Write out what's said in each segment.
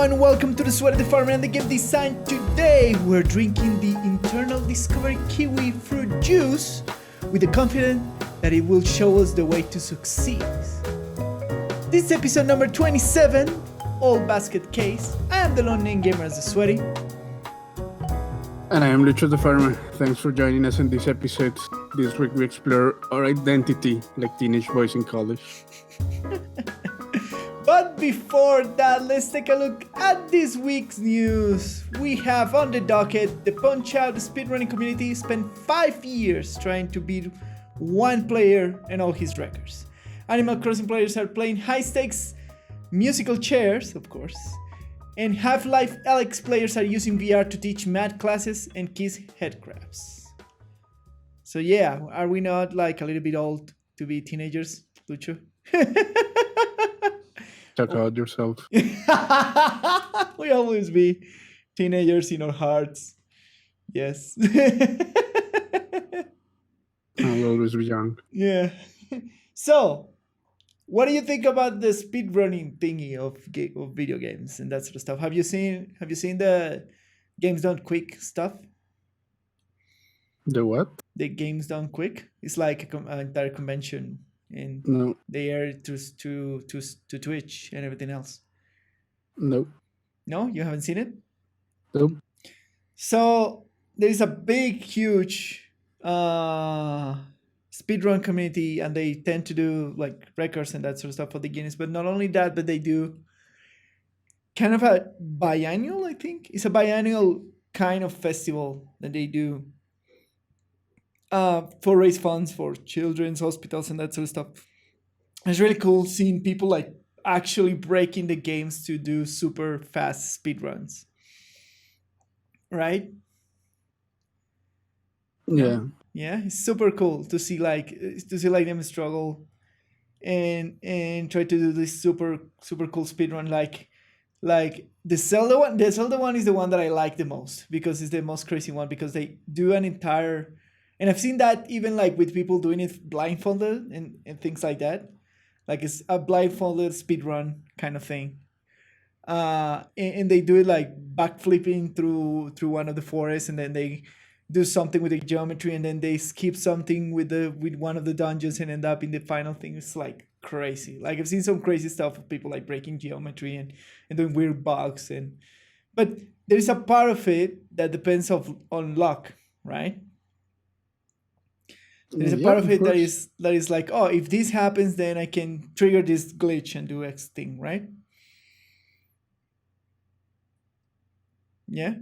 and welcome to the Sweat and the Farmer and the Game Design. Today we're drinking the internal discovery kiwi fruit juice with the confidence that it will show us the way to succeed. This is episode number 27, Old Basket Case. I am the lone name gamer as the Sweaty. And I am Lucho the Farmer. Thanks for joining us in this episode. This week we explore our identity like teenage boys in college. But before that, let's take a look at this week's news. We have on the docket, the Punch-Out speedrunning community spent 5 years trying to beat one player and all his records. Animal Crossing players are playing high-stakes musical chairs, of course. And Half-Life Alyx players are using VR to teach math classes and kiss head crabs. So yeah, are we not like a little bit old to be teenagers, Lucho? Check out yourself. We always be teenagers in our hearts. Yes. I'll always be young. Yeah. So, what do you think about the speedrunning thingy of video games and that sort of stuff? Have you seen the Games Done Quick stuff? The what? The Games Done Quick. It's like an entire convention. And No. they air to Twitch and everything else. No. No, you haven't seen it? Nope. So there is a big, huge speedrun community, and they tend to do like records and that sort of stuff for the Guinness. But not only that, but they do kind of a biannual, I think. It's a biannual kind of festival that they do. For raise funds for children's hospitals and that sort of stuff. It's really cool seeing people like actually breaking the games to do super fast speed runs. Right? Yeah. Yeah, it's super cool to see them struggle and try to do this super cool speed run like the Zelda one. The Zelda one is the one that I like the most because it's the most crazy one because they do an entire. And I've seen that even like with people doing it blindfolded and things like that. Like it's a blindfolded speedrun kind of thing. And they do it like backflipping through one of the forests, and then they do something with the geometry, and then they skip something with one of the dungeons and end up in the final thing. It's like crazy. Like I've seen some crazy stuff of people like breaking geometry and doing weird bugs but there is a part of it that depends on luck, right? There's a part of it that is like, oh, if this happens, then I can trigger this glitch and do X thing, right? Yeah?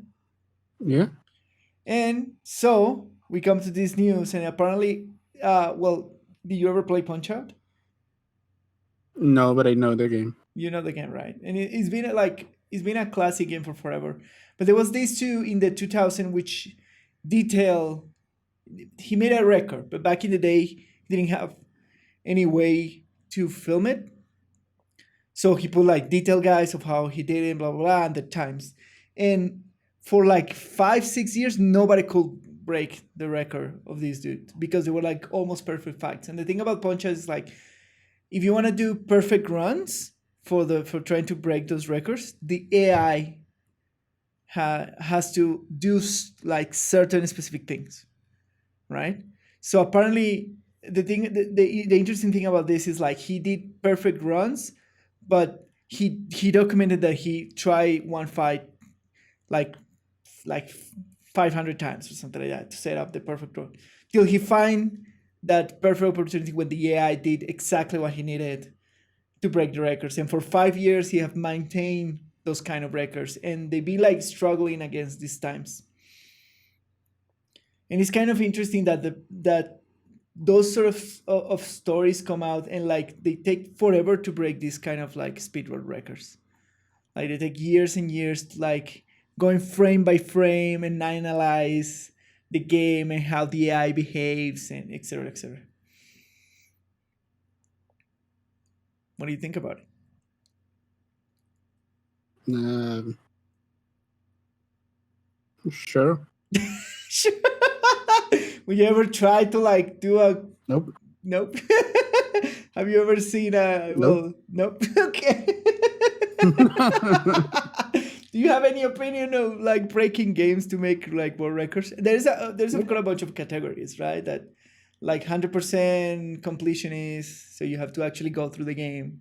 Yeah. And so we come to this news, and apparently, did you ever play Punch-Out? No, but I know the game. You know the game, right? And it's been a classic game for forever. But there was these two in the 2000 which detail. He made a record, but back in the day, he didn't have any way to film it. So he put like detail guides of how he did it, blah, blah, blah, and the times. And for like 5-6 years, nobody could break the record of this dude because they were like almost perfect fights. And the thing about Punch-Out is like, if you want to do perfect runs for trying to break those records, the AI has to do like certain specific things. Right? So apparently the interesting thing about this is like he did perfect runs, but he documented that he tried one fight like 500 times or something like that to set up the perfect run till he find that perfect opportunity when the AI did exactly what he needed to break the records. And for 5 years he have maintained those kind of records, and they be like struggling against these times. And it's kind of interesting that those sort of stories come out, and like they take forever to break these kind of like speedrun records. Like they take years and years, like going frame by frame and analyze the game and how the AI behaves and etc. etc. What do you think about it? Sure. Sure. Will you ever try to like do a... Nope. Have you ever seen a... Nope. Nope. Okay. Do you have any opinion of like breaking games to make like more records? There's a bunch of categories, right? That like 100% completion is so you have to actually go through the game,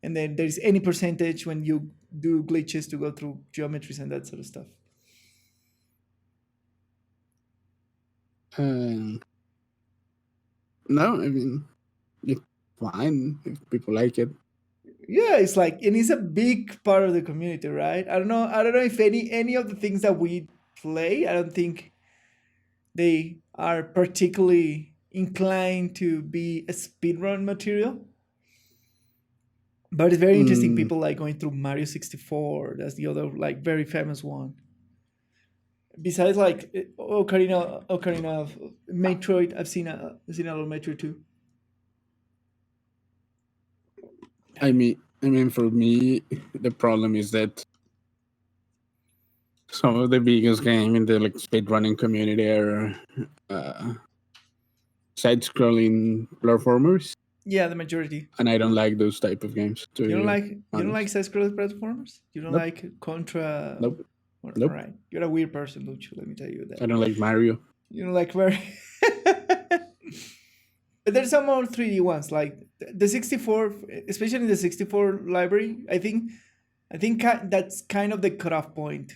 and then there's any percentage when you do glitches to go through geometries and that sort of stuff. No, I mean, it's fine if people like it. Yeah, it's like, and it's a big part of the community, right? I don't know if any of the things that we play, I don't think they are particularly inclined to be a speedrun material. But it's very interesting. Mm, People like going through Mario 64. That's the other like very famous one. Besides like Ocarina of Metroid, I've seen a lot of Metroid too. I mean, for me, the problem is that some of the biggest game in the like speedrunning community are side-scrolling platformers, Yeah, the majority. and I don't like those type of games. To You don't be like honest, side-scrolling platformers? You don't nope, like Contra? nope, All nope. right, you're a weird person, Lucho. Let me tell you that. I don't like Mario. You don't like very. But there's some more 3D ones, like the 64, especially the 64 library. I think that's kind of the cutoff point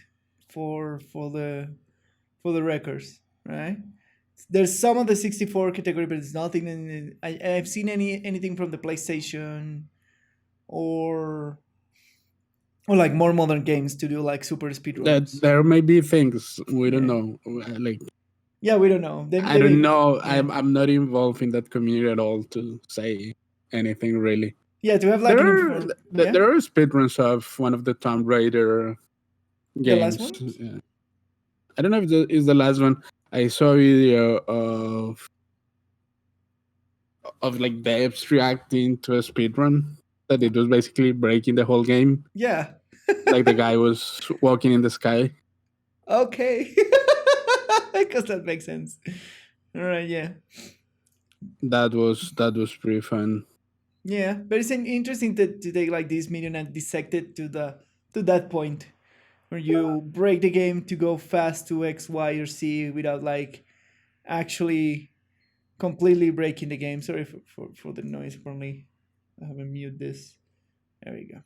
for the records, right? There's some of the 64 category, but it's nothing. I've seen anything from the PlayStation or like more modern games to do like super speed That runs. there may be things we don't Yeah. know. Like Yeah, we don't know. I don't know. Yeah. I'm not involved in that community at all to say anything really. Yeah, to have like yeah? There are speedruns of one of the Tomb Raider The last games. one? I don't know if it's the last one. I saw a video of like devs reacting to a speedrun that it was basically breaking the whole game. Yeah. Like the guy was walking in the sky. Okay. Because that makes sense. All right, yeah. That was pretty fun. Yeah, but it's interesting to take like this medium and dissect it to that point where you break the game to go fast to X, Y, or Z without like actually completely breaking the game. Sorry for the noise. Probably I haven't mute this. There we go.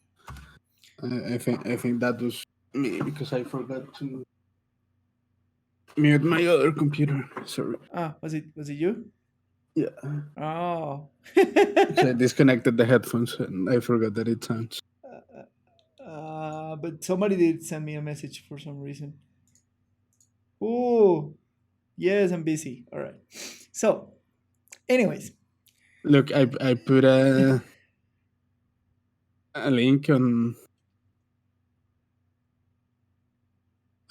I think that was me because I forgot to mute my other computer. Sorry. Was it you? Yeah. Oh. So I disconnected the headphones and I forgot that it sounds. But somebody did send me a message for some reason. Oh, yes, I'm busy. All right. So, anyways. Look, I put a link on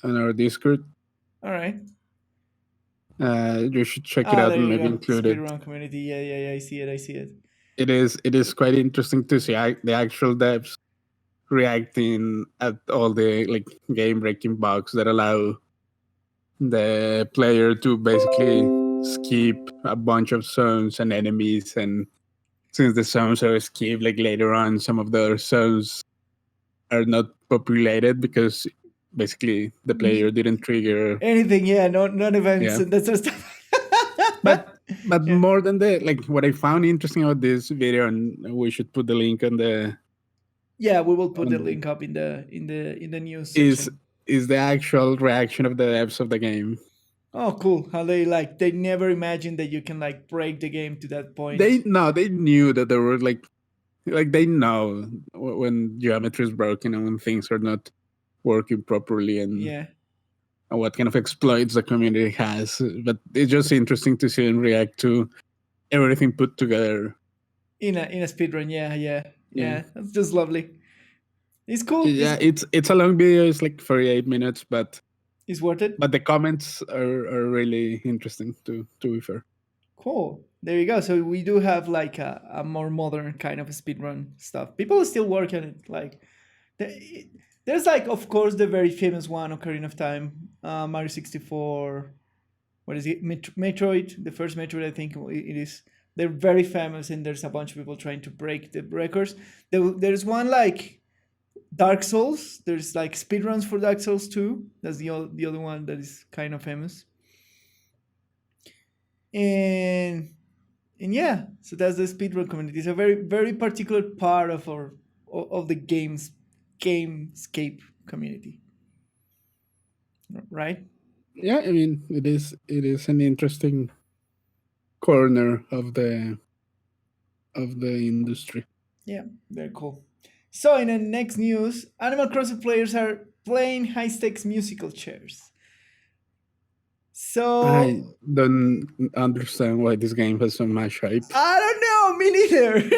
our Discord. All right. You should check it out and maybe include it. Speedrun community. Yeah. I see it. It is quite interesting to see the actual devs reacting at all the like game breaking bugs that allow the player to basically skip a bunch of zones and enemies, and since the zones are skipped, like later on some of the zones are not populated because basically the player didn't trigger anything. Yeah, non events and that sort of stuff. but more than that, like what I found interesting about this video, and we should put the link on the we will put the link up in the news section. Is the actual reaction of the devs of the game. Oh, cool! How they never imagined that you can like break the game to that point. They knew that there were like they know when geometry is broken and when things are not working properly, and what kind of exploits the community has. But it's just interesting to see them react to everything put together in a speedrun. Yeah. That's just lovely. It's cool. Yeah, it's a long video. It's like 38 minutes, but it's worth it. But the comments are really interesting to be fair. Cool. There you go. So we do have like a more modern kind of speedrun stuff. People still work on it. Like there's like, of course, the very famous one, Ocarina of Time, Mario 64. What is it? Metroid, the first Metroid, I think it is. They're very famous, and there's a bunch of people trying to break the records. There's one like Dark Souls. There's like speedruns for Dark Souls 2. That's the other one that is kind of famous. And yeah, so that's the speedrun community. It's a very particular part of our of the gamescape community, right? Yeah, I mean, it is an interesting corner of the industry. Yeah, very cool. So in the next news, Animal Crossing players are playing high stakes musical chairs. I So don't understand why this game has so much hype. I don't know, me neither.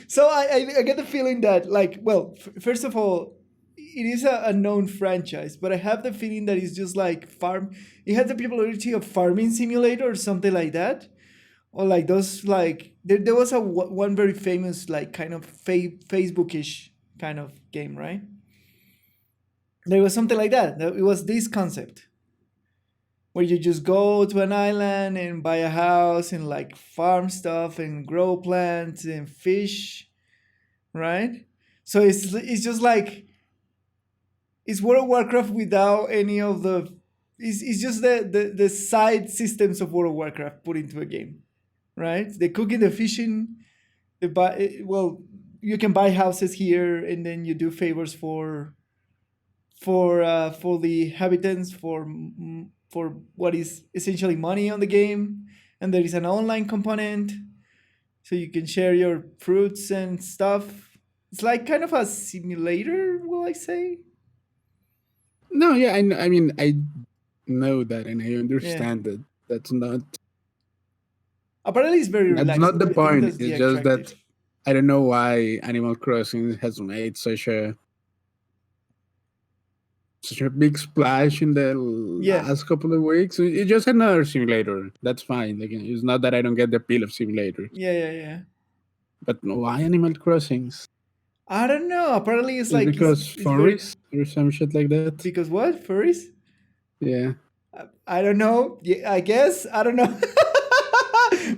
So I get the feeling that, like, well, first of all, it is a known franchise, but I have the feeling that it's just like farm. It has the popularity of Farming Simulator or something like that, or like those like there was one very famous like kind of Facebookish kind of game, right? There was something like that. It was this concept where you just go to an island and buy a house and like farm stuff and grow plants and fish, right? So it's just like it's World of Warcraft without any of the. It's just the side systems of World of Warcraft put into a game, right? The cooking, the fishing, the buy. Well, you can buy houses here, and then you do favors for the inhabitants for what is essentially money on the game, and there is an online component, so you can share your fruits and stuff. It's like kind of a simulator, will I say? No, yeah, I mean, I know that, and I Yeah. understand that. Apparently, it's very That's not relaxing. the I think point. that's the It's just that attractive. I don't know why Animal Crossing has made such a big splash in the Yeah, last couple of weeks. It's just another simulator. That's fine. Like, it's not that I don't get the appeal of simulators, yeah. but why Animal Crossings? I don't know. Apparently, it's Is like because it's very furries or some shit like that? because what furries? Yeah. I don't know. Yeah, I guess I don't know.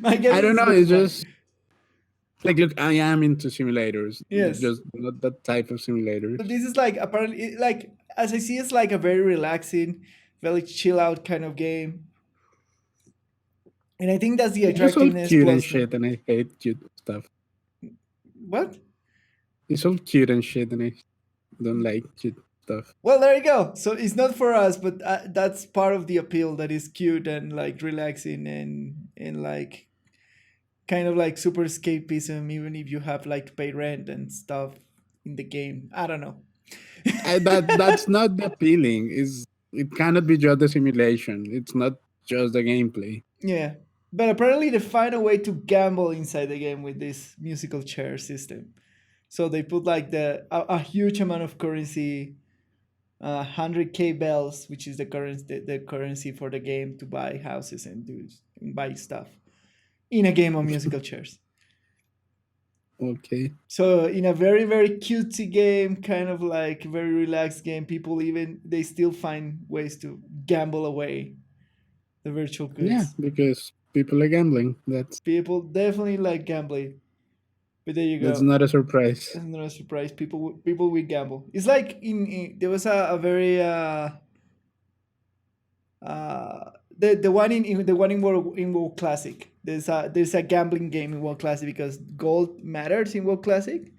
My guess I don't is know. very It's funny. just like, look, I am into simulators, Yes, just not that type of simulators. but this is like apparently like as I see, it's like a very relaxing, very chill out kind of game, and I think that's the It's all attractiveness cute and plus the shit, and I hate cute stuff. what? It's all cute and shit, and I don't like cute stuff. Well, there you go. So it's not for us, but that's part of the appeal. That is cute and like relaxing and like kind of like super escapism, even if you have like to pay rent and stuff in the game. I don't know. That's not the appealing. Is it cannot be just the simulation. It's not just the gameplay. Yeah, but apparently they find a way to gamble inside the game with this musical chair system. So they put like a huge amount of currency, 100K bells, which is the currency for the game to buy houses and buy stuff in a game of musical chairs. Okay. So in a very cutesy game, kind of like very relaxed game, people even they still find ways to gamble away the virtual Yeah, goods. because people are gambling. People definitely like gambling. But there you That's go. not a surprise. That's not a surprise. People will gamble. It's like there was a very the one the one in World Classic. There's a gambling game in World Classic because gold matters in World Classic.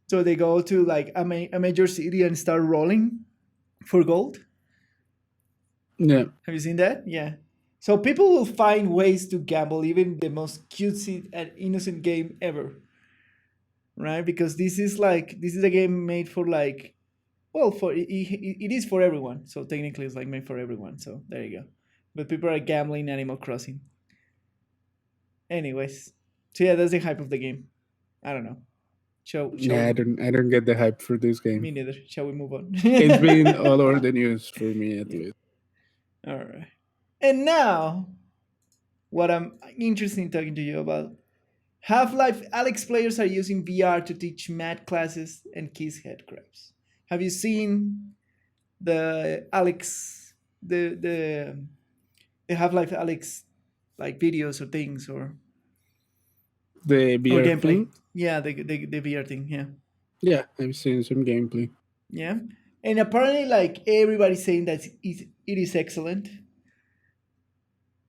So they go to like a major city and start rolling for gold. Yeah. Have you seen that? Yeah. So people will find ways to gamble, even the most cutesy and innocent game ever, right? Because this is a game made for like, well, for it is for everyone. So technically, it's like made for everyone. So there you go. But people are gambling Animal Crossing. Anyways, so yeah, that's the hype of the game. I don't know. Shall Yeah, we? I don't get the hype for this Me game. neither. Shall we move on? It's been all over the news for me at Yeah. least. All right. And now, what I'm interested in talking to you about. Half-Life Alex players are using VR to teach math classes and kiss head crabs. Have you seen the Alex the Half-Life Alex like videos or things The or VR gameplay? thing? Yeah, the VR thing. Yeah. Yeah, I've seen some gameplay. Yeah, and apparently, like everybody's saying that it is excellent.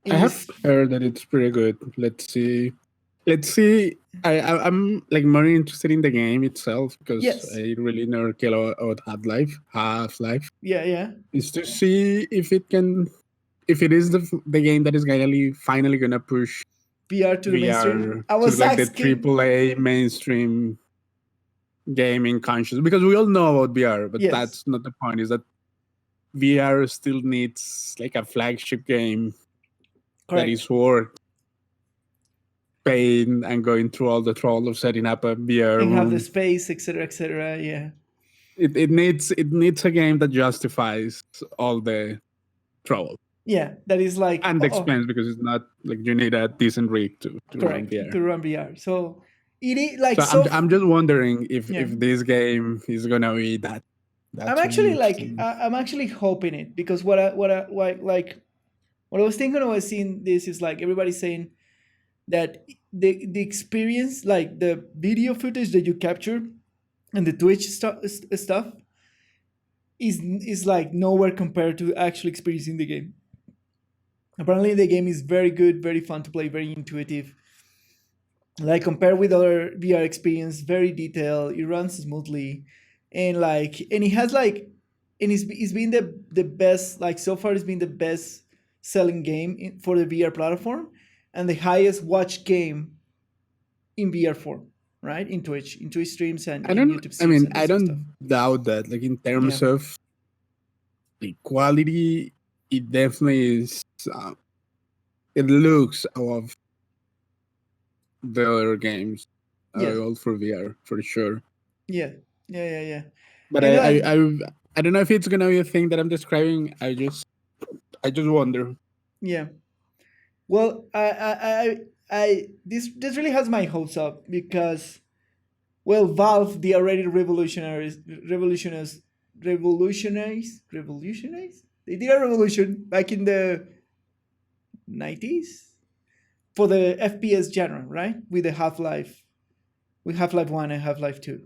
I It have is heard that it's pretty good. Let's see. Let's see. I'm like more interested in the game itself because yes, I really never care about Half Life. yeah, Is to see if it can, if it is the game that is finally gonna push VR to the mainstream. VR I to was like the asking. AAA mainstream gaming conscious, because we all know about VR, but Yes, that's not the point. Is that VR still needs like a flagship game that correct. is worth paying and going through all the trouble of setting up a VR And have the room. space, etc., etc. Yeah, It needs a game that justifies all the trouble yeah. That is like and the expense, because it's not like you need a decent rig to run correct VR. to run VR. So it is like So I'm just wondering if yeah. this game is gonna be that I'm that's really actually like interesting. I'm actually hoping it because what I was thinking when I was seeing this is like everybody's saying that the experience, like the video footage that you capture and the Twitch stuff is like nowhere compared to actually experiencing the game. Apparently the game is very good, very fun to play, very intuitive. Like compared with other VR experience, very detailed, it runs smoothly, and it has like and it's been the best, like so far it's been the best selling game for the VR platform and the highest watched game in VR form, right? In Twitch streams and I in don't. YouTube I streams mean, and I this stuff. don't doubt that. Like in Yeah, terms of the quality, it definitely is. It looks above the other games yeah, all for VR for sure. yeah, yeah. But And I don't know if it's gonna be a thing that I'm describing. I just wonder. yeah. Well, this really has my hopes up because well, Valve, the already revolutionaries. They did a revolution back in the 90s for the FPS genre, right? With Half Life One and Half Life Two,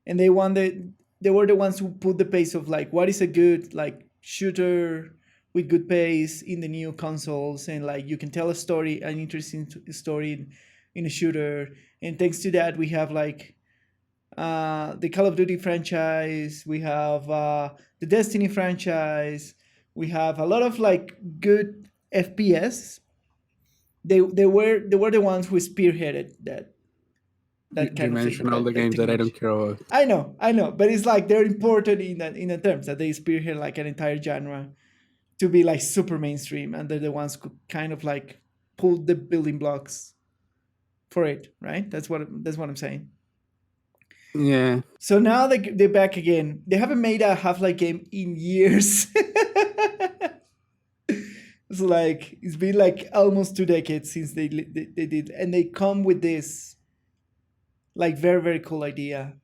and they were the ones who put the pace of like what is a good like shooter with good pace in the new consoles, and like you can tell a story, an interesting story in a shooter, and thanks to that we have like the Call of Duty franchise, we have the Destiny franchise, we have a lot of like good FPS. They were the ones who spearheaded that You kind of thing, mentioned all the that games that I don't technology. care about. I know, but it's like they're important in the terms that they spearhead like an entire genre to be like super mainstream, and they're the ones who kind of like pull the building blocks for it, right? That's what I'm saying. Yeah, So now they're back again. They haven't made a Half Life game in years. It's like it's been like almost 2 decades since they did, and they come with this like very very cool idea,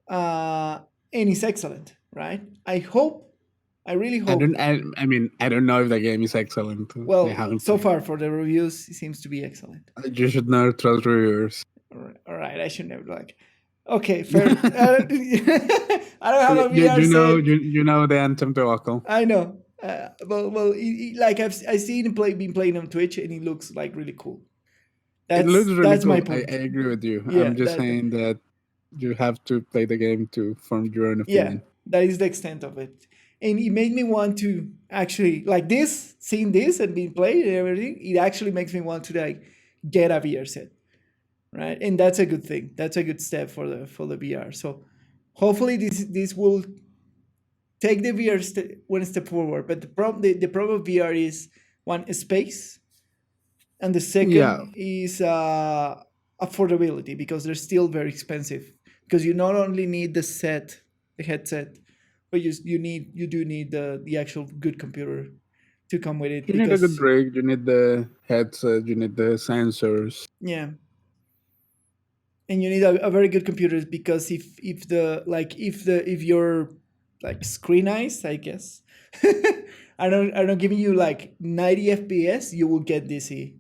uh, and it's excellent, right? I really hope. I mean, I don't know if the game is excellent. I Well, haven't so played. far for the reviews, it seems to be excellent. You should not trust reviewers. All right, I should never like. Okay, fair. I don't have a VR You know, set. you know the anthem to Ockle. I know. Like I've seen him been playing on Twitch, and he looks like really cool. It looks really That's my cool. I point. agree with you. Yeah, I'm just saying that you have to play the game to form your own yeah, opinion. that is the extent of it, and it made me want to actually like this, seeing this and being played and everything. It actually makes me want to like get a VR set, right? And that's a good thing. That's a good step for the VR. So hopefully this will take the VR one step forward. But the problem of VR is one space, and the Yeah, second is affordability because they're still very expensive. Because you not only need the headset, but you do need the actual good computer to come with it. you need a good Because rig. You need the headset. You need the sensors. yeah, and you need a very good computer because if your like screen eyes, I guess, I don't giving you like 90 FPS, you will get dizzy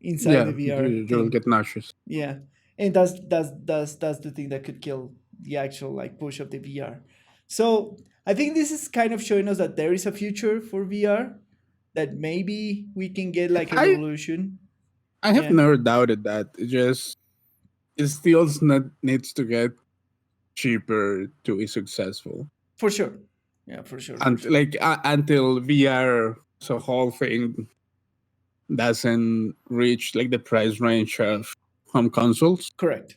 inside Yeah, the VR you will thing. get nauseous. Yeah, And that's the thing that could kill the actual like push of the VR. So I think this is kind of showing us that there is a future for VR, that maybe we can get like a I revolution. I have Yeah, never doubted that. It still needs to get cheaper to be successful. for sure. Yeah, for sure, for And sure. like until VR, so whole thing doesn't reach like the price range of home consoles, Correct.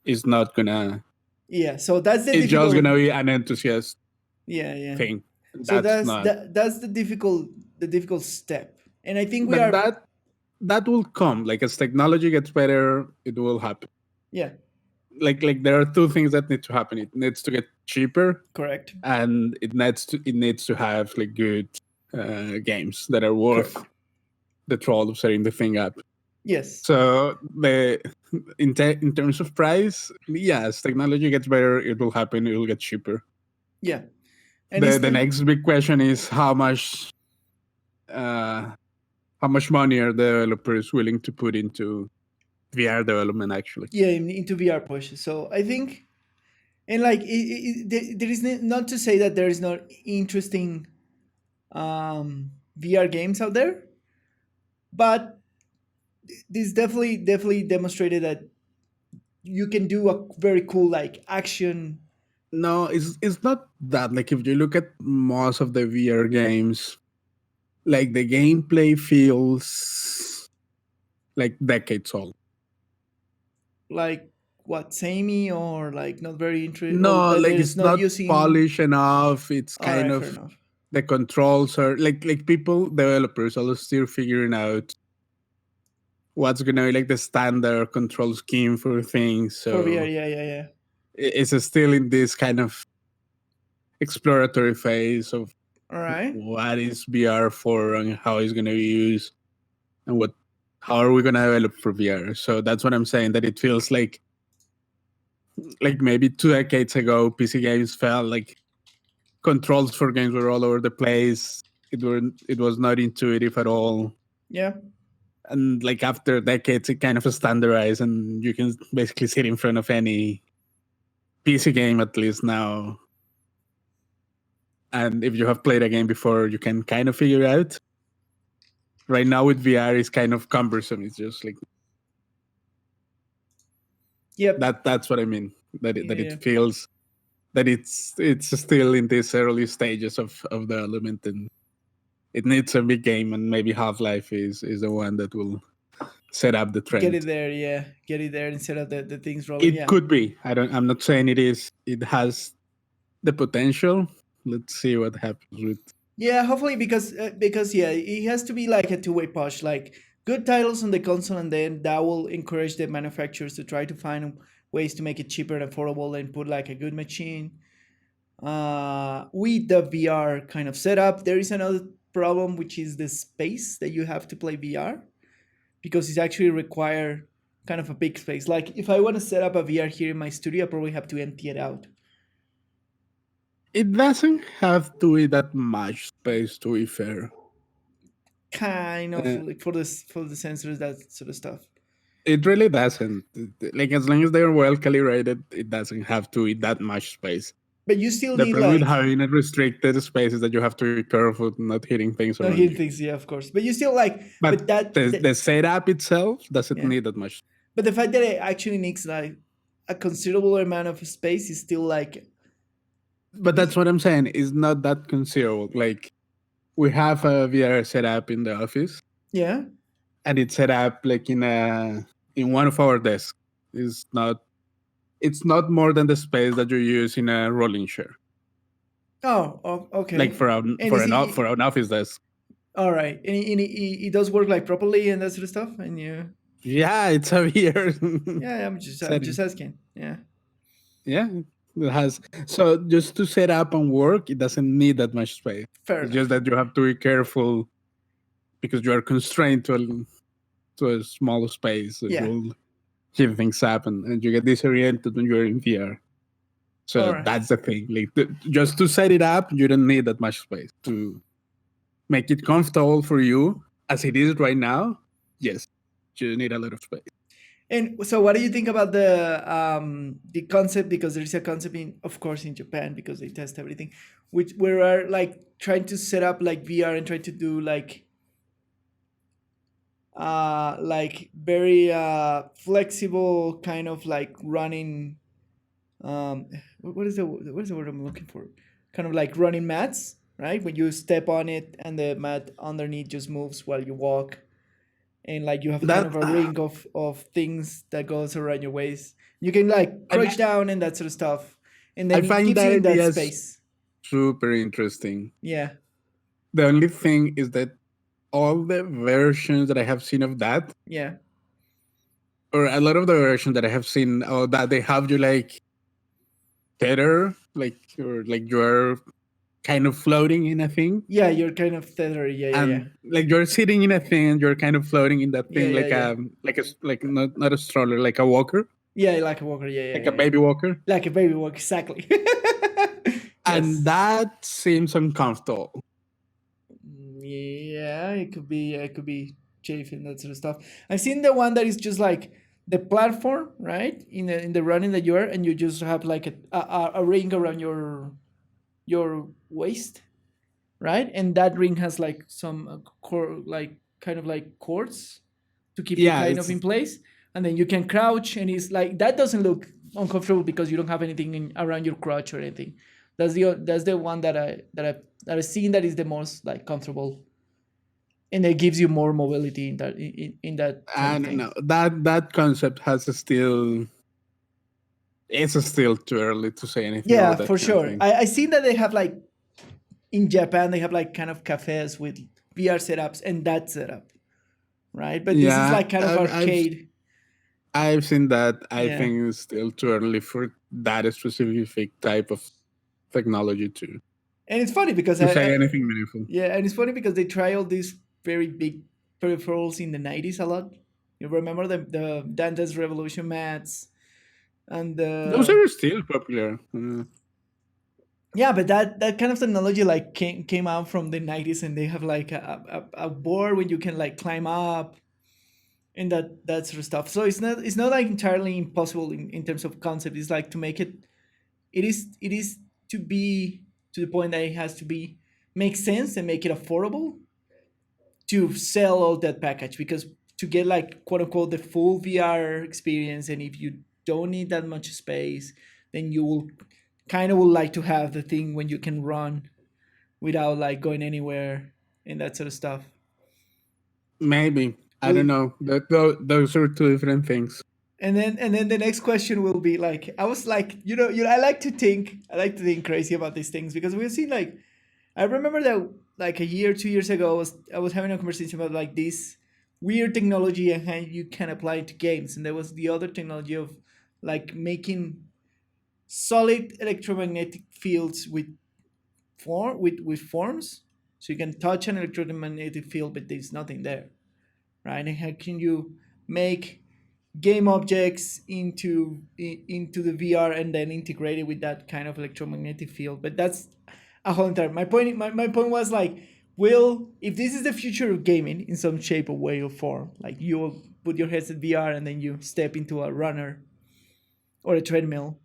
it's not gonna. Yeah, so that's the It's just difficult. gonna be an enthusiast Yeah, yeah. thing. So That's not. that's the difficult step. And I think we But are. that will come. Like as technology gets better, it will happen. Yeah, Like there are two things that need to happen. It needs to get cheaper, correct. and it needs to have like good games that are worth Correct. the troll of setting the thing up. Yes. So in terms of price, yes, technology gets better, it will happen. It will get cheaper. Yeah. And it's The still. next big question is how much money are the developers willing to put into VR development actually? Yeah, into VR push. So I think, and like there is not to say that there is not interesting VR games out there, but this definitely demonstrated that you can do a very cool like action. No, it's not that. Like if you look at most of the VR games, like the gameplay feels like decades old. Like what, samey, or like not very interesting, or No, that like there's it's not not using. polished enough. It's All kind right, fair of enough. the controls are like people developers are still figuring out what's gonna be like the standard control scheme for things. For VR, So yeah, yeah, yeah. it's still in this kind of exploratory phase of All right. what is VR for and how it's gonna be used and how are we gonna develop for VR. So that's what I'm saying, that it feels like maybe 2 decades ago PC games felt like controls for games were all over the place. It was not intuitive at all. Yeah. And like after decades it kind of standardized and you can basically sit in front of any PC game at least now. And if you have played a game before, you can kind of figure it out. Right now with VR it's kind of cumbersome. It's just like Yep. that's what I mean. That Yeah. it feels that it's still in these early stages of development, and it needs a big game, and maybe Half-Life is the one that will set up the Get trend. it there, yeah. Get it there instead of the things rolling. It could be. I'm not saying it is. It has the potential. Let's see what happens with. Yeah, hopefully, because yeah, it has to be like a two-way push, like good titles on the console, and then that will encourage the manufacturers to try to find ways to make it cheaper and affordable, and put like a good machine. With the VR kind of setup, there is another problem, which is the space that you have to play VR, because it's actually require kind of a big space. Like if I want to set up a VR here in my studio, I probably have to empty it out. It doesn't have to be that much space, to be fair. Kind of like for the sensors, that sort of stuff. It really doesn't. Like as long as they're well calibrated, it doesn't have to be that much space. But you still The need problem with like having a restricted space is that you have to be careful not hitting things not around hitting you. things, yeah, of course. But you still like, But that the setup itself doesn't yeah. need that much. But the fact that it actually needs like a considerable amount of space is still like. But that's what I'm saying. It's not that considerable. Like we have a VR setup in the office, Yeah. and it's set up like in one of our desks. It's not more than the space that you use in a rolling chair. Oh, okay. Like for And an office desk. All right, and it does work like properly and that sort of stuff, and you. Yeah, it's a VR. Yeah, I'm just asking. Yeah. Yeah, it has. So just to set up and work, it doesn't need that much space. Fair It's enough. just that you have to be careful because you are constrained to a small space. So Yeah. you'll heat things up and you get disoriented when you're in VR. So All right. that's the thing. Like just to set it up, you don't need that much space to make it comfortable for you as it is right now. Yes, you need a lot of space. And so, what do you think about the concept? Because there's a concept in, of course, in Japan, because they test everything, which we are like trying to set up like VR and try to do like very flexible kind of like running. What is the word I'm looking for? Kind of like running mats, right? When you step on it and the mat underneath just moves while you walk, and like you have kind That of a ring of things that goes around your waist. You can like I, crouch down and that sort of stuff, and I then it find keeps that you in that idea space. super interesting. Yeah, The only thing is that all the versions that I have seen of that, yeah, or a lot of the versions that I have seen, or that they have you like tether, like or like you're kind of floating in a thing, yeah. You're kind of tethered. Yeah, yeah, yeah, and like you're sitting in a thing, and you're kind of floating in that yeah, thing, yeah, like yeah. like not a stroller, like a walker, Yeah, like a walker. Yeah, yeah, like a yeah, yeah. baby walker, Like a baby walk. Exactly. and Yes. that seems uncomfortable. Yeah, it could be. It could be chafing that sort of stuff. I've seen the one that is just like the platform, right? In the running that you are, and you just have like a ring around your waist, right? And that ring has like some like kind of like cords to keep you Yeah, kind of it's in place, and then you can crouch, and it's like that doesn't look uncomfortable because you don't have anything around your crotch or anything. That's the one that I've seen that is the most like comfortable, and it gives you more mobility in that kind I of don't thing. know, that concept has a still. It's still too early to say anything Yeah, about for that kind of sure. thing. I seen that they have like in Japan they have like kind of cafes with VR setups and that setup, right? But this is Yeah, like kind of arcade. I've seen that. I Yeah. think it's still too early for that specific type of technology And it's funny because to say anything meaningful. yeah, and it's funny because they try all these very big peripherals in the 90s a lot. You remember the Dante's Revolution mats and Those the are still popular. yeah, but that kind of technology like came out from the 90s, and they have like a board where you can like climb up and that sort of stuff. So it's not like entirely impossible in terms of concept. It's like to make it is to be to the point that it has to be make sense and make it affordable to sell all that package, because to get like quote unquote the full VR experience, and if you don't need that much space, then you will kind of would like to have the thing when you can run without like going anywhere and that sort of stuff. Maybe I don't Will know. Those are two different things. and then the next question will be like, I was like, I like to think crazy about these things, because we've seen like, I remember that like a year 2 years ago I was having a conversation about like this weird technology and how you can apply it to games, and there was the other technology of like making solid electromagnetic fields with forms, so you can touch an electromagnetic field but there's nothing there, right? And how can you make game objects into the VR and then integrate it with that kind of electromagnetic field? But that's a whole entire. My point was like, will if this is the future of gaming in some shape or way or form, like you will put your headset VR and then you step into a runner or a treadmill,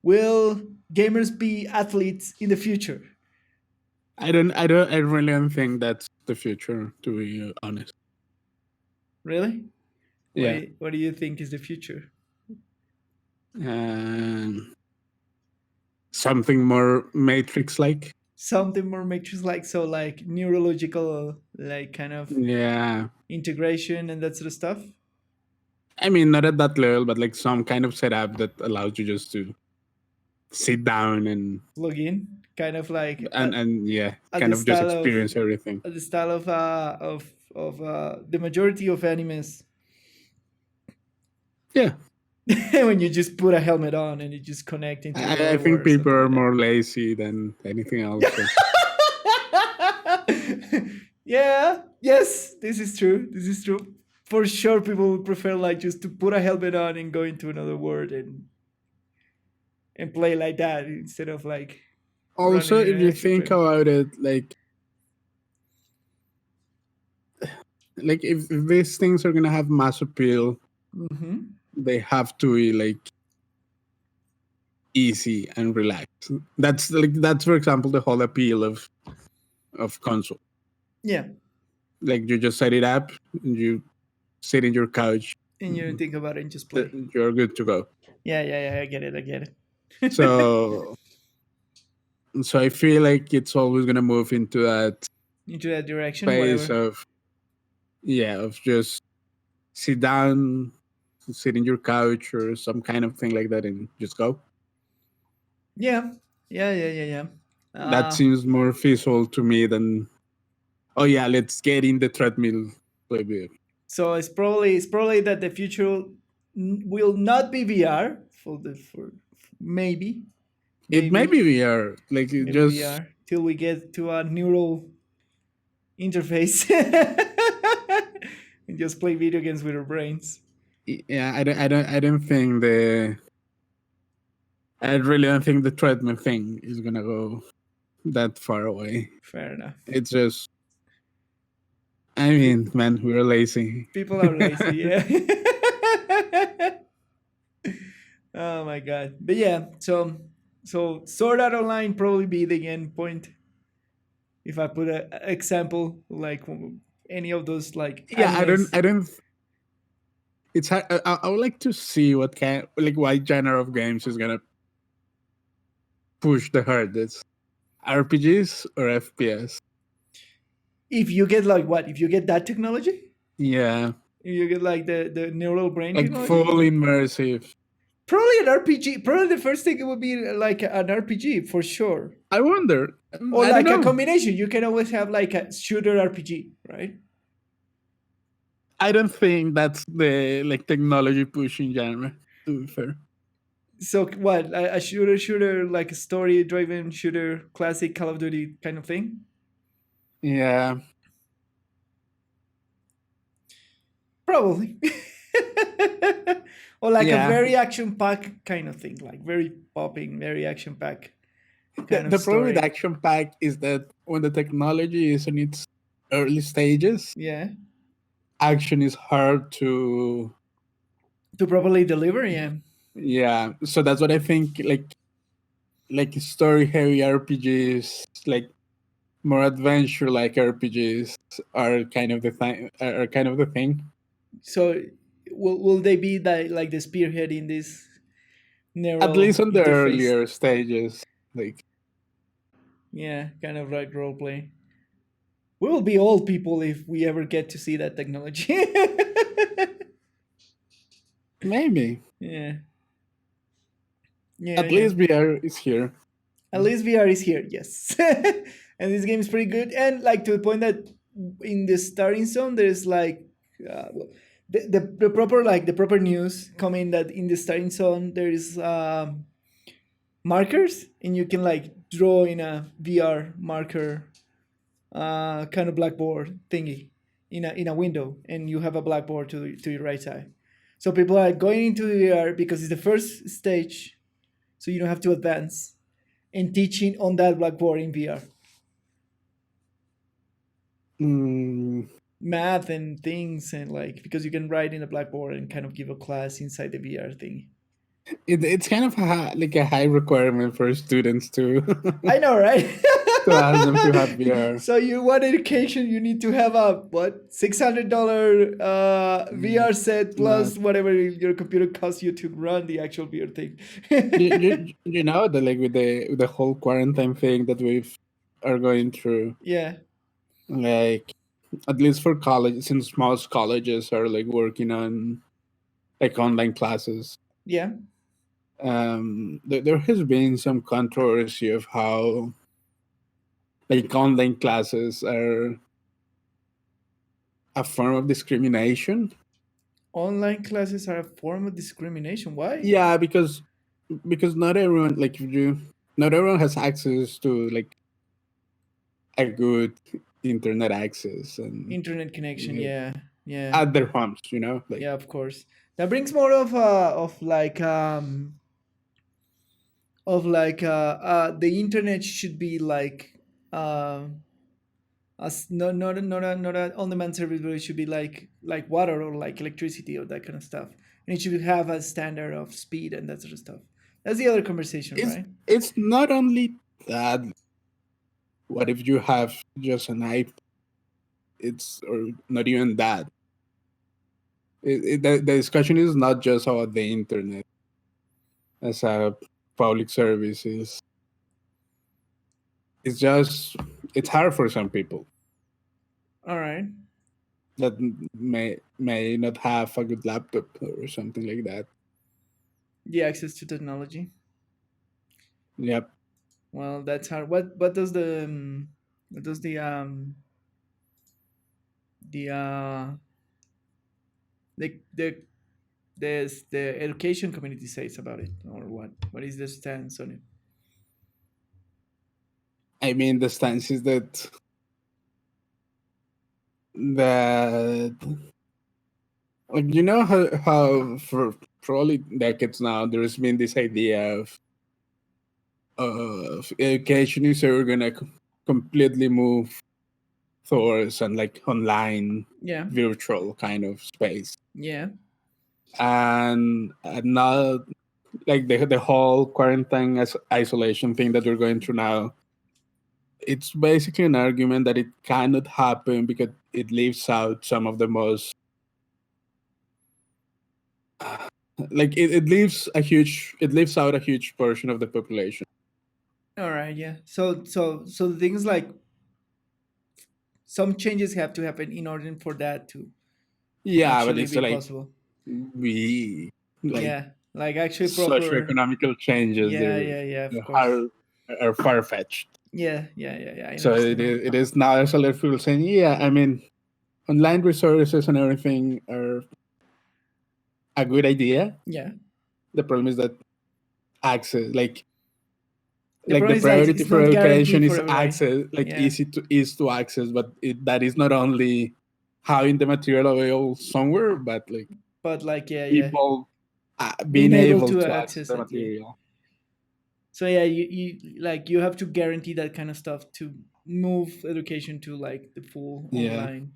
will gamers be athletes in the future? I really don't think that's the future. To be honest, Really? What do yeah. you, what do you think is the future? Um, Something more Matrix like. Something more matrix like, so like neurological like kind of Yeah. integration and that sort of stuff. I mean, not at that level, but like some kind of setup that allows you just to sit down Plug in, kind of like and yeah, at kind the of just style of experience everything. at the style of the majority of animes. Yeah, When you just put a helmet on and you just connect into I another think world or people something are like more lazy than anything else. So. that. Yeah, yes, this is true. This is true. For sure, people would prefer like just to put a helmet on and go into another world and play like that instead of like running Also, in if an you actual think train. about it, like if these things are gonna have mass appeal, Mm-hmm. they have to be like easy and relaxed. That's for example the whole appeal of console. Yeah. Like you just set it up, and you sit in your couch, And you don't think about it and just play. you're good to go. Yeah. I get it. So I feel like it's always gonna move into that Into that direction, phase whatever. of just sit down, sit in your couch or some kind of thing like that, and just go. Yeah. That Uh, seems more feasible to me than let's get in the treadmill, play video. so it's probably that the future will not be VR for maybe It may be VR, like it maybe just VR till we get to a neural interface and just play video games with our brains. yeah. I don't think I really don't think the treadmill thing is gonna go that far away. Fair enough. It's just, I mean, man, we're lazy. People are lazy, yeah. Oh my god. But yeah, so Sword Art Online probably be the end point. If I put an example like any of those like Yeah, animes. I don't. It's hard. I would like to see what what genre of games is gonna push the hardest, RPGs or FPS. If you get like what? If you get that technology? Yeah, If you get like the neural brain like technology? full immersive. Probably an RPG. Probably the first thing it would be like an RPG for sure. I wonder. Or I like don't a know. combination. You can always have like a shooter RPG, right? I don't think that's the technology pushing genre. To be fair, So what? A shooter like a story driven shooter, classic Call of Duty kind of thing? yeah, Probably. Or like a yeah. very action pack kind of thing, like very popping, very action pack kind of The problem with story. Action Pack is that when the technology is in its early stages, Yeah. action is hard to. To properly deliver, yeah. Yeah, so that's what I think. Like story heavy RPGs, like more adventure like RPGs are kind of the thing. Are kind of the thing. So will they be like the spearhead in this At neural least on the interface? earlier stages, like Yeah, kind of like role play. We will be old people if we ever get to see that technology. maybe. Yeah. Yeah, At yeah. least VR is here. At least VR is here, yes. And this game is pretty good. And like to the point that in the starting zone, there's like well, the proper like the proper news coming that in the starting zone there is markers and you can like draw in a VR marker kind of blackboard thingy in a window, and you have a blackboard to your right side. So people are going into VR because it's the first stage, so you don't have to advance, and teaching on that blackboard in VR. Mm, Math and things, and like because you can write in the blackboard and kind of give a class inside the VR thing. it's kind of like a high requirement for students to I know, right? to ask them to have VR. So you want education, you need to have a what $600 VR set plus whatever your computer costs you to run the actual VR thing. You know that like with the whole quarantine thing that we are going through, Yeah. like at least for college, since most colleges are like working on like online classes. Yeah. There has been some controversy of how like online classes are a form of discrimination. Online classes are a form of discrimination. Why? Yeah, because not everyone not everyone has access to like a good internet access and Internet connection. like, Yeah. Yeah. at their homes, like Yeah, of course. That brings more of like the internet should be like uh as not a on-demand service, but it should be like water or like electricity or that kind of stuff. and it should have a standard of speed and that sort of stuff. That's the other conversation, It's right? it's not only that. What if you have just an iPad? It's or not even that. The discussion is not just about the internet as a public service. It's just it's hard for some people All right. that may not have a good laptop or something like that. The access to technology. Yep. Well, that's hard. What does the the the education community says about it, or what is the stance on it? I mean, the stance is that like, you know how for probably decades now there's been this idea of education is ever gonna completely move towards and like online Yeah. virtual kind of space, Yeah. and now like the whole quarantine as isolation thing that we're going through now, it's basically an argument that it cannot happen because it leaves out some of the most like it leaves out a huge portion of the population. All right. Yeah. So the things like some changes have to happen in order for that to Yeah, but actually it's be like possible. we like Yeah. Like actually proper. socioeconomical changes. Yeah. Yeah. Yeah. They Of course. are far fetched. Yeah. Yeah. Yeah. Yeah. I So understand. it is now there's a lot of people saying, yeah, I mean, online resources and everything are a good idea. Yeah. The problem is that access, The like the problem is like priority it's for not education guaranteed for is everybody. access, like Yeah. easy to access, but that is not only having the material available somewhere, but like But like yeah. people Being being able able to to access access the it. Yeah. material. So yeah, you like you have to guarantee that kind of stuff to move education to like the full Yeah. online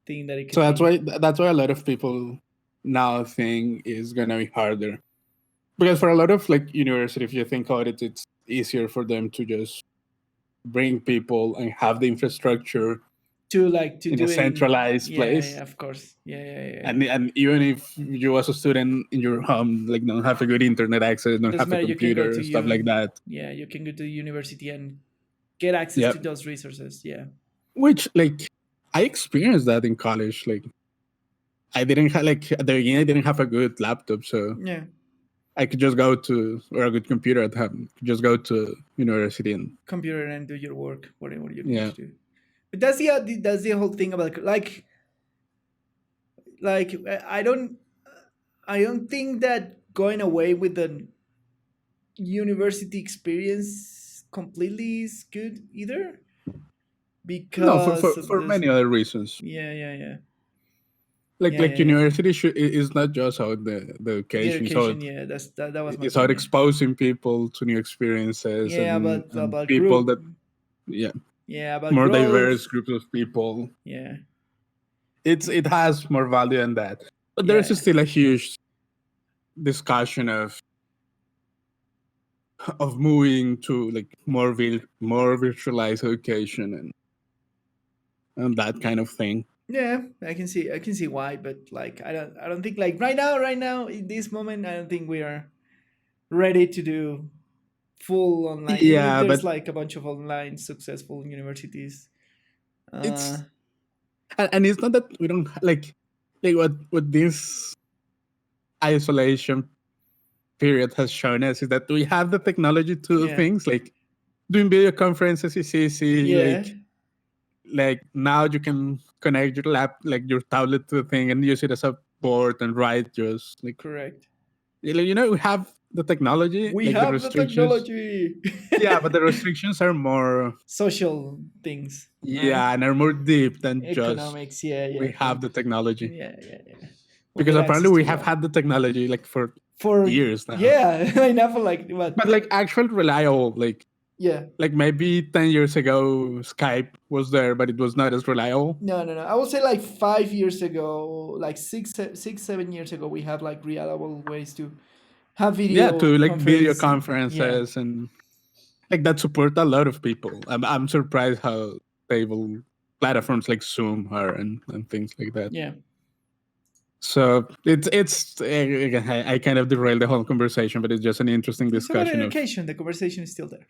thing that it So could be. that's why a lot of people now think is gonna be harder. Because for a lot of like university, if you think about it, it's easier for them to just bring people and have the infrastructure To in do a it in centralized place. yeah, of course. Yeah. And even if you as a student in your home like don't have a good internet access, don't Doesn't have a matter, you can go to computer, stuff like you that. yeah, you can go to the university and get access Yeah. to those resources. Yeah. Which like I experienced that in college. Like I didn't have like at the beginning I didn't have a good laptop, so Yeah. I could just go to or a good computer at home. Just go to university and Computer and do your work, whatever you need yeah. to do. But that's the whole thing about like I don't think that going away with the university experience completely is good either No, because of for this. many other reasons. Yeah. Like university is not just about the The education. education, yeah, that was my It's about point. Yeah, exposing people to new experiences yeah, and about people group. that yeah Yeah, about more growth. diverse groups of people. Yeah, It has more value than that, but there's yeah, still a huge discussion of moving to like more virtualized education and that kind of thing. yeah. I can see why, but like I don't think like right now in this moment I don't think we are ready to do full online. Even if Yeah, there's but like a bunch of online successful universities. Uh, it's and it's not that we don't like what this isolation period has shown us is that we have the technology to do yeah, things like doing video conferences is easy. yeah, Like now you can connect your your tablet to the thing and use it as a board and write just like correct. we have the technology, We like the have the restrictions. technology. Yeah, but the restrictions are more Social things, right? yeah and are more deep than just Economics, yeah, we have the technology. yeah. We Because need apparently access we to have that had the technology like for for years now. yeah. Enough for like what? But like actual reliable like Yeah. Like maybe 10 years ago, Skype was there, but it was not as reliable. No. I would say like 5 years ago, like 7 years ago, we have like reliable ways to have Yeah, video to like video conferencing. Yeah. conferences and like that support a lot of people. I'm surprised how stable platforms like Zoom are and things like that. Yeah. So it's again, I kind of derailed the whole conversation, but it's just an interesting It's about discussion of education. The conversation is still there.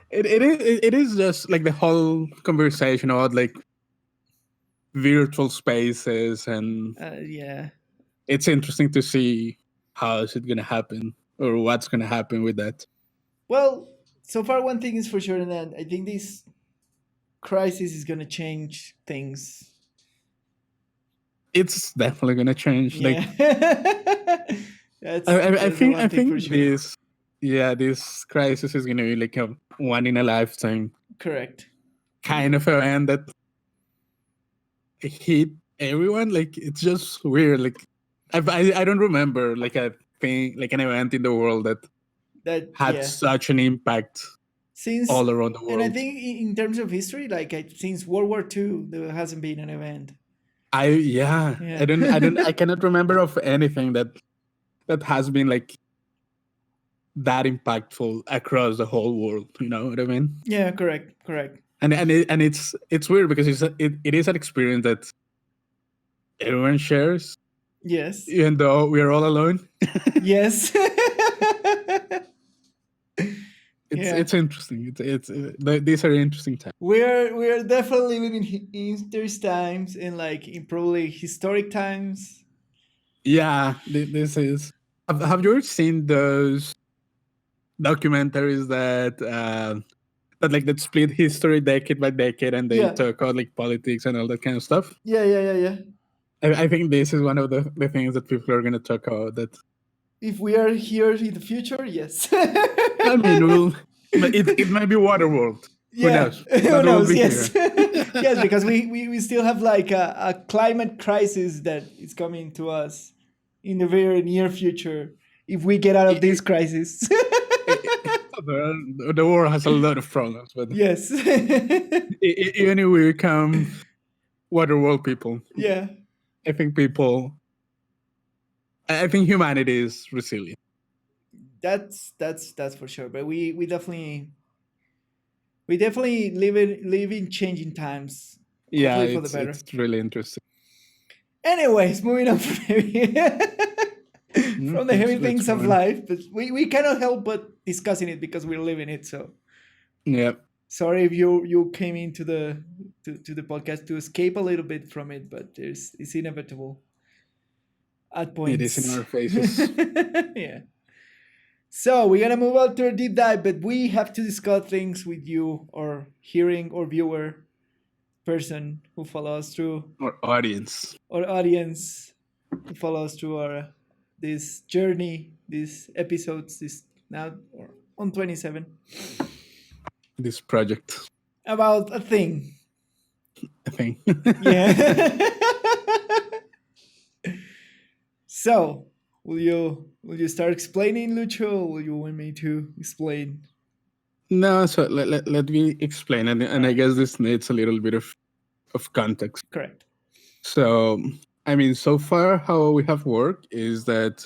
it is just like the whole conversation about like virtual spaces, and Yeah. it's interesting to see how is it gonna happen or what's gonna happen with that. Well, so far one thing is for sure, and then I think this crisis is gonna change things. It's definitely gonna change. Yeah. Like that's I the one think thing for sure. this crisis is gonna be like a one in a lifetime Correct. kind of event that hit everyone. Like it's just weird. Like I don't remember like a thing, like an event in the world that That had such an impact since all around the world. And I think in terms of history, like since World War II, there hasn't been an event. Yeah. I cannot remember of anything that has been like that impactful across the whole world. You know what I mean? Yeah, correct. And it's weird because it is an experience that everyone shares. Yes. Even though we are all alone. Yes. It's interesting. These are interesting times. We're definitely living in interesting times and like in probably historic times. Yeah, this is. Have you ever seen those documentaries that that split history decade by decade and they talk about like politics and all that kind of stuff? Yeah. I think this is one of the things that people are going to talk about. That if we are here in the future, yes. I mean, it might be Waterworld. Yeah. Who knows? Yes. Yes, because we still have like a climate crisis that is coming to us in the very near future if we get out of this crisis. The world has a lot of problems, but yes. Even if we become Waterworld people, yeah, I think humanity is resilient. That's for sure. But we definitely live in changing times. Yeah, hopefully for the better. It's really interesting. Anyways, moving on from the heavy things of life, but we cannot help but discussing it because we're living it. So yeah. Sorry if you came into the podcast to escape a little bit from it, but it's inevitable at points. It is in our faces. Yeah. So we're gonna move on to a deep dive, but we have to discuss things with you, or hearing or viewer person who follows through, or audience who follows through our this journey, these episodes, this now or on 27. This project about a thing. Yeah. So, will you start explaining, Lucho, or will you want me to explain? No, so let me explain, and I guess this needs a little bit of context. Correct. So, I mean, so far how we have worked is that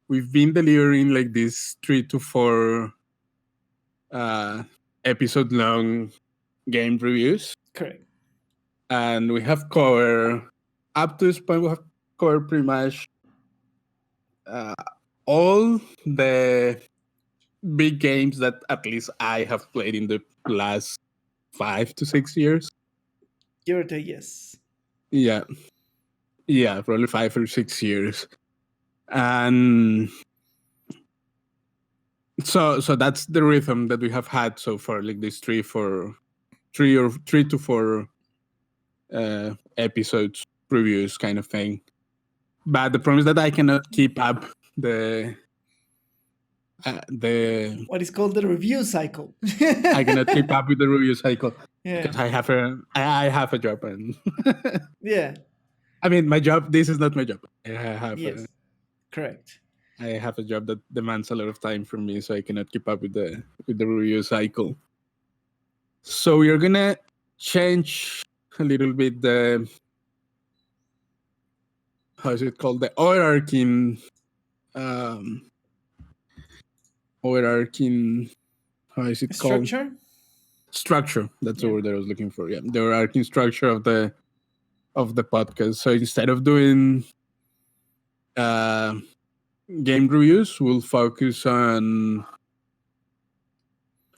we've been delivering like these 3 to 4 episode long game reviews. Correct. And we have covered, up to this point, we have covered pretty much all the big games that at least I have played in the last 5 to 6 years. Give or take, yes. Yeah, probably 5 or 6 years. And so that's the rhythm that we have had so far, like these 3 to 4 episodes reviews kind of thing. But the problem is that I cannot keep up the what is called the review cycle. I cannot keep up with the review cycle. Yeah. Because I have a job, and yeah. I mean, my job. This is not my job. I have yes. Correct. I have a job that demands a lot of time from me, so I cannot keep up with the review cycle. So we are gonna change a little bit the, how is it called, the um overarching, how is it called, Structure. structure. That's the Yeah. word that I was looking for. Yeah, the overarching structure of the podcast. So instead of doing uh game reviews, we'll focus on,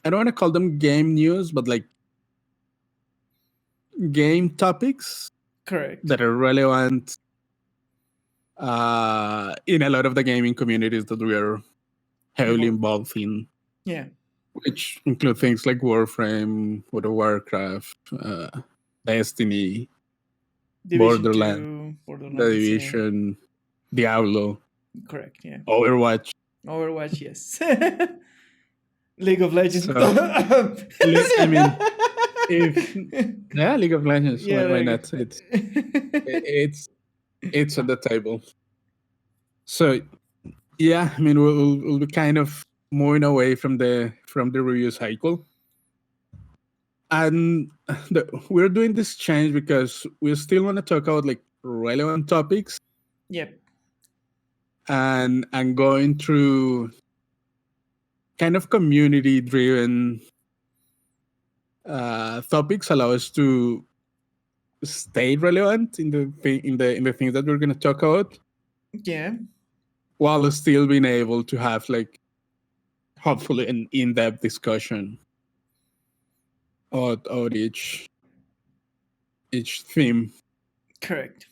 I don't want to call them game news, but like game topics Correct. that are relevant in a lot of the gaming communities that we are heavily Involved. involved in, Yeah. which include things like Warframe, World of Warcraft, Destiny, Division Borderlands, 2, The Borderlands. Yeah. Division, Diablo, Correct. Yeah. Overwatch. Overwatch. Yes. League of Legends. So, I mean, if yeah, League of Legends, Yeah, why there you not? It's at the table. So yeah, I mean, we'll be kind of moving away from the review cycle, and we're doing this change because we still want to talk about like relevant topics, Yep. and going through kind of community driven topics allow us to stay relevant in the things that we're going to talk about, Yeah. while still being able to have like hopefully an in-depth discussion about each theme. Correct.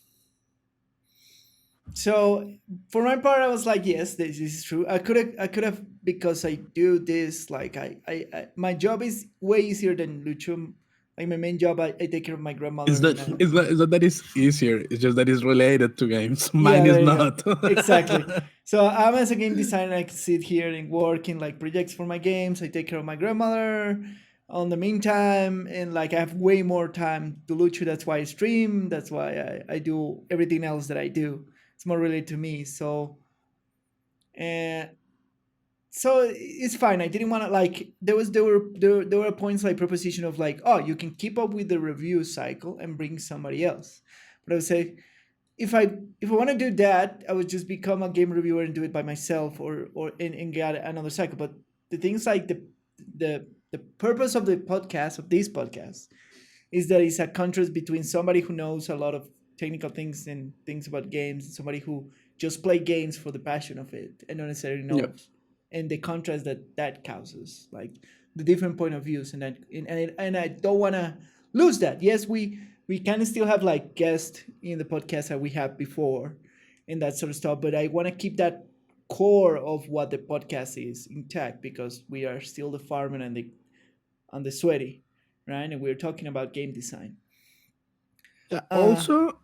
So for my part, I was like, yes, this is true. I could have, because I do this. Like, my job is way easier than Lucho. Like, my main job, I take care of my Is grandmother, that and that is easier? It's just that it's related to games. yeah, Mine is there you go. not. Exactly. So I'm, as a game designer, I can sit here and work in like projects for my games. I take care of my grandmother on the meantime, and like I have way more time to Lucho. That's why I stream. That's why I do everything else that I do. It's more related to me. And so it's fine. I didn't want to, like, there were points like proposition of like, oh, you can keep up with the review cycle and bring somebody else. But I would say, if I want to do that, I would just become a game reviewer and do it by myself, or and get another cycle. But the things like the purpose of the podcast, of this podcast, is that it's a contrast between somebody who knows a lot of technical things and things about games, and somebody who just play games for the passion of it and not necessarily Yep. knows, and the contrast that causes, like the different point of views, and I don't want to lose that. Yes, we can still have like guests in the podcast that we had before and that sort of stuff, but I want to keep that core of what the podcast is intact, because we are still the farmer and the sweaty, right? And we're talking about game design. Yeah, Uh, also,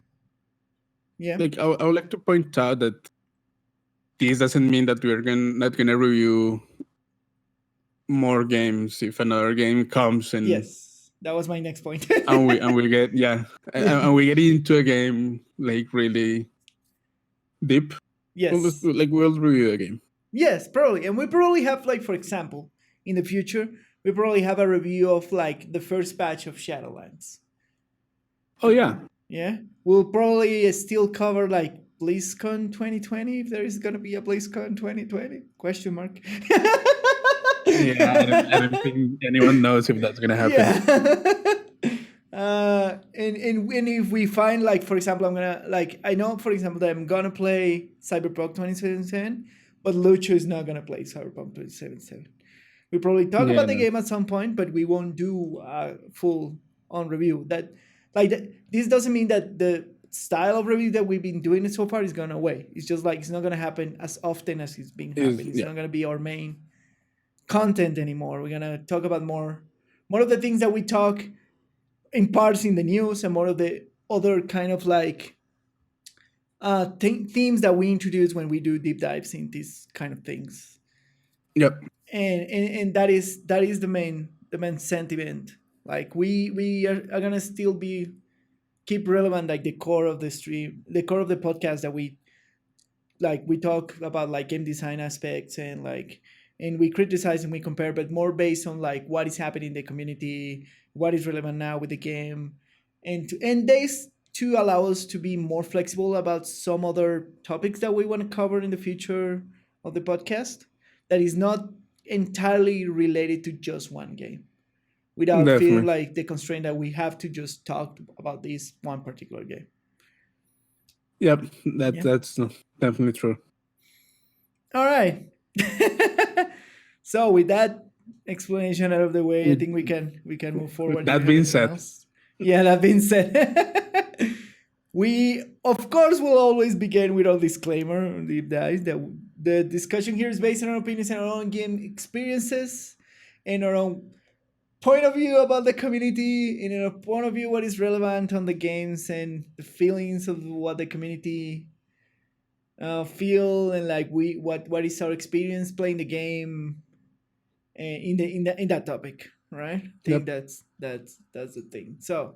yeah. like I would like to point out that this doesn't mean that we're not gonna review more games if another game comes Yes, that was my next point. and we get and we get into a game like really deep. Yes. We'll review a game. Yes, probably. And we probably have, like, for example, in the future, we probably have a review of like the first batch of Shadowlands. Oh yeah, Yeah. We'll probably still cover like BlizzCon 2020, if there is gonna be a BlizzCon 2020? Question mark. yeah. I don't think anyone knows if that's gonna happen. Yeah. And if we find, like, for example, I know, for example, that I'm gonna play Cyberpunk 2077, but Lucho is not gonna play Cyberpunk 2077. We probably talk Yeah, about the no. game at some point, but we won't do a full on review. This doesn't mean that the style of review that we've been doing so far is gone away. It's just like it's not gonna happen as often as it's been happening. It's Yeah. not gonna be our main content anymore. We're gonna talk about more of the things that we talk in parts in the news, and more of the other kind of like themes that we introduce when we do deep dives in these kind of things. Yep. And that is the main sentiment. Like, we are gonna still be keep relevant, like the core of the stream, the core of the podcast, that we like we talk about like game design aspects and like and we criticize and we compare, but more based on like what is happening in the community, what is relevant now with the game, and these to allow us to be more flexible about some other topics that we want to cover in the future of the podcast that is not entirely related to just one game without feeling Definitely. like the constraint that we have to just talk about this one particular game. Yep, Yeah. that's definitely true. All right. So with that explanation out of the way, I With, think we can move with forward. Do you that have being anything said, else? Yeah, that being said, we of course will always begin with our disclaimer, deep dives, that the discussion here is based on our opinions and our own game experiences and our own point of view about the community, in our point of view what is relevant on the games and the feelings of what the community feel, and like we what is our experience playing the game in that topic, right? I think yep. that's the thing. So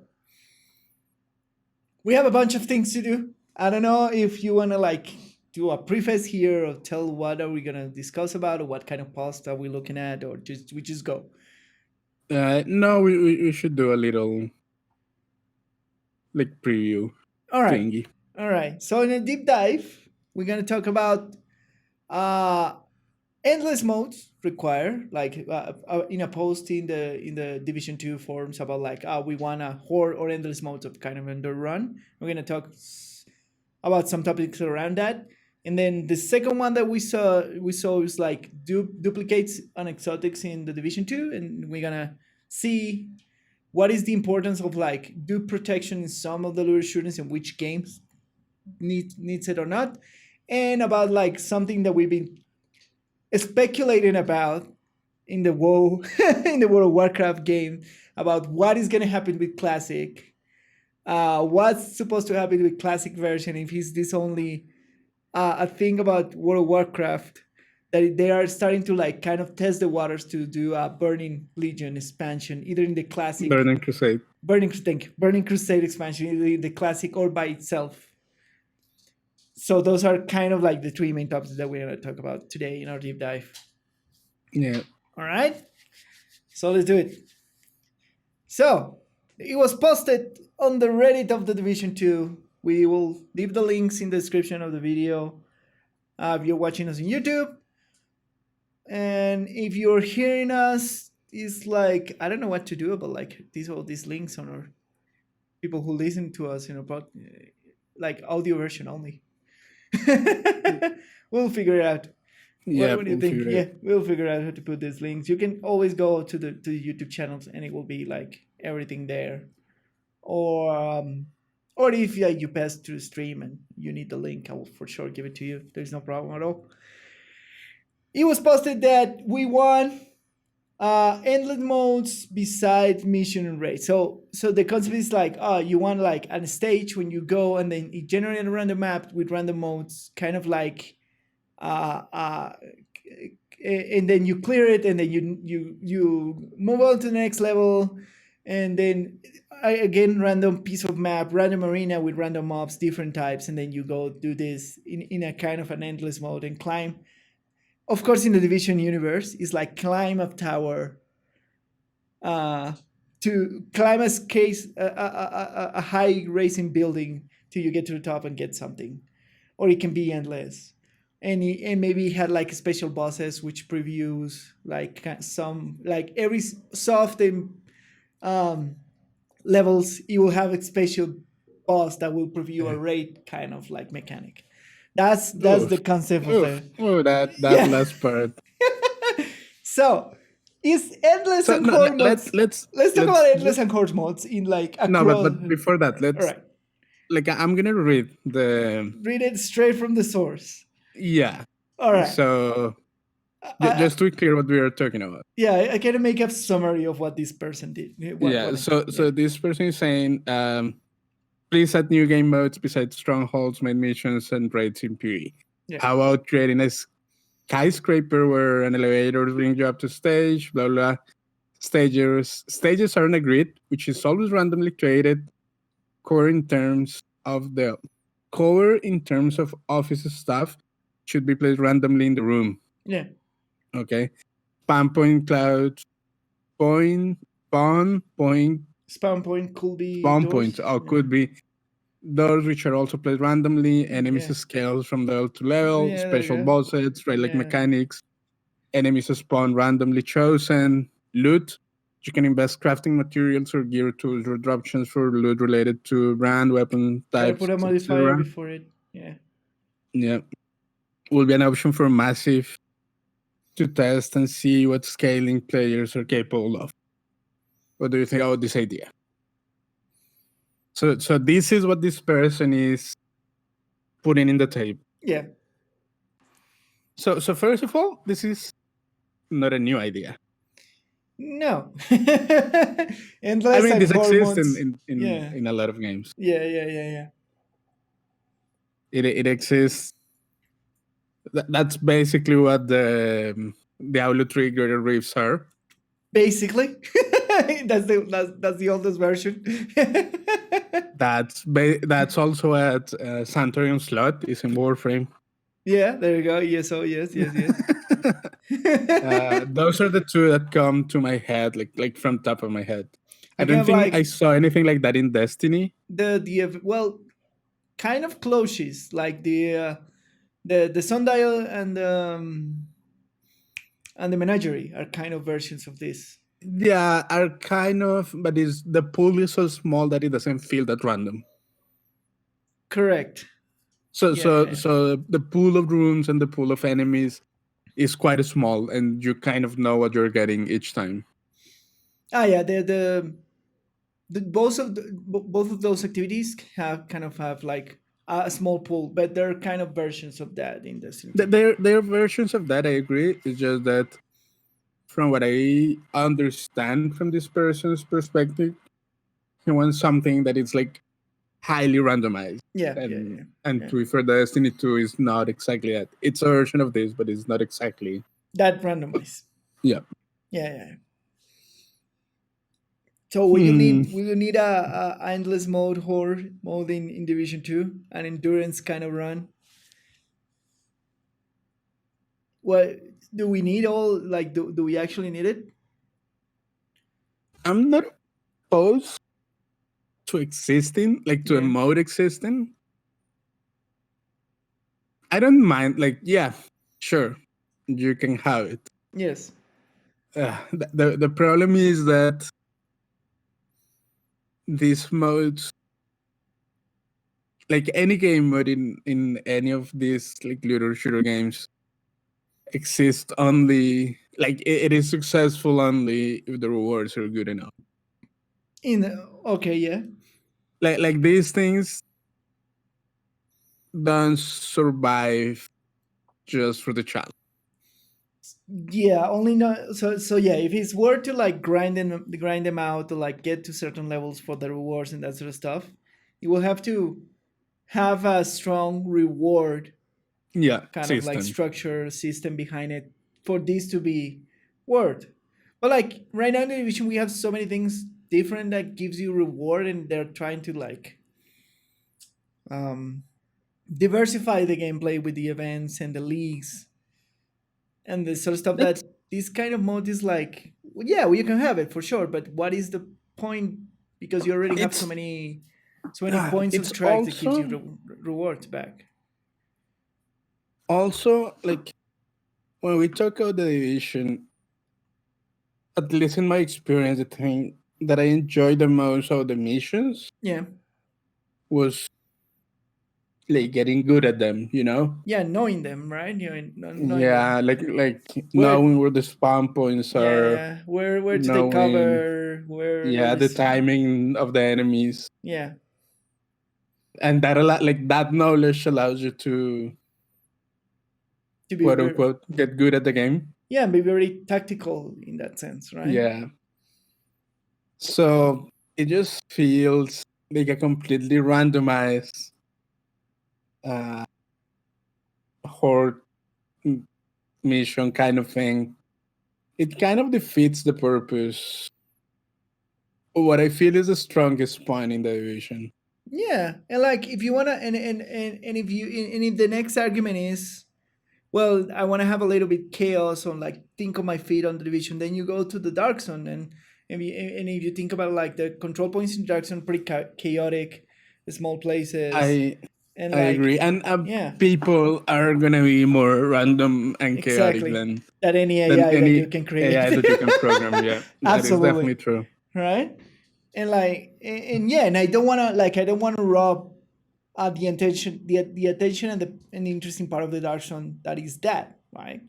we have a bunch of things to do. I don't know if you want to like do a preface here or tell what are we gonna discuss about or what kind of post are we looking at, or just we just go. No, we should do a little like preview All right, thingy. all right. So in a deep dive, we're gonna talk about uh endless modes require like in a post in the division 2 forums about like we want a horde or endless modes of kind of under run. We're going to talk about some topics around that, and then the second one that we saw is like duplicates on exotics in the division 2, and we're going to see what is the importance of like dupe protection in some of the lure shooters and which games needs it or not, and about like something that we've been speculating about in the WoW in the World of Warcraft game about what is going to happen with Classic, what's supposed to happen with Classic version, if is this only a thing about World of Warcraft, that they are starting to like kind of test the waters to do a Burning Legion expansion, either in the Classic Burning Crusade. Burning Crusade expansion, either in the Classic or by itself. So those are kind of like the three main topics that we're going to talk about today in our deep dive. Yeah. All right. So let's do it. So it was posted on the Reddit of the Division 2. We will leave the links in the description of the video if you're watching us on YouTube. And if you're hearing us, it's like, I don't know what to do about like all these links on our people who listen to us in a like audio version only. We'll figure it out. Yeah. What do you think? Yeah, we'll figure out how to put these links. You can always go to the YouTube channels and it will be like everything there. Or if you pass through the stream and you need the link, I will for sure give it to you. There's no problem at all. It was posted that we won endless modes besides mission and raid. So the concept is like, you want like a stage when you go and then it generates a random map with random modes, kind of like and then you clear it, and then you move on to the next level, and then again random piece of map, random arena with random mobs, different types, and then you go do this in a kind of an endless mode and climb. Of course, in the Division universe, it's like climb a tower, to climb a high racing building till you get to the top and get something, or it can be endless. And maybe he had like special bosses which previews like some like every so often levels you will have a special boss that will preview a raid kind of like mechanic. That's the concept of the that yeah. last part. So is endless So and no, core modes. let's Talk about endless and core modes in like a no, but before that, let's all right, like I'm gonna read the read it straight from the source. yeah. All right. So just to be clear what we are talking about. Yeah, I can make a summary of what this person did. So this person is saying, please add new game modes besides strongholds, main missions, and raids in PvE. Yeah. How about creating a skyscraper where an elevator brings you up to stage, blah blah. Stages are on a grid, which is always randomly created. Core in terms of office stuff should be placed randomly in the room. Yeah. Okay. Spam point clouds, spawn point, Spawn point could be spawn doors. points, or could be doors which are also placed randomly, enemies Yeah. scales from level to level, Yeah, there special you go. bosses, right? Like Yeah. mechanics, enemies spawn randomly chosen, loot. You can invest crafting materials or gear tools or options for loot related to brand, weapon Gotta types, put a modifier etc. before it. Yeah. Yeah. Will be an option for massive to test and see what scaling players are capable of. What do you think about this idea? So this is what this person is putting in the table. Yeah. So first of all, this is not a new idea. No. I Endless mean, like this exists hormones. Yeah. in a lot of games. Yeah. It exists. That's basically what the Diablo Trigger riffs are. Basically. that's the oldest version. That's also at Santorium Slot is in Warframe. Yeah, there you go. Yes, yes. Those are the two that come to my head, like from top of my head. I You don't have think I like saw anything like that in Destiny. well, kind of closes like the sundial and the menagerie are kind of versions of this. Yeah, are kind of, but is the pool is so small that it doesn't feel that random. Correct. So Yeah. so the pool of rooms and the pool of enemies is quite small, and you kind of know what you're getting each time. Yeah, both of those activities have like a small pool, but they're kind of versions of that in Destiny 2. They're versions of that. I agree. It's just that from what I understand from this person's perspective, he wants something that is like highly randomized. Yeah. And to be fair, Destiny 2 is not exactly that. It's a version of this, but it's not exactly that randomized. Yeah. So will you need a endless mode horde mode in Division 2, an endurance kind of run? What do we need all like do we actually need it? I'm not opposed to existing, like to a mode existing. I don't mind, like, yeah, sure, you can have it. Yes. The problem is that these modes, like any game mode in any of these like looter shooter games, exist only like it is successful only if the rewards are good enough. Okay, yeah. Like these things don't survive just for the challenge. Yeah, only no. So yeah, if it's worth to like grind them out to like get to certain levels for the rewards and that sort of stuff, you will have to have a strong reward kind system. of like structure system behind it for this to be worth. But like right now in the division we have so many things different that gives you reward, and they're trying to like diversify the gameplay with the events and the leagues and the sort of stuff that this kind of mode is like, well, yeah, well, you can have it for sure, but what is the point? Because you already have so many points of strike that gives you rewards back. Also, like when we talk about the division, at least in my experience, the thing that I enjoyed the most of the missions, was like getting good at them, you know? Yeah, knowing them, right? Knowing like knowing where the spawn points are. Yeah, where to take cover, where the timing of the enemies. Yeah. And that that knowledge allows you to be quote unquote get good at the game. Yeah, and be very tactical in that sense, right? Yeah. So it just feels like a completely randomized horde mission kind of thing. It kind of defeats the purpose. What I feel is the strongest point in the division. Yeah, and like if you wanna, and if the next argument is, well, I want to have a little bit chaos on like think of my feet on the division. Then you go to the dark zone, and if you think about like the control points in dark zone, pretty chaotic, small places, I and I agree, like and yeah, people are gonna be more random and chaotic exactly. That any than AI that you any can create. AI that you can program. Yeah, that is Absolutely. definitely true. Right. And like and yeah, and I don't want to rob the attention and the interesting part of the dark zone, that is that, right,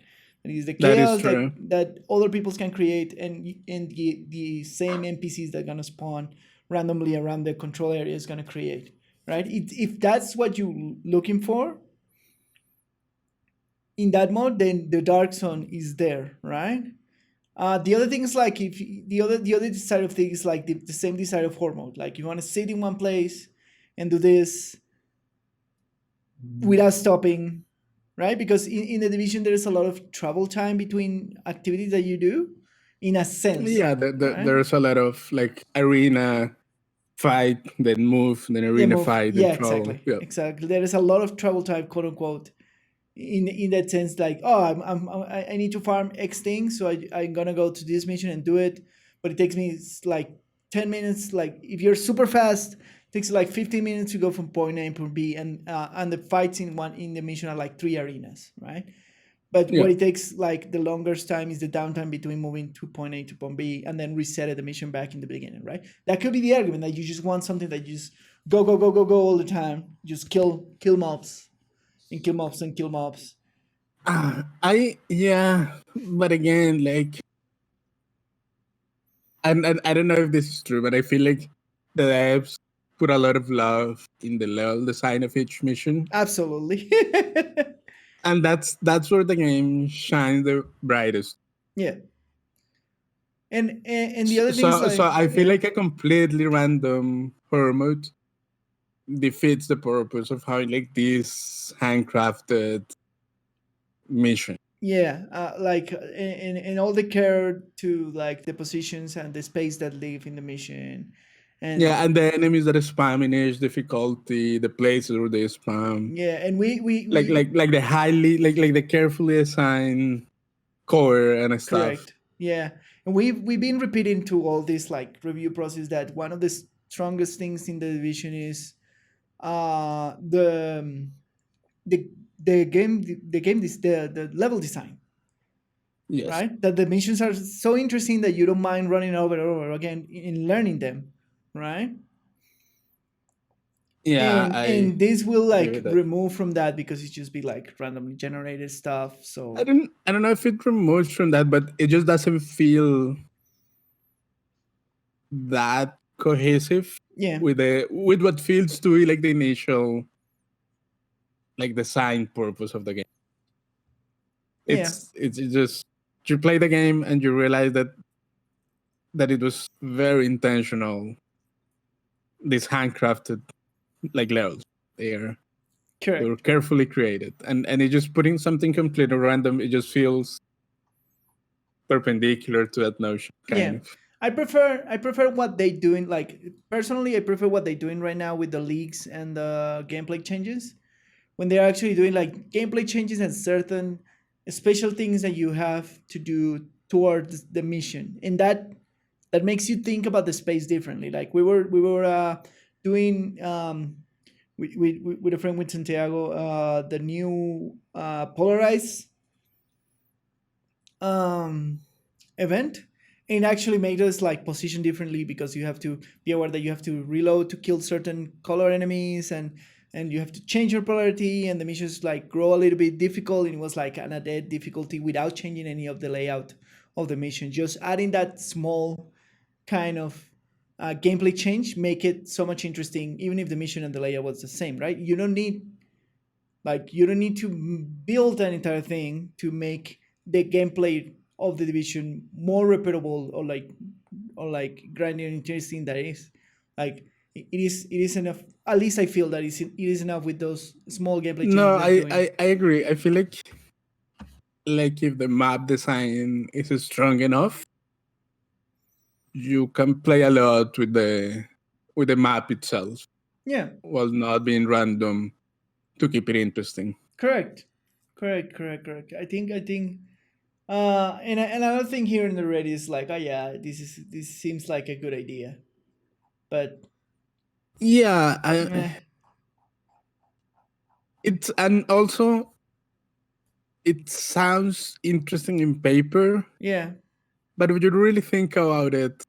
that is the That is chaos true. that other peoples can create, and the same NPCs that are gonna spawn randomly around the control area is gonna create, right. If that's what you're looking for in that mode, then the dark zone is there, right. The other thing is like if the other side of things, like the same desire of horde mode, like you want to sit in one place and do this without stopping, right? Because in the division there is a lot of travel time between activities that you do, in a sense, Yeah, right? there's a lot of like arena fight, then move, then They arena move, fight, then yeah, travel. exactly, Yeah. exactly. There is a lot of travel time, quote unquote, in that sense. Like, oh, I need to farm X thing, so I'm gonna go to this mission and do it, but it takes me like 10 minutes. Like if you're super fast, it takes like 15 minutes to go from point A to point B, and the fights in the mission are like 3 arenas, right? But Yeah. what it takes like the longest time is the downtime between moving to point A to point B and then reset the mission back in the beginning, right? That could be the argument that you just want something that you just go go go go go all the time, just kill mobs and kill mobs and kill mobs. Yeah, but again, like, and I don't know if this is true, but I feel like the devs put a lot of love in the level design of each mission, Absolutely. and that's where the game shines the brightest. Yeah. And the other thing is So like, I feel yeah. like a completely random horror mode defeats the purpose of having like this handcrafted mission. Yeah, like and all the care to like the positions and the space that live in the mission, Yeah, and and the enemies that spam in age difficulty, the places where they spam, yeah, and we like the highly like the carefully assigned core and stuff. correct. Yeah, and we've been repeating to all this like review process that one of the strongest things in the division is uh the the the level design, Yes. right? That the missions are so interesting that you don't mind running over and over again in learning them, right? Yeah, And this will agree like with that. remove from that because it just be like randomly generated stuff. So I don't know if it removes from that, but it just doesn't feel that cohesive yeah, with what feels to be like the initial like design purpose of the game. yeah, It's just you play the game and you realize that it was very intentional. These handcrafted like levels, they were correct. carefully created, and it just putting something completely random. It just feels perpendicular to that notion, Yeah, kind of. I prefer what they doing. Like personally, I prefer what they doing right now with the leaks and the gameplay changes, when they're actually doing like gameplay changes and certain special things that you have to do towards the mission, and that makes you think about the space differently. Like we were doing with a friend with Santiago the new polarize um, event, and actually made us like position differently because you have to be aware that you have to reload to kill certain color enemies, and you have to change your polarity, and the missions like grow a little bit difficult, and it was like an added difficulty without changing any of the layout of the mission, just adding that small kind of gameplay change make it so much interesting, even if the mission and the layout was the same, right? You don't need to build an entire thing to make the gameplay of the division more repeatable, or like grinding and interesting. That is like it is enough. At least I feel that it is enough with those small gameplay changes No, they're doing. I agree. I feel like if the map design is strong enough, you can play a lot with the map itself Yeah, while not being random to keep it interesting. correct. Correct. I think and another thing here in the Reddit is like, oh yeah, this seems like a good idea, but Yeah, eh, it's and also it sounds interesting in paper, yeah, but when you really think about it,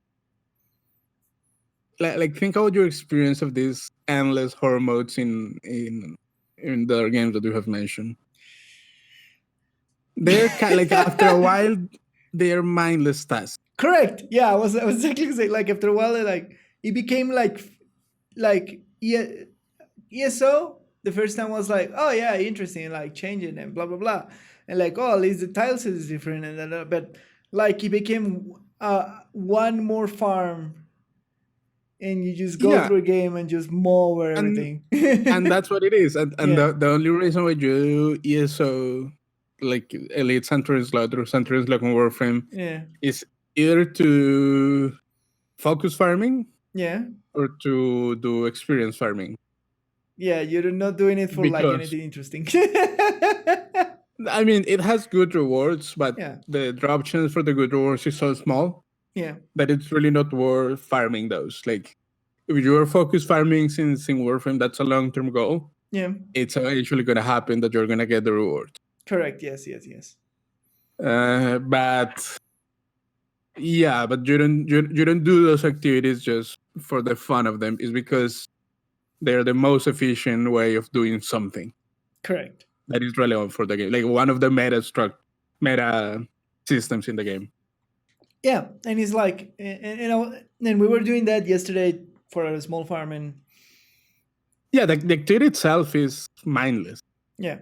like think about your experience of these endless horror modes in the games that you have mentioned. They're like after a while, they're mindless tasks. correct. Yeah, I was exactly saying like after a while, like it became like yeah, ESO. The first time was like, oh yeah, interesting, like changing and blah blah blah, and like oh at least the tile set is different and then, but like it became one more farm, and you just go Yeah, through a game and just mow over and everything. and that's what it is. And Yeah, the only reason why you ESO like Elite Center Slot or Center Slot on Warframe yeah, is either to focus farming yeah, or to do experience farming. yeah. You're not doing it for like Because anything interesting. I mean it has good rewards, but Yeah, the drop chance for the good rewards is so small yeah, that it's really not worth farming those. Like if you're focus farming since in Warframe, that's a long term goal. yeah. It's eventually gonna happen that you're gonna get the reward. Correct. Yes, yes, yes. But yeah, but you don't do those activities just for the fun of them. It's because they're the most efficient way of doing something Correct. that is relevant for the game. Like one of the meta systems in the game. Yeah, and it's like, and we were doing that yesterday for a small farm, and Yeah, the activity itself is mindless. yeah,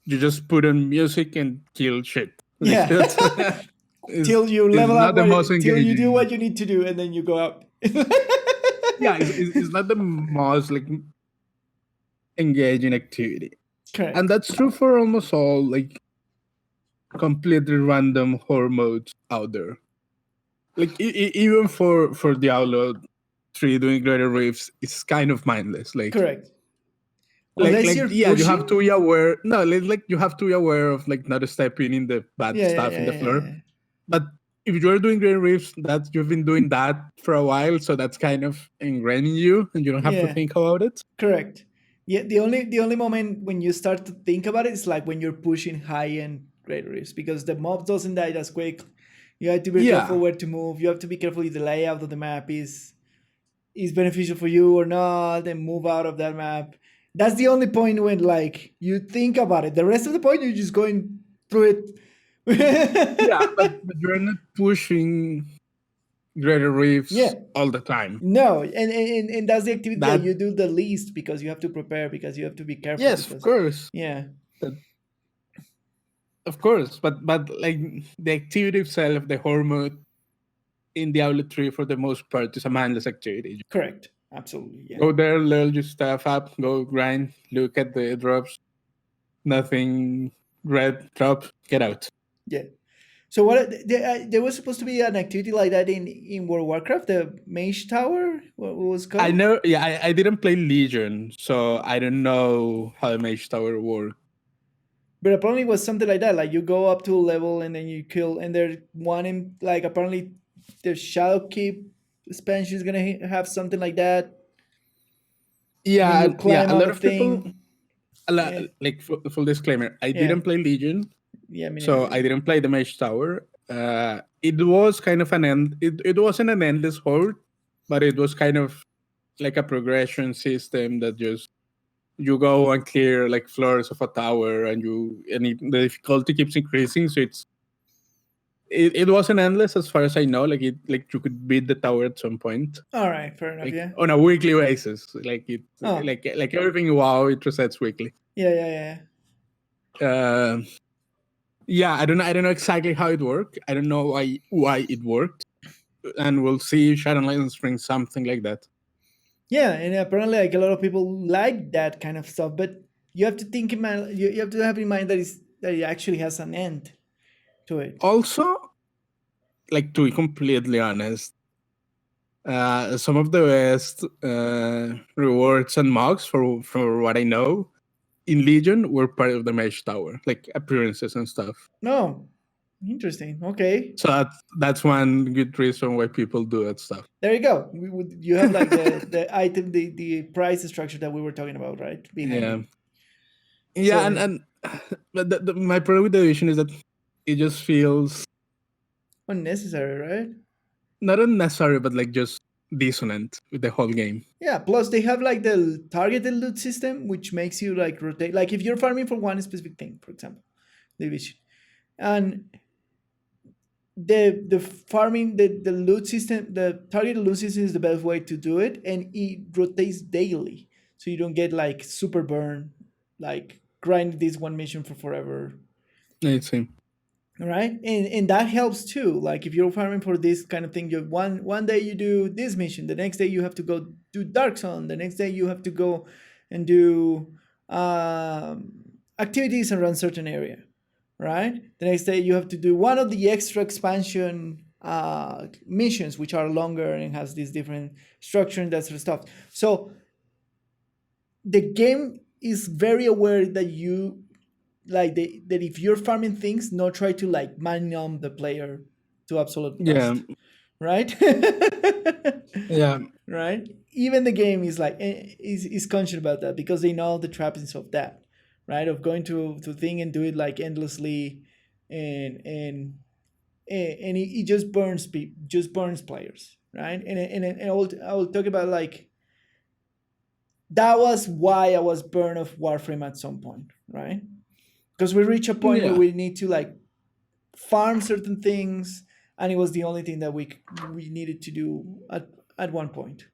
You just put on music and kill shit. Like yeah. that's Till you it's level up, not the most till you do engaging. what you need to do, and then you go out. Yeah, it's not the most like engaging activity. Correct. And that's true for almost all like completely random horror modes out there. Like even for Diablo 3 doing greater rifts, it's kind of mindless. Correct. Unless you're Yeah, you have pushing. to be aware. No, like you have to be aware of like not stepping in the bad Yeah, yeah, stuff yeah, in the yeah, yeah, floor. yeah. But if you're doing greater rifts, that you've been doing that for a while, so that's kind of ingrained in you, and you don't have to Yeah, think about it. correct. Yeah, the only moment when you start to think about it is like when you're pushing high end gradaries, because the mob doesn't die as quick. You have to be careful Yeah, where to move. You have to be careful if the layout of the map is beneficial for you or not, and move out of that map. That's the only point when like you think about it. The rest of the point you're just going through yeah, it. but you're not pushing greater Yeah. rifts all the time. No, and that's the activity that That you do the least, because you have to prepare, because you have to be careful, yes, of because course. yeah, That, of course, but like the activity itself, the horror mode in Diablo 3 for the most part is a mindless activity. correct, absolutely, yeah, Go there, level your stuff up, go grind, look at the drops, nothing red drop, get out. yeah. So what there was supposed to be an activity like that in World of Warcraft, the Mage Tower. What was it I called? know, yeah, I didn't play Legion, so I don't know how the Mage Tower works. But apparently it was something like that. Like you go up to a level and then you kill, and they're wanting like apparently the Shadow Keep expansion is gonna have something like that. And then you Yeah, climb a on lot a of people, thing. like full disclaimer, I Yeah, didn't play Legion, yeah, me so neither. I didn't play the Mage Tower. It was kind of it wasn't an endless horde, but it was kind of like a progression system that just you go and clear like floors of a tower, and the difficulty keeps increasing. So it wasn't endless as far as I know. Like you could beat the tower at some point, All right, fair enough. like Yeah. on a weekly basis. Oh, Like everything. Wow, it resets weekly. yeah, yeah, yeah. Uh, yeah, I don't know exactly how it worked. I don't know why it worked, and we'll see if Shadow Legends brings something like that. Yeah, and apparently, like a lot of people like that kind of stuff, but you have to think in mind. You have to have in mind that it actually has an end to it. Also, like to be completely honest, some of the best rewards and mugs for what I know in Legion were part of the Mage Tower, like appearances and stuff. No, interesting. Okay, So that's one good reason why people do that stuff. there you go. You have like the item, the price structure that we were talking about, right behind Yeah, it. yeah, So and but my problem with the Division is that it just feels unnecessary, right? not unnecessary, but like just dissonant with the whole game. Yeah. Plus, they have like the targeted loot system, which makes you like rotate. Like if you're farming for one specific thing, for example, division, and the farming the loot system, the targeted loot system is the best way to do it, and it rotates daily, so you don't get like super burn, like grind this one mission for forever. It's Right, and that helps too. Like if you're farming for this kind of thing, you one day you do this mission, the next day you have to go do Dark Zone, the next day you have to go and do activities around certain area, right? The next day you have to do one of the extra expansion missions, which are longer and has this different structure and that sort of stuff. So the game is very aware that you like that if you're farming things, not try to like man numb the player to absolute yeah, dust, right? yeah, Right. Even the game is like is conscious about that because they know the trappings of that, right? Of going to thing and do it like endlessly, and it just just burns players, right? And I will talk about like that was why I was burned of Warframe at some point, right? Because we reach a point where yeah, we need to like farm certain things, and it was the only thing that we needed to do at one point,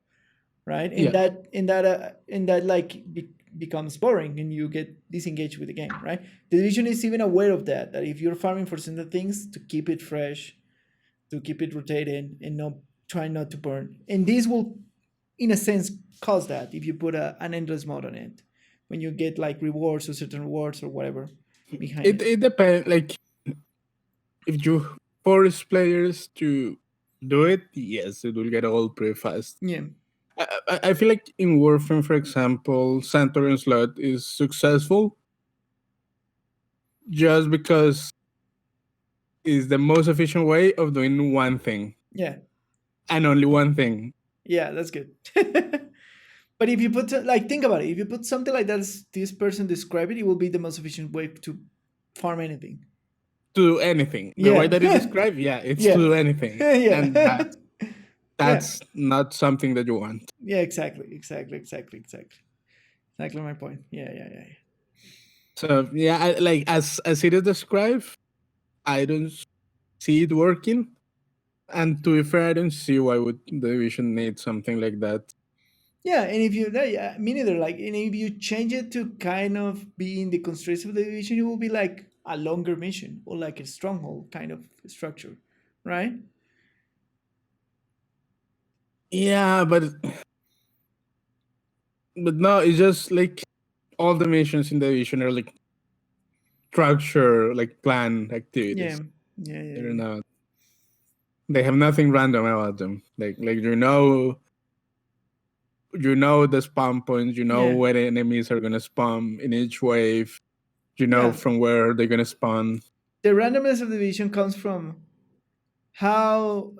right? And yeah, that like becomes boring, and you get disengaged with the game, right? The division is even aware of that if you're farming for certain things to keep it fresh, to keep it rotated, and not try not to burn. And this will, in a sense, cause that if you put an endless mode on it, when you get like rewards or certain rewards or whatever behind it. it depends. Like if you force players to do it, yes, it will get old pretty fast. Yeah. I feel like in Warframe, for example, Santorin Slot is successful just because it's the most efficient way of doing one thing Yeah. and only one thing. Yeah, that's good. But if you put like think about it, if you put something like that as this person described it, it will be the most efficient way to farm anything. To do anything. The way Yeah. that you describe, yeah, it's to Yeah. do anything. And Yeah. Yeah. that's not something that you want. Yeah, exactly my point. Yeah. So yeah, like as it is described, I don't see it working. And to be fair, I don't see why would the division need something like that. Yeah, and if you yeah, me neither. Like, and if you change it to kind of be in the constraints of the division, it will be like a longer mission or like a stronghold kind of structure, right? Yeah, but no, it's just like all the missions in the division are like structure, like plan Yeah, activities. yeah. They're not. They have nothing random about them. Like you know the spawn points. You know Yeah. where the enemies are gonna spawn in each wave. You know Yeah. from where they're gonna spawn. The randomness of the division comes from how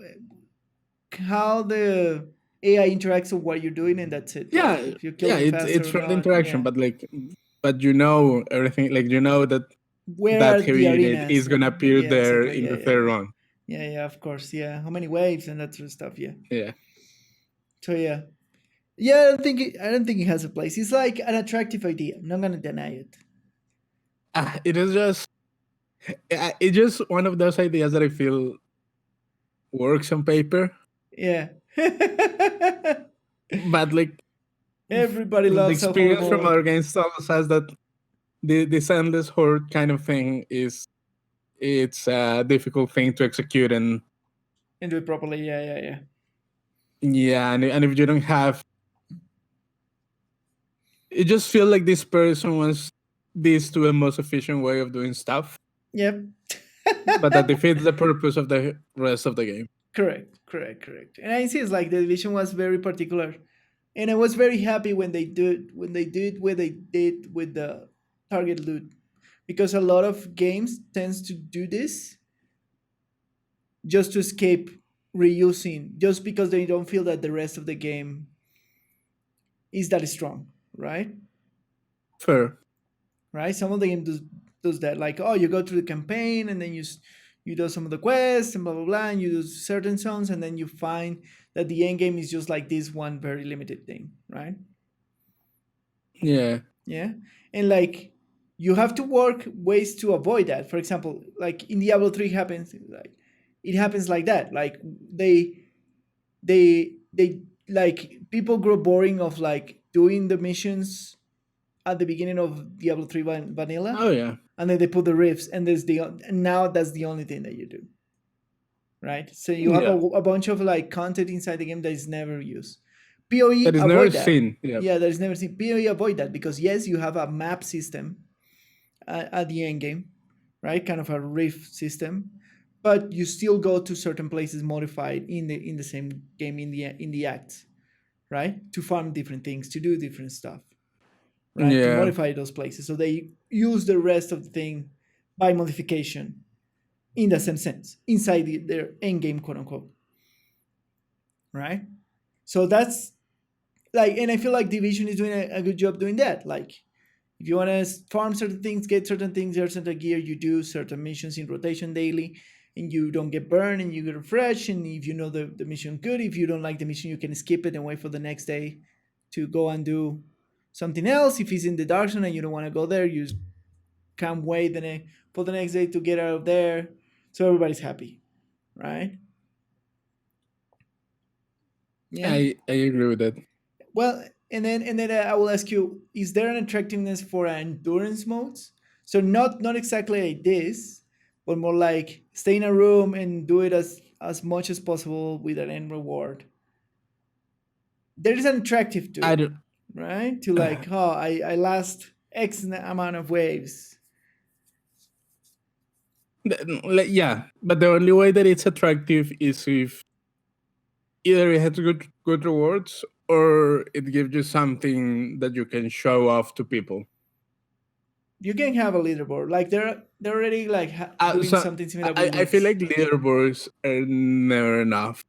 the AI interacts with what you're doing, and that's it. Yeah, Like, if you kill yeah. them faster It's or from the not. interaction, Yeah. but you know everything. Like you know that Where that are the heavy unit arenas? is gonna appear Yeah, there exactly. in Yeah, the third yeah. run. Yeah, of course. Yeah. How many waves and that sort of stuff. Yeah. Yeah. So yeah. Yeah, I don't think it has a place. It's like an attractive idea. I'm not gonna deny it. It is just it's just one of those ideas that I feel works on paper, Yeah. but like Everybody the loves a whole experience from mode. other games tells us that this endless horde kind of thing it's a difficult thing to execute, and And do it properly. Yeah. yeah, and if you don't have, it just feels like this person wants this to a most efficient way of doing stuff, Yep. but that defeats the purpose of the rest of the game. Correct. And I see it's like the division was very particular. And I was very happy when they did what they did with target loot, because a lot of games tends to do this just to escape reusing, just because they don't feel that the rest of the game is that strong, right? Fair. Right? Some of the game does that. Like, oh, you go through the campaign and then you do some of the quests and blah blah blah, and you do certain zones, and then you find that the end game is just like this one very limited thing, right? Yeah. Yeah, and like you have to work ways to avoid that. For example, like in Diablo 3 happens, like it happens like that. Like they like people grow boring of like doing the missions at the beginning of Diablo 3 vanilla, Oh yeah. and then they put the rifts, and now that's the only thing that you do, right? So you have Yeah. a bunch of like content inside the game that is never used. PoE That is never avoid that. seen. Yeah. Yeah, that is never seen. PoE avoid that because yes, you have a map system at the end game, right? Kind of a rift system, but you still go to certain places modified in the same game in the acts, right? To farm different things, to do different stuff, right? To Yeah. modify those places. So they use the rest of the thing by modification in the same sense inside their end game, quote unquote, right? So that's like, and I feel like Division is doing a good job doing that. Like, if you want to farm certain things, get certain things, get certain gear, you do certain missions in rotation daily, and you don't get burned and you get refreshed. And if you know the mission good, if you don't like the mission, you can skip it and wait for the next day to go and do something else. If it's in the dark zone and you don't want to go there, you can't wait for the next day to get out of there. So everybody's happy, right? Yeah. I agree with that. Well, and then I will ask you: is there an attractiveness for endurance modes? So not exactly like this, but more like stay in a room and do it as much as possible with an end reward. There is an attractive to I it, don't. right? To like, oh, I last X amount of waves. Like, yeah, but the only way that it's attractive is if either it has good rewards or it gives you something that you can show off to people. You can have a leaderboard, like they're already like doing So something similar with I feel leagues. like leaderboards are never enough.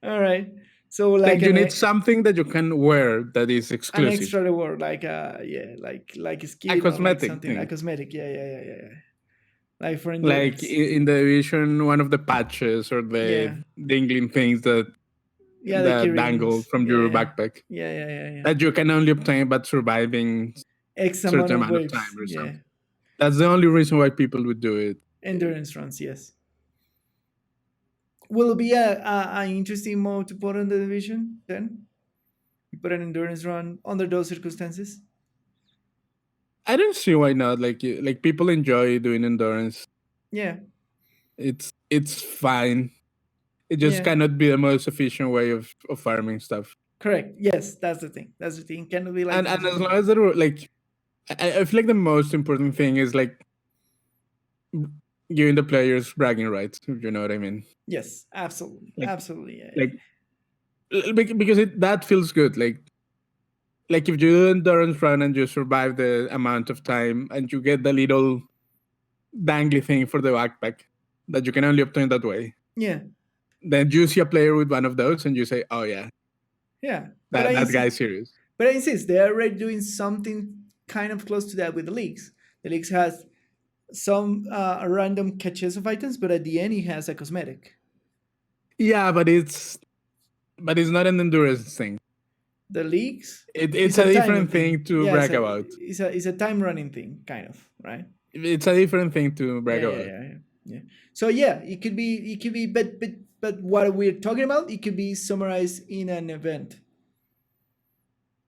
All right, so Like like you need something that you can wear that is an exclusive. extra reward, like yeah, like a skin A or like cosmetic something, a thing. cosmetic. Yeah. Like for Like endurance. in the Division, one of the patches or Yeah. the dingling things Yeah, the key that dangle rings. from Yeah, your yeah. backpack Yeah. that you can only obtain by surviving X amount certain of amount of time waves. or Yeah. something. That's the only reason why people would do it. Endurance runs, yes. Will it be a interesting mode to put on the division then? You put an endurance run under those circumstances? I don't see why not. Like people enjoy doing endurance. Yeah. It's fine. It just Yeah. cannot be the most efficient way of farming stuff. Correct. Yes, that's the thing. That's the thing. Can it be like And the as most long as there were like, I feel like the most important thing is like giving the players bragging rights. If you know what I mean. Yes, absolutely. Like Absolutely. Yeah. because that feels good. Like if you do endurance run and you survive the amount of time and you get the little dangly thing for the backpack that you can only obtain that way. Yeah. Then you see a player with one of those and you say, "Oh yeah, Yeah. that guy's serious." But I insist, they are already doing something kind of close to that with the leagues. The leagues has some random catches of items, but at the end he has a cosmetic. Yeah, but it's not an endurance thing. The leagues, It's a different thing to yeah, brag about. It's a time running thing, kind of, right? It's a different thing to brag about. Yeah. So yeah, it could be, but what we're talking about, it could be summarized in an event,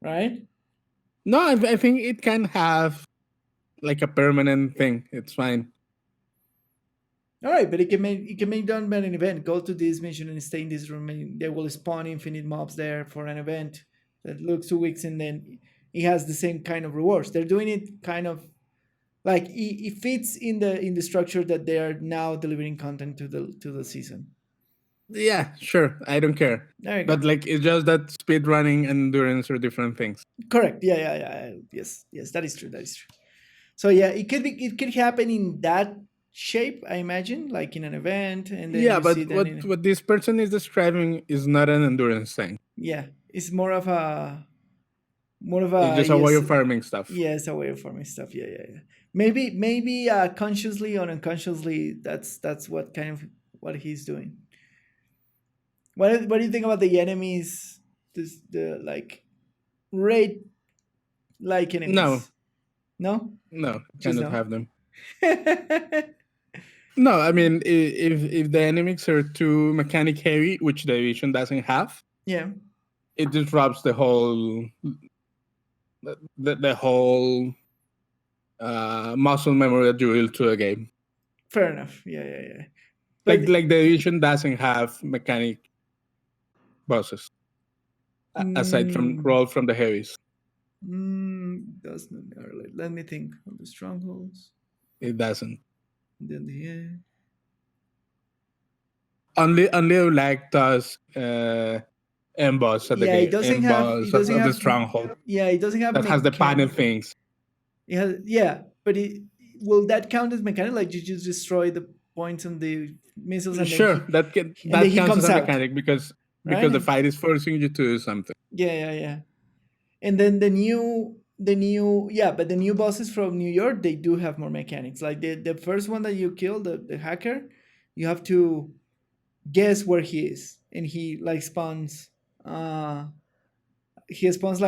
right? No, I think it can have like a permanent thing. It's fine. All right, but it can make done by an event. Go to this mission and stay in this room, and they will spawn infinite mobs there for an event that looks 2 weeks, and then it has the same kind of rewards. They're doing it kind of like it fits in the structure that they are now delivering content to the season. Yeah, sure. I don't care. There you But go. like, it's just that speed running and endurance are different things. Correct. Yeah. Yes, that is true. That is true. So yeah, it could happen in that shape, I imagine, like in an event, and then Yeah, you see but that what this person is describing is not an endurance thing. yeah, it's more of It's a just a way yes, of farming stuff. yes, a way of forming stuff. Yeah. Maybe consciously or unconsciously, that's what kind of what he's doing. What do you think about the enemies? The like raid like No, enemies? No, no, just cannot no. have them. No, I mean, if the enemies are too mechanic heavy, which the edition doesn't have, Yeah, it disrupts the whole the whole muscle memory that you build to a game. fair enough. Yeah. But Like the edition doesn't have mechanic bosses aside from mm, roll from the heavies. does not let me think of the strongholds. It doesn't. Then the Only like does emboss at the yeah, game, emboss of the stronghold it doesn't have that has the panel mechanic. things. It has yeah, but will that count as mechanic? Like you just destroy the points on the missiles and then Sure, that he counts as comes a out, mechanic because the right? fight is forcing you to do something. Yeah. And then the new yeah, but the new bosses from New York, they do have more mechanics. Like the first one that you kill, the hacker, you have to guess where he is, and he like spawns like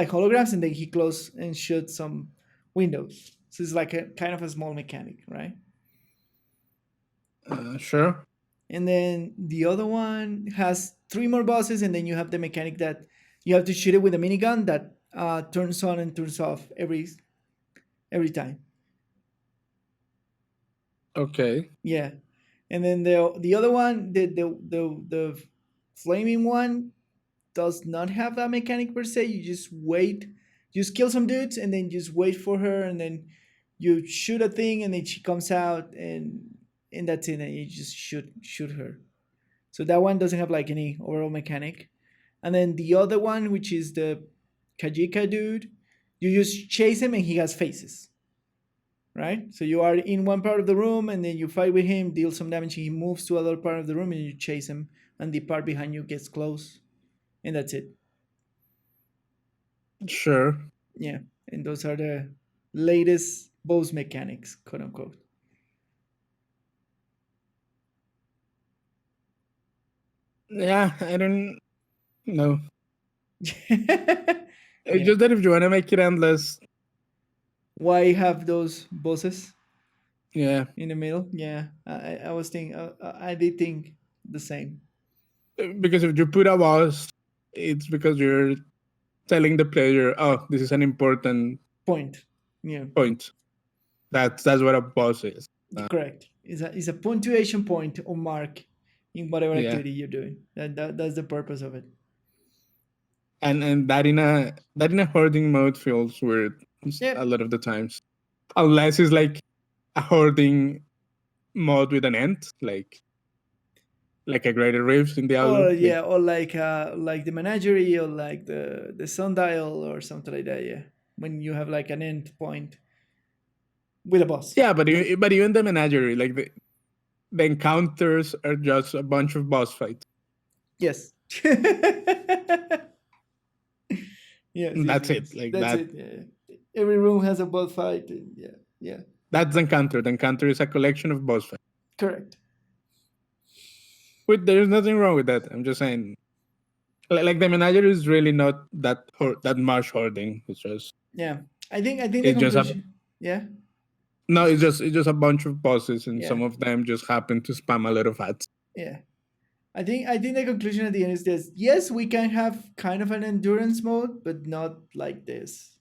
holograms, and then he close and shoots some windows. So it's like a kind of a small mechanic, right? Sure. And then the other one has three more bosses, and then you have the mechanic that you have to shoot it with a minigun that turns on and turns off every time. Okay. Yeah, and then the other one, the flaming one, does not have a mechanic per se. You just wait, just kill some dudes, and then just wait for her, and then you shoot a thing, and then she comes out, and that's it. And you just shoot her. So that one doesn't have like any overall mechanic. And then the other one, which is the Kajika dude, you just chase him, and he has faces, right? So you are in one part of the room, and then you fight with him, deal some damage, and he moves to other part of the room, and you chase him, and the part behind you gets close, and that's it. Sure. Yeah, and those are the latest boss mechanics, quote unquote. Yeah, I don't know. It's Yeah. just that if you want to make it endless, Why have those bosses yeah, in the middle? Yeah, I was thinking, I did think the same. because if you put a boss, it's because you're telling the player, "Oh, this is an important Point. Yeah, point." That's what a boss is. correct. It's a punctuation point or mark in whatever Yeah, activity you're doing. That's the purpose of it. and that in a hoarding mode feels weird a Yep. lot of the times, unless it's like a hoarding mode with an end, like a greater rifts in Diablo. Or yeah, or like the menagerie, or like the sundial or something like that. Yeah, when you have like an end point with a boss. Yeah, but even the menagerie, like the encounters are just a bunch of boss fights. Yes. yes. That's it. Like That's that. it. Yeah. Every room has a boss fight. And yeah. That's the encounter. The encounter is a collection of boss fights. Correct. There's nothing wrong with that. I'm just saying, like the menagerie is really not that much hoarding. It's just Yeah. I think the it's just a conclusion. Yeah. no. It's just a bunch of bosses, and Yeah. some of them just happen to spam a lot of ads. Yeah. I think the conclusion at the end is this. Yes, we can have kind of an endurance mode, but not like this.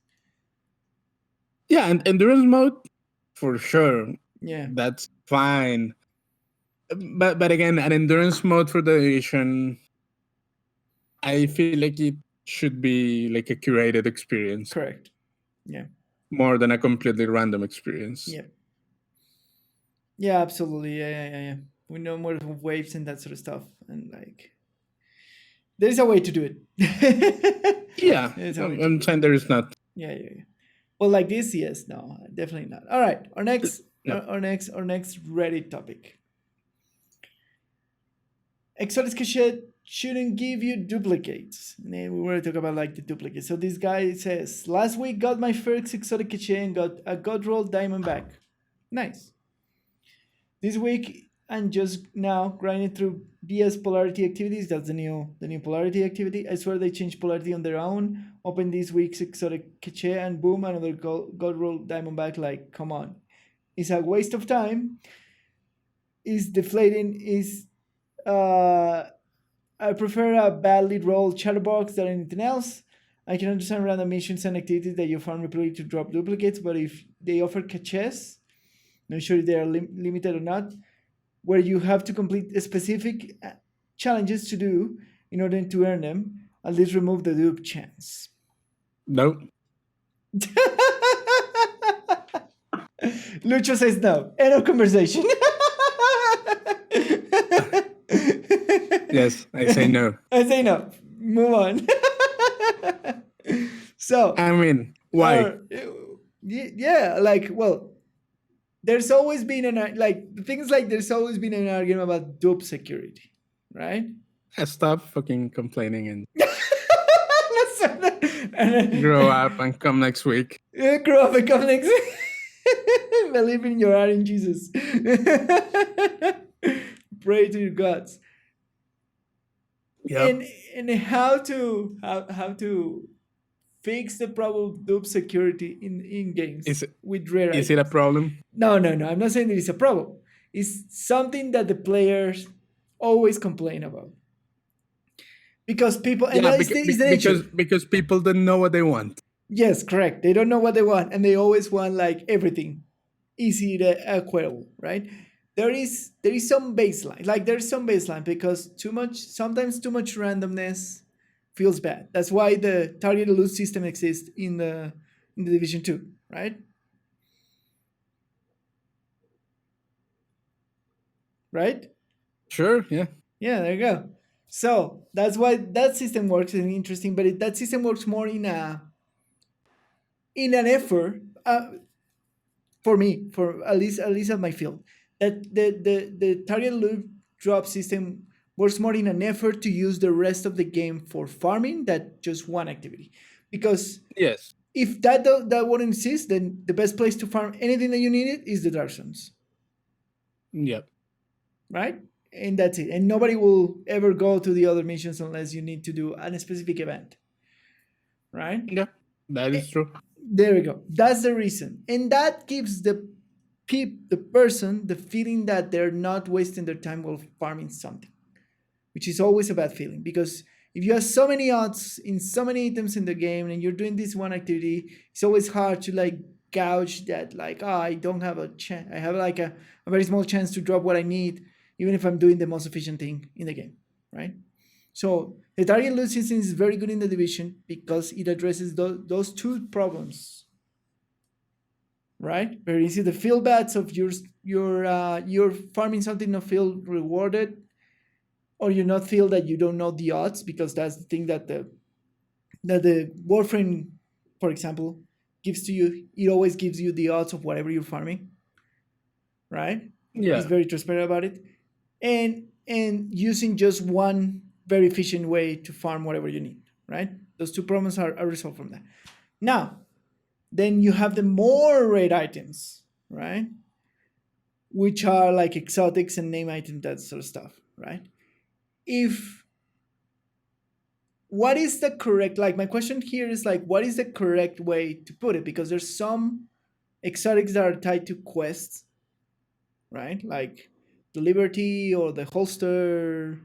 Yeah, and endurance mode for sure. Yeah. That's fine. But again, an endurance mode for the edition, I feel like it should be like a curated experience Correct. Yeah. more than a completely random experience. Yeah. Yeah, absolutely. Yeah. We know more of waves and that sort of stuff. And like There's a way to do it. Yeah, There's a way to I'm do it. saying there is not. Yeah. Well, like this, yes, no, definitely not. All right, our next, No. our next Reddit topic. Exotic cache shouldn't give you duplicates. And then we were talking about like the duplicates. So this guy says, last week got my first exotic cache and got a god roll diamond back. Nice. This week I'm just now grinding through BS polarity activities. That's the new polarity activity. I swear they changed polarity on their own. Open this week's exotic cache and boom, another god roll diamond back. Like, come on. It's a waste of time. Is deflating, is I prefer a badly rolled chatterbox than anything else. I can understand random missions and activities that you farm repeatedly to drop duplicates, but if they offer caches, not sure if they are limited or not, where you have to complete specific challenges to do in order to earn them, at least remove the dupe chance. No. Lucho says no. End of conversation. Yes, I say no. I say no. Move on. So, I mean, why? yeah, like, well, there's always been the things like there's always been an argument about dupe security, right? Stop fucking complaining and and grow up and come next week. grow up and come next. Believe in your heart in Jesus. Pray to your gods. Yep. And how to fix the problem of dupe security in games with rare Is it a problem? No. I'm not saying that it's a problem. It's something that the players always complain about. Because people because people don't know what they want. Yes, correct. They don't know what they want, and they always want like everything easy to acquire, right? There is some baseline. Like there's some baseline because sometimes too much randomness feels bad. That's why the target loot system exists in the Division 2, right? Right? Sure, yeah. Yeah, there you go. So that's why that system works and interesting, but that system works more in an effort for me, for at least at my field, that the target loot drop system works more in an effort to use the rest of the game for farming than just one activity. Because yes, if that wouldn't exist, then the best place to farm anything that you needed is the dark zones. Yep. Right? And that's it. And nobody will ever go to the other missions unless you need to do a specific event. Right? Yeah, that is true. There we go. That's the reason. And that gives the person the feeling that they're not wasting their time while farming something, which is always a bad feeling. Because if you have so many odds in so many items in the game and you're doing this one activity, it's always hard to like gouge that, like, I don't have a chance. I have like a very small chance to drop what I need, even if I'm doing the most efficient thing in the game, right? So the target loot system is very good in the Division because it addresses those two problems, right? Very easy. The feel bads of you're farming something not feel rewarded, or you not feel that you don't know the odds, because that's the thing that the Warframe, for example, gives to you. It always gives you the odds of whatever you're farming, right? Yeah, It's very transparent about it, and using just one very efficient way to farm whatever you need, right? Those two problems are resolved from that. Now, then you have the more rare items, right? Which are like exotics and name items, that sort of stuff, right? What is the correct, like my question here is like, what is the correct way to put it? Because there's some exotics that are tied to quests, right? Like the Liberty or the Holster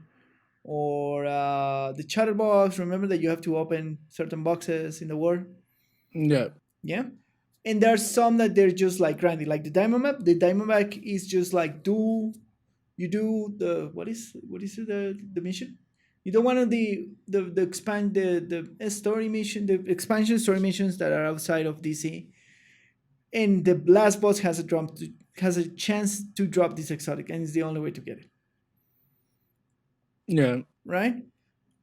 or the Chatterbox. Remember that you have to open certain boxes in the war. Yeah. And there's some that they're just like grindy, like the diamond map. The diamond map is just like you do the what is it, the mission? You don't want to the story mission, the expansion story missions that are outside of DC. And the last boss has a chance to drop this exotic, and it's the only way to get it. Yeah. Right?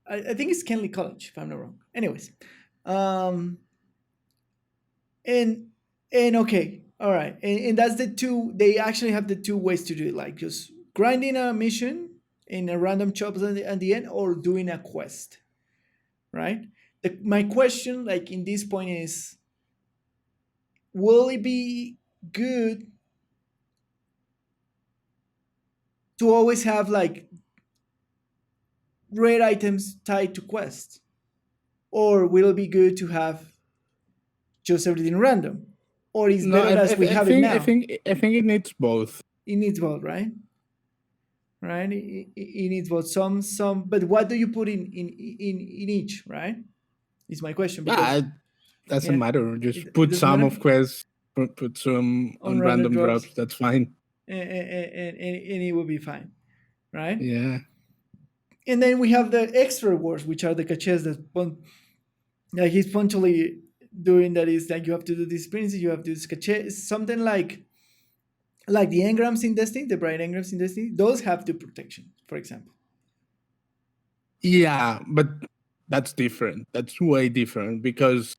I think it's Kenley College, if I'm not wrong. Anyways, um, and okay, all right, and that's the two. They actually have the two ways to do it, like just grinding a mission in a random chops at the end, or doing a quest, right? My question, like in this point, is: will it be good to always have like rare items tied to quests, or will it be good to have just everything random, or is No, better as we have it now? I think it needs both. It needs both, right? Right. It needs both. Some. But what do you put in each? Right. Is my question, Yeah, because it doesn't yeah, matter. Just it put doesn't some matter of quests, put some on on random random drops, drops. That's fine. and it will be fine, right? Yeah. And then we have the extra rewards, which are the caches that he's punctually doing. That is like you have to do these experiences, you have to do this cache, something like the engrams in Destiny, the bright engrams in Destiny. Those have the protection, for example. Yeah, but that's different. That's way different because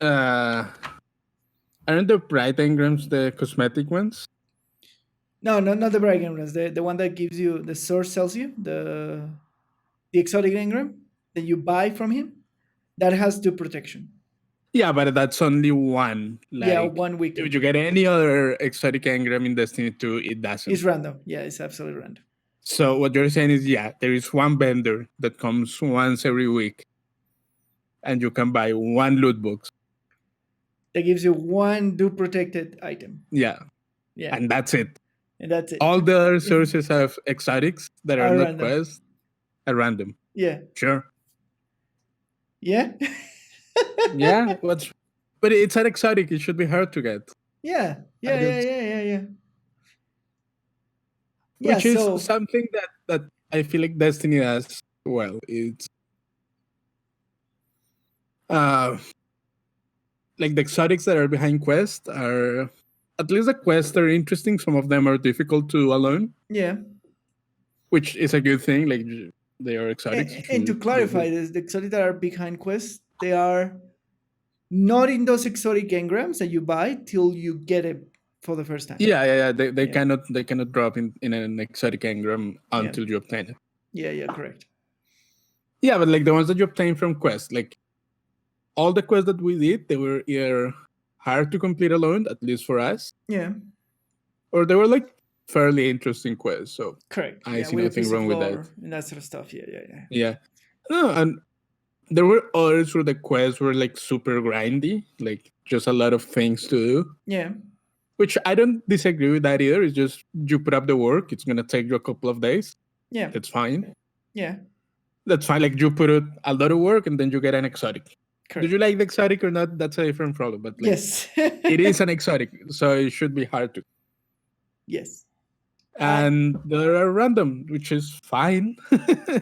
aren't the bright engrams the cosmetic ones? No, not the bright engrams. The one that gives you the source sells you the exotic engram that you buy from him. That has two protection. Yeah, but that's only one. Yeah, Like, one weekly. if you get any other exotic engram in Destiny 2, it doesn't. It's random. Yeah, it's absolutely random. So what you're saying is, yeah, there is one vendor that comes once every week, and you can buy one loot box. That gives you one do protected item. Yeah. Yeah. And that's it. And that's it. All the other sources have exotics that are not random. quests, are random. Yeah. Sure. Yeah. Yeah. But it's an exotic. It should be hard to get. Yeah. Yeah. Which is something that I feel like Destiny does well. It's like the exotics that are behind quests are, at least the quests are interesting. Some of them are difficult to alone. Yeah. Which is a good thing. Like, they are exotics. And to clarify this, the exotics that are behind quests, they are not in those exotic engrams that you buy till you get it for the first time. Yeah. They cannot drop in an exotic engram until you obtain it. Yeah, correct. Yeah, but like the ones that you obtain from quests, like all the quests that we did, they were either hard to complete alone, at least for us. Yeah. Or they were like fairly interesting quests. So correct. I see nothing wrong with that. And that sort of stuff. Yeah. No, and there were others where the quests were like super grindy, like just a lot of things to do. Yeah. Which I don't disagree with that either. It's just you put up the work. It's gonna take you a couple of days. Yeah. That's fine. Yeah. That's fine. Like, you put out a lot of work and then you get an exotic. Correct. Do you like the exotic or not? That's a different problem. But like, yes. it is an exotic, so it should be hard to. Yes. And there are random, which is fine.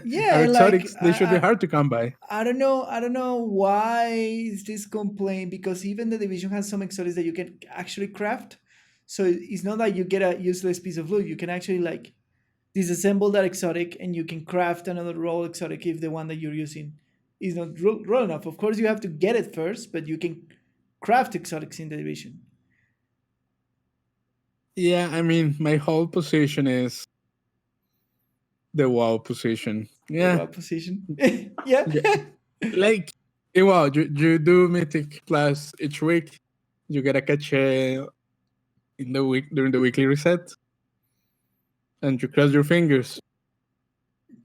Yeah, Our exotics, like, they should be hard to come by. I don't know why is this complaint, because even the Division has some exotics that you can actually craft. So it's not that you get a useless piece of loot. You can actually like disassemble that exotic and you can craft another roll exotic if the one that you're using is not roll enough. Of course, you have to get it first, but you can craft exotics in the Division. Yeah, I mean, my whole position is the WoW position. Yeah. The WoW position. Yeah. Like, in WoW, you do Mythic Plus each week. You get a cache in the week during the weekly reset. And you cross your fingers.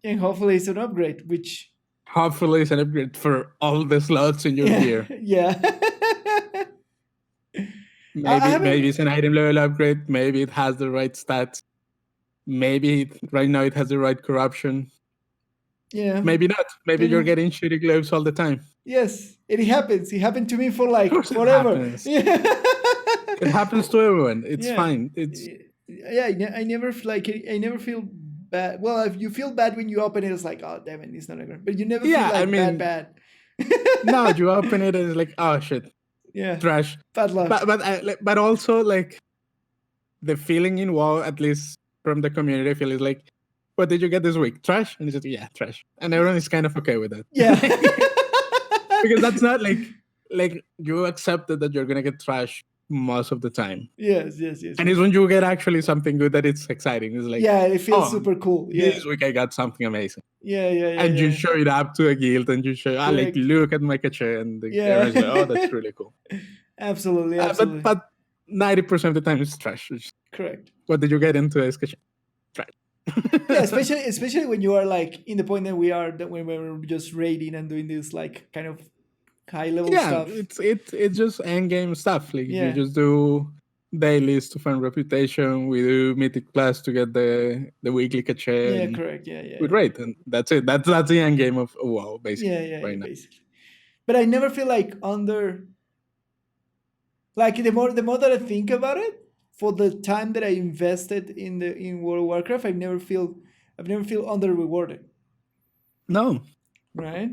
And hopefully it's an upgrade, which... Hopefully it's an upgrade for all the slots in your gear. Yeah. Maybe it's an item level upgrade. Maybe it has the right stats. Maybe right now it has the right corruption. Yeah. Maybe not. Maybe you're getting shitty gloves all the time. Yes, it happens. It happened to me for like forever. It happens to everyone. It's fine. I never feel bad. Well, if you feel bad when you open it, it's like, oh damn it, it's not a good. But you never feel like bad. No, you open it and it's like, oh shit. Yeah. Trash. Bad luck. But also, like, the feeling in WoW, at least from the community, I feel is like, what did you get this week? Trash? And he said, yeah, trash. And everyone is kind of okay with that. Yeah. Because that's not like you accepted that you're gonna get trash most of the time. Yes. And it's when you get actually something good that it's exciting. It's like, yeah, it feels super cool. Yeah. This week I got something amazing. Yeah. And you show it up to a guild and you show, like, Correct. look at my cache, and everyone's like, oh, that's really cool. Absolutely. But 90% of the time it's trash. Correct. What did you get into this cache? Trash. Yeah, especially when you are like in the point that we are, that when we're just raiding and doing this like kind of high level stuff. It's just end game stuff. Like Yeah. you just do dailies to find reputation. We do Mythic Plus to get the weekly cache. Yeah, correct. Yeah. We raid, and that's it. That's the end game of WoW, basically. Yeah, right now. basically. But I never feel like under. Like the more that I think about it, for the time that I invested in World of Warcraft, I've never feel under rewarded. No. Right?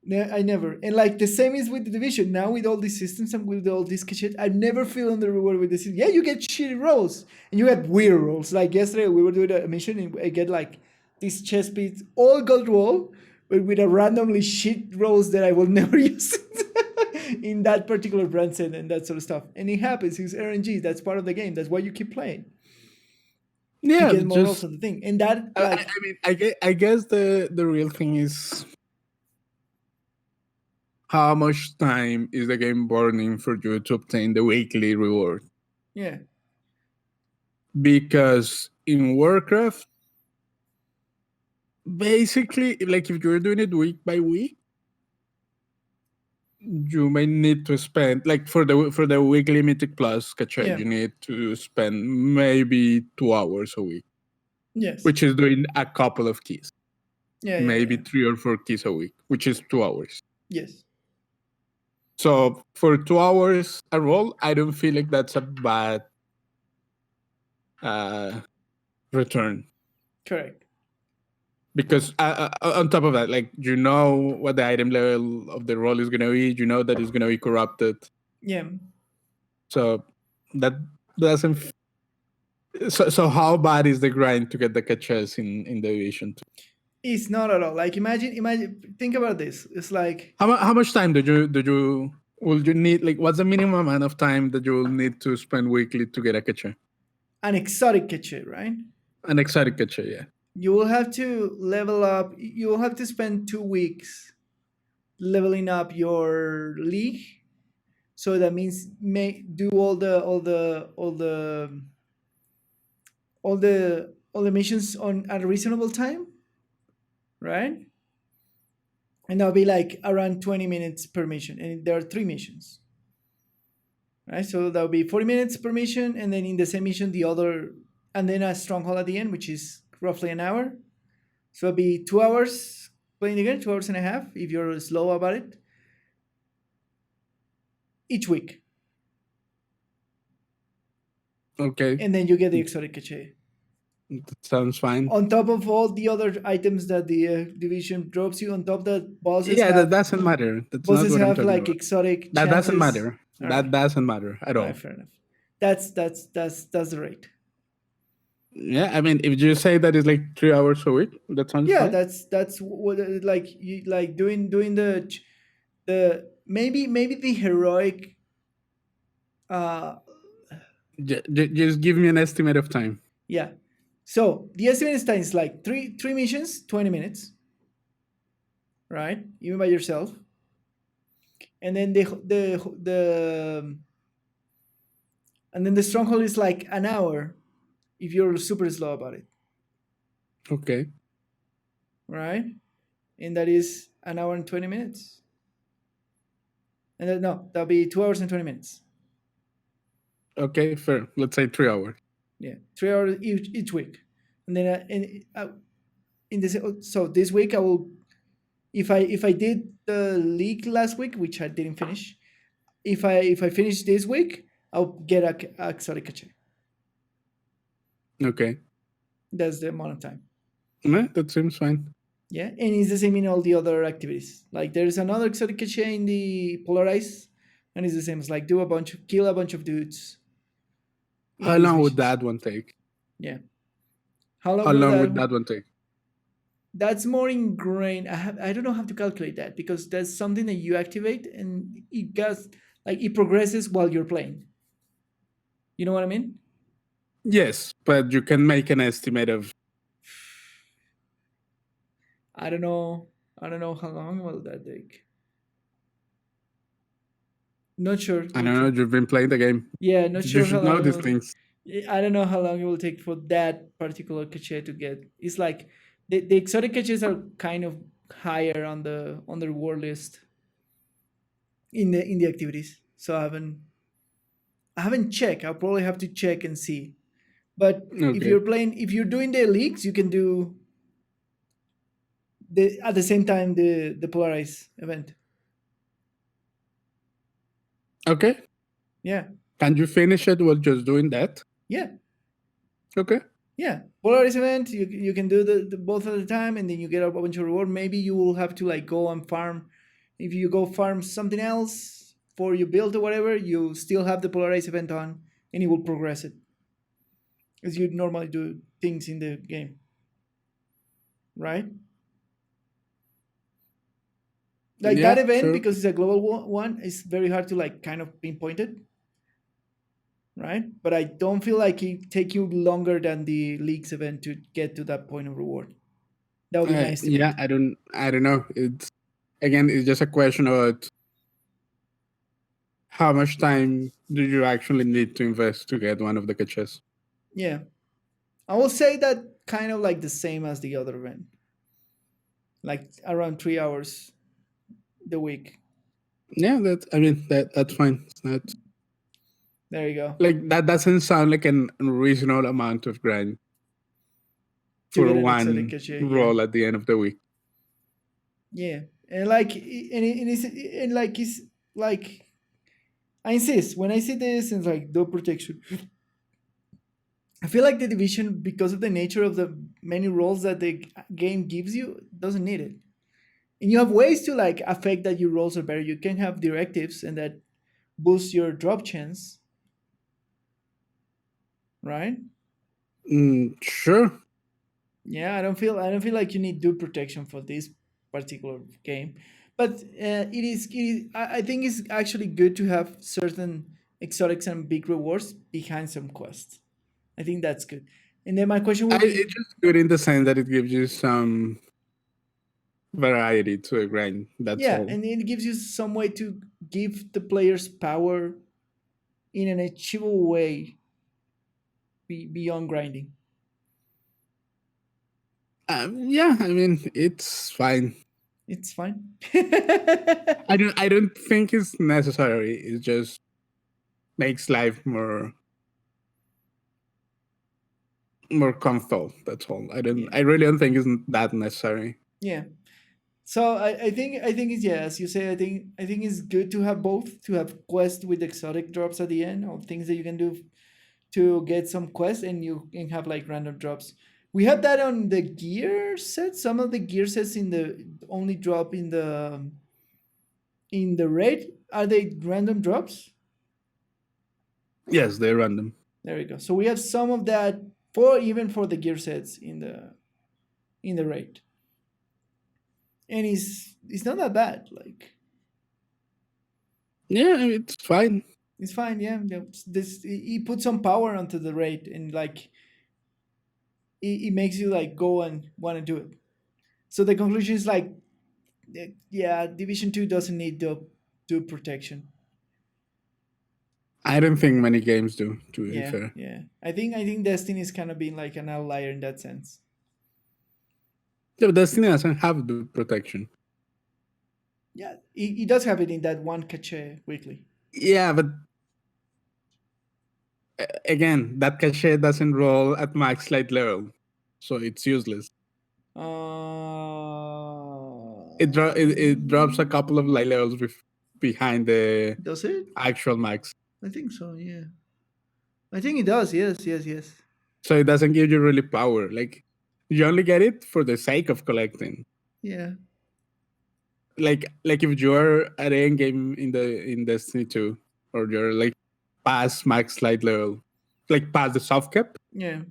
Yeah, I never. And like the same is with the Division. Now with all these systems and with all this shit, I never feel under rewarded with the system. Yeah, you get shitty rolls and you get weird rolls. Like yesterday we were doing a mission and I get like this chest piece, all gold roll, but with a randomly shit rolls that I will never use in that particular brand set and that sort of stuff. And it happens. It's RNG. That's part of the game. That's why you keep playing. Yeah, you get more rolls of the thing. And that, like, I guess the real thing is how much time is the game burning for you to obtain the weekly reward. Yeah. Because in Warcraft, basically, like if you're doing it week by week, you may need to spend, like for the weekly Mythic Plus cache, you need to spend maybe 2 hours a week. Yes. Which is doing a couple of keys. Yeah. Maybe 3 or 4 keys a week, which is 2 hours. Yes. So for 2 hours a roll, I don't feel like that's a bad return. Correct. Because on top of that, like, you know what the item level of the roll is going to be. You know that it's going to be corrupted. Yeah. So that doesn't... So how bad is the grind to get the caches in the Division 2? It's not at all. Like imagine. Think about this. It's like how much time will you need? Like, what's the minimum amount of time that you will need to spend weekly to get a cache? An exotic cache, right? An exotic cache, yeah. You will have to level up. You will have to spend 2 weeks leveling up your league. So that means do all the missions on at a reasonable time, right? And that'll be like around 20 minutes per mission, and there are 3 missions, right? So that'll be 40 minutes per mission, and then in the same mission and then a stronghold at the end, which is roughly an hour. So it'll be 2 hours playing the game, 2 hours and a half if you're slow about it, each week. Okay. And then you get the exotic cache. That sounds fine. On top of all the other items that the Division drops you, on top of that, bosses. Yeah, that doesn't matter. That's bosses not what have I'm like about. exotic. That chances. doesn't matter. All that doesn't matter at all. Right, fair enough. That's the rate. Yeah, I mean, if you say that is like 3 hours a week, that sounds fine. That's what like you like doing the maybe the heroic. Just give me an estimate of time. Yeah. So the estimated time is like three missions, 20 minutes, right? Even by yourself, and then the stronghold is like an hour, if you're super slow about it. Okay. Right, and that is an hour and 20 minutes, and that'll be 2 hours and 20 minutes. Okay, fair. Let's say 3 hours. Yeah, 3 hours each week, and then so this week I will, if I did the league last week, which I didn't finish, if I finish this week, I'll get a exotic cache. Okay. That's the amount of time. Yeah, that seems fine. Yeah, and it's the same in all the other activities. Like there's another exotic cache in the Polarize, and it's the same. It's like kill a bunch of dudes. How long would that one take? Yeah. How long How will long that? would that one take? That's more ingrained. I don't know how to calculate that because that's something that you activate and it does like it progresses while you're playing. You know what I mean? Yes, but you can make an estimate of. I don't know. I don't know how long will that take. Not sure. I don't know. You've been playing the game. Yeah, not You sure how should know long. these things. I don't know how long it will take for that particular cache to get. It's like the exotic caches are kind of higher on the reward list in the activities. So I haven't checked. I'll probably have to check and see. But Okay. if you're doing the leagues, you can do the at the same time the polarize event. Okay. Yeah, Can you finish it while just doing that? yeah, Okay. yeah. Polarize event. You can do the both at the time, and then you get a bunch of reward. Maybe you will have to like go and farm. If you go farm something else for your build or whatever, you still have the polarize event on, and it will progress it as you normally do things in the game, right? Like that Yeah, event sure. because it's a global one, it's very hard to like kind of pinpoint it, right? But I don't feel like it take you longer than the leagues event to get to that point of reward. That would be my Yeah, estimate. I don't know. It's just a question about how much time do you actually need to invest to get one of the caches. Yeah, I will say that kind of like the same as the other event, like around 3 hours the week. Yeah, that's fine. It's not There you go. like that doesn't sound like an unreasonable amount of grind To for get an exotic one cache, yeah, roll at the end of the week. yeah, and like and like it's like I insist when I see this and like door protection. I feel like the division, because of the nature of the many roles that the game gives you, doesn't need it. And you have ways to like affect that your rolls are better. You can have directives and that boost your drop chance, right? Sure. Yeah, I don't feel like you need dual protection for this particular game, but I think it's actually good to have certain exotics and big rewards behind some quests. I think that's good. And then my question will be, It's just good in the sense that it gives you some variety to a grind. That's yeah, all. and it gives you some way to give the players power in an achievable way beyond grinding. Yeah, I mean it's fine. It's fine. I don't think it's necessary. It just makes life more comfortable. That's all. Yeah, I really don't think it's that necessary. yeah. So I think it's, yeah, as you say, I think it's good to have both, to have quests with exotic drops at the end, or things that you can do to get some quests, and you can have like random drops. We had that on the gear set. Some of the gear sets in the only drop in the raid. Are they random drops? Yes, they're random. There we go. So we have some of that for even for the gear sets in the raid, and it's not that bad. Like Yeah, I mean, it's fine. it's fine. Yeah, yeah. This he put some power onto the raid, and like it makes you like go and want to do it. So the conclusion is like, yeah, Division Two doesn't need the protection. I don't think many games do, to be Yeah, fair. yeah. I think Destiny is kind of being like an outlier in that sense. Yeah, but Destiny doesn't have the protection. Yeah, it does have it in that one cache weekly. Yeah, but again, that cache doesn't roll at max light level, so it's useless. It drops a couple of light levels behind the Does it? actual max, I think so. Yeah, I think it does. Yes, yes, yes. so it doesn't give you really power. Like you only get it for the sake of collecting. Yeah, Like if you're at the end game in Destiny 2, or you're like past max light level, like past the soft cap, yeah,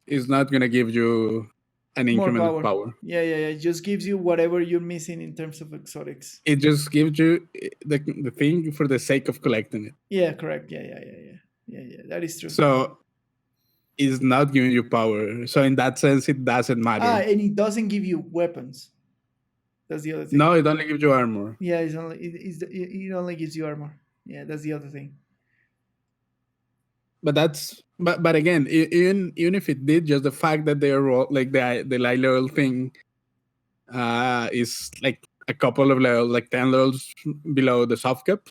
is not gonna give you an More increment power. of power. Yeah. It just gives you whatever you're missing in terms of exotics. It just gives you the thing for the sake of collecting it. Yeah, correct. Yeah. That is true. So it's not giving you power. So in that sense, it doesn't matter. And it doesn't give you weapons. That's the other thing. No, it only gives you armor. Yeah, it only gives you armor. Yeah, that's the other thing. But again, even if it did, just the fact that they're like the light level thing is like a couple of levels, like 10 levels below the soft cap,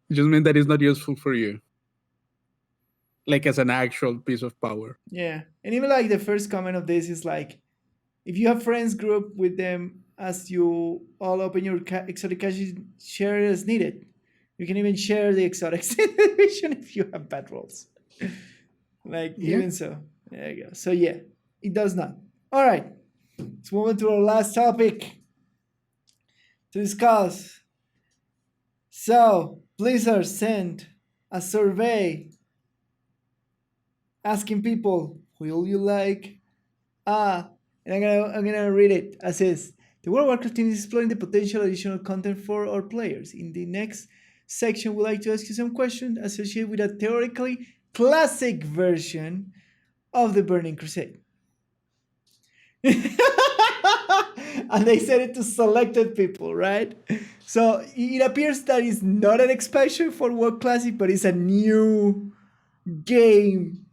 it just means that it's not useful for you, like as an actual piece of power. Yeah, and even like the first comment of this is like, if you have friends group with them as you all open your exotic caches, share as needed. You can even share the exotics in the division if you have bad rolls. Like, even so. There you go. So yeah, it does not. All right. Let's move on to our last topic to discuss. So Blizzard sent a survey asking people, will you like and I'm gonna read it as is. The World of Warcraft team is exploring the potential additional content for our players. In the next section, we'd like to ask you some questions associated with a theoretically classic version of the Burning Crusade. And they said it to selected people, right? So it appears that it's not an expansion for WoW Classic, but it's a new game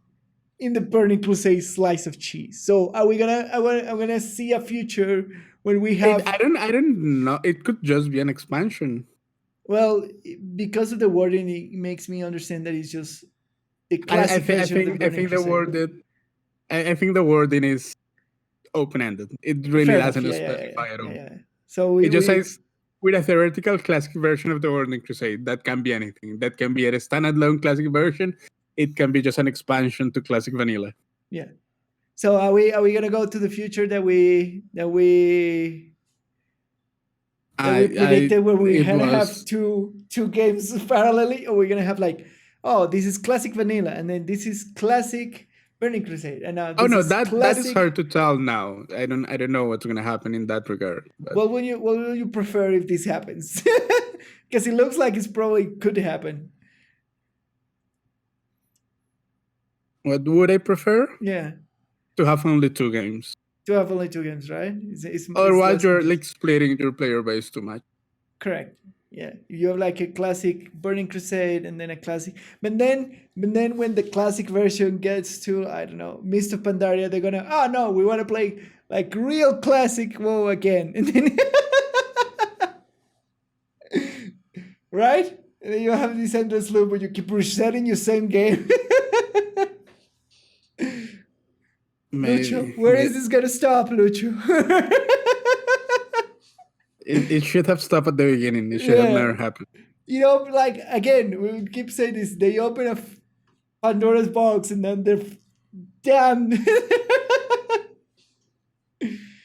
in the Burning Crusade slice of cheese. So are we gonna? I'm gonna see a future when we have. I don't know. It could just be an expansion. Well, because of the wording, it makes me understand that it's just the classic version of the Burning Crusade. I think the wording is open-ended. It really doesn't specify at all. So it just says with a theoretical classic version of the Burning Crusade. That can be anything. That can be a standalone classic version. It can be just an expansion to classic vanilla. Yeah. So are we gonna go to the future that we predicted, where we're gonna have two games parallelly, or we're gonna have like, oh, this is classic vanilla, and then this is classic Burning Crusade, and now that is hard to tell now. I don't know what's gonna happen in that regard. But. What will you prefer if this happens? Because it looks like it's probably could happen. What would I prefer? Yeah. To have only two games. To have only two games, right? Otherwise, you're like splitting your player base too much. Correct. Yeah. You have like a classic Burning Crusade and then a classic. But then when the classic version gets to, I don't know, Mist of Pandaria, they're gonna, no, we want to play like real classic WoW again. And then right? And then you have this endless loop where you keep resetting your same game. Lucho, where is this gonna stop, Lucho? it should have stopped at the beginning. It should have never happened. You know, like, again, we keep saying this. They open a Pandora's box and then they're damn.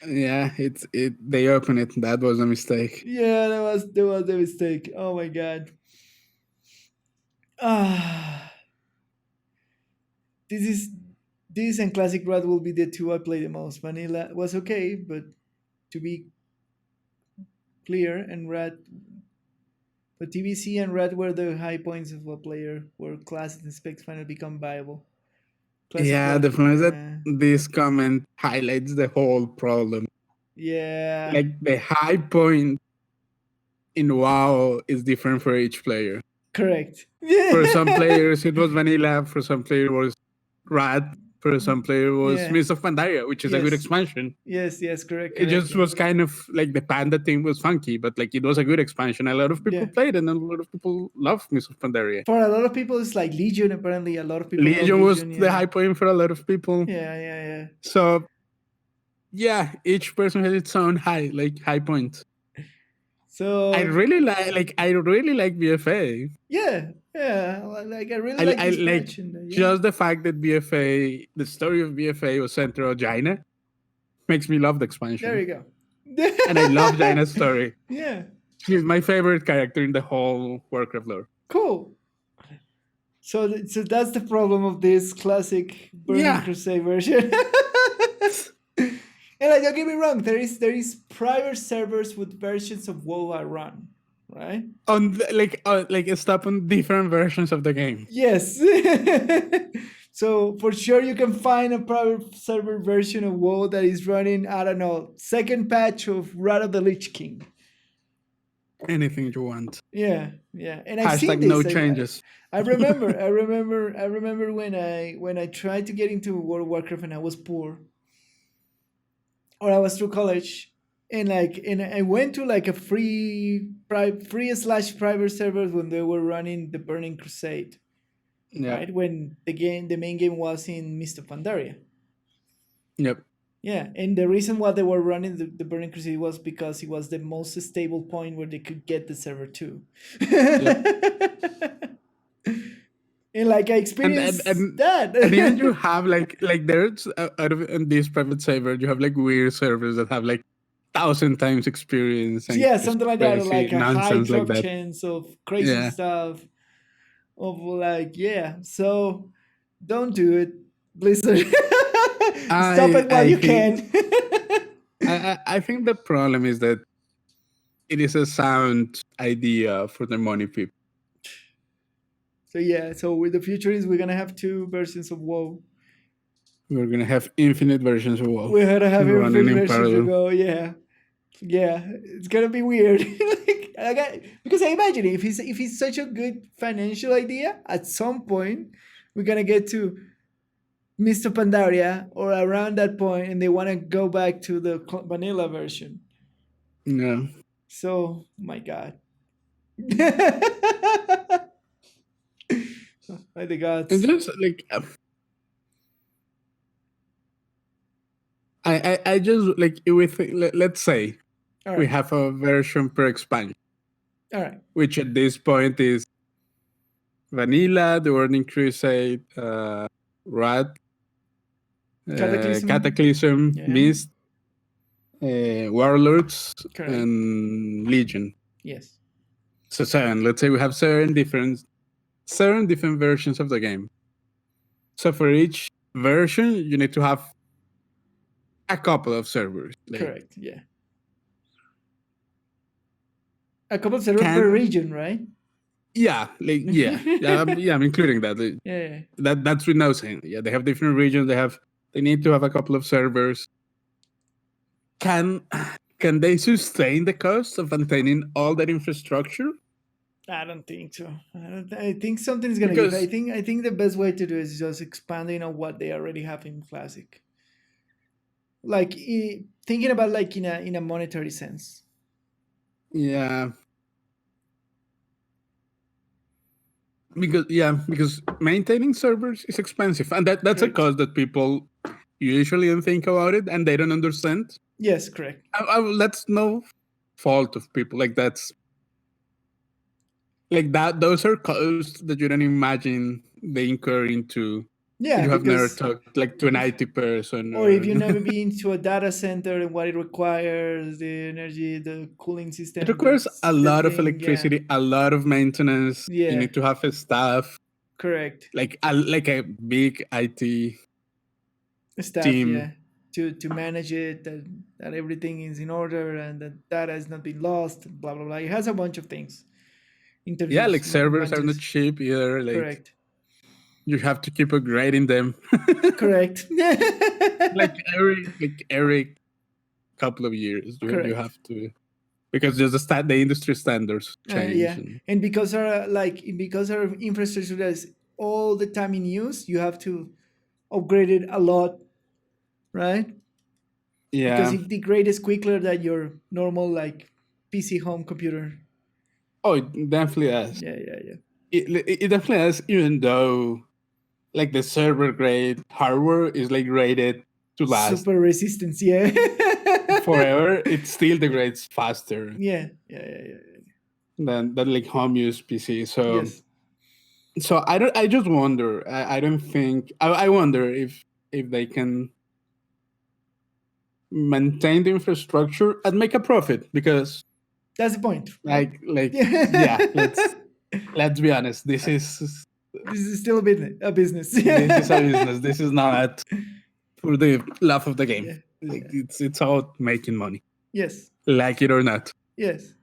Yeah, they open it. That was a mistake. Yeah, that was a mistake. Oh my god. This and Classic Rat will be the two I play the most. Vanilla was okay, but to be clear, and Rat, but TBC and Rat were the high points of a player where classes and specs finally become viable. Classic Rat, the problem is that this comment highlights the whole problem. Yeah. Like the high point in WoW is different for each player. Correct. For some players it was vanilla, for some players it was Rat, for some player was Mist of Pandaria, which is a good expansion. Yes, correct. It just was kind of like the Panda thing was funky, but like it was a good expansion. A lot of people played, and a lot of people loved Mist of Pandaria. For a lot of people, it's like Legion. Apparently, a lot of people. Legion was the high point for a lot of people. Yeah. So, yeah, each person has its own high point. So I really like BFA. Yeah. Like I really like just the fact that BFA, the story of BFA was centered on Jaina, makes me love the expansion. There you go. And I love Jaina's story. Yeah. She's my favorite character in the whole Warcraft lore. Cool. So that's the problem of this classic Burning Crusade version. And like, don't get me wrong, there is private servers with versions of WoW I run, right? On stop on different versions of the game. Yes. So for sure you can find a private server version of WoW that is running, I don't know, second patch of Wrath of the Lich King. Anything you want. Yeah. And I've seen Hashtag this. no changes. I remember when I tried to get into World of Warcraft and I was poor, or I was through college, and I went to like a free / private servers when they were running the Burning Crusade, Yeah. right? When the main game was in Mist of Pandaria. Yep. Yeah, and the reason why they were running the Burning Crusade was because it was the most stable point where they could get the server to. And like I experienced that. And even you have like there's out of in this private server you have like weird servers that have like 1,000 times experience. And yeah, something like that, or like a high drop like chance of crazy stuff. Of like, yeah, so don't do it, Blizzard. Stop it while you can. I think the problem is that it is a sound idea for the money people. So yeah, so with the future is we're gonna have 2 versions of WoW. We're gonna have infinite versions of WoW. We're gonna have infinite versions of WoW. Yeah, it's gonna be weird. Because I imagine if it's such a good financial idea, at some point we're gonna get to Mr. Pandaria or around that point, and they want to go back to the vanilla version. No. So, my God. By the gods. And just like I just like with let's say we have a version per expansion. All right. Which at this point is Vanilla, the Burning Crusade, Wrath, Cataclysm, Mist, Warlords, and Legion. Yes. So 7. Let's say we have 7 different versions of the game. So for each version, you need to have a couple of servers. Correct. Yeah. A couple of servers per region, right? Yeah, I'm including that. Yeah. That's with no saying. Yeah, they have different regions. They need to have a couple of servers. Can they sustain the cost of maintaining all that infrastructure? I don't think so. I think something is gonna give. I think the best way to do it is just expanding on what they already have in Classic. Like thinking about like in a monetary sense. Yeah. Because maintaining servers is expensive, and that's a cost that people usually don't think about it, and they don't understand. Yes, correct. That's no fault of people. Like that's like that. Those are costs that you don't imagine they incur into. Yeah, you have never talked like to an IT person, or if you never been to a data center and what it requires, the energy, the cooling system. It requires a lot of electricity, a lot of maintenance. Yeah. You need to have a staff. Correct. Like a big IT staff team. To manage it, that everything is in order and that data has not been lost, blah blah blah. It has a bunch of things. Yeah, like servers are not cheap either. Like, correct. You have to keep upgrading them. Correct. like every couple of years, you have to, because just the industry standards change. And because our infrastructure is all the time in use, you have to upgrade it a lot, right? Yeah. Because it degrades quicker than your normal like PC home computer. Oh, it definitely has. Yeah. It definitely has, even though like the server grade hardware is like rated to last super resistance, forever. It still degrades faster. Yeah. Than like home use PC. So yes. So I just wonder. I don't think. I wonder if they can maintain the infrastructure and make a profit, because that's the point. Like yeah. Let's be honest. This is still a business. This is a business. This is not for the love of the game. Like it's all making money, Yes. like it or not. Yes.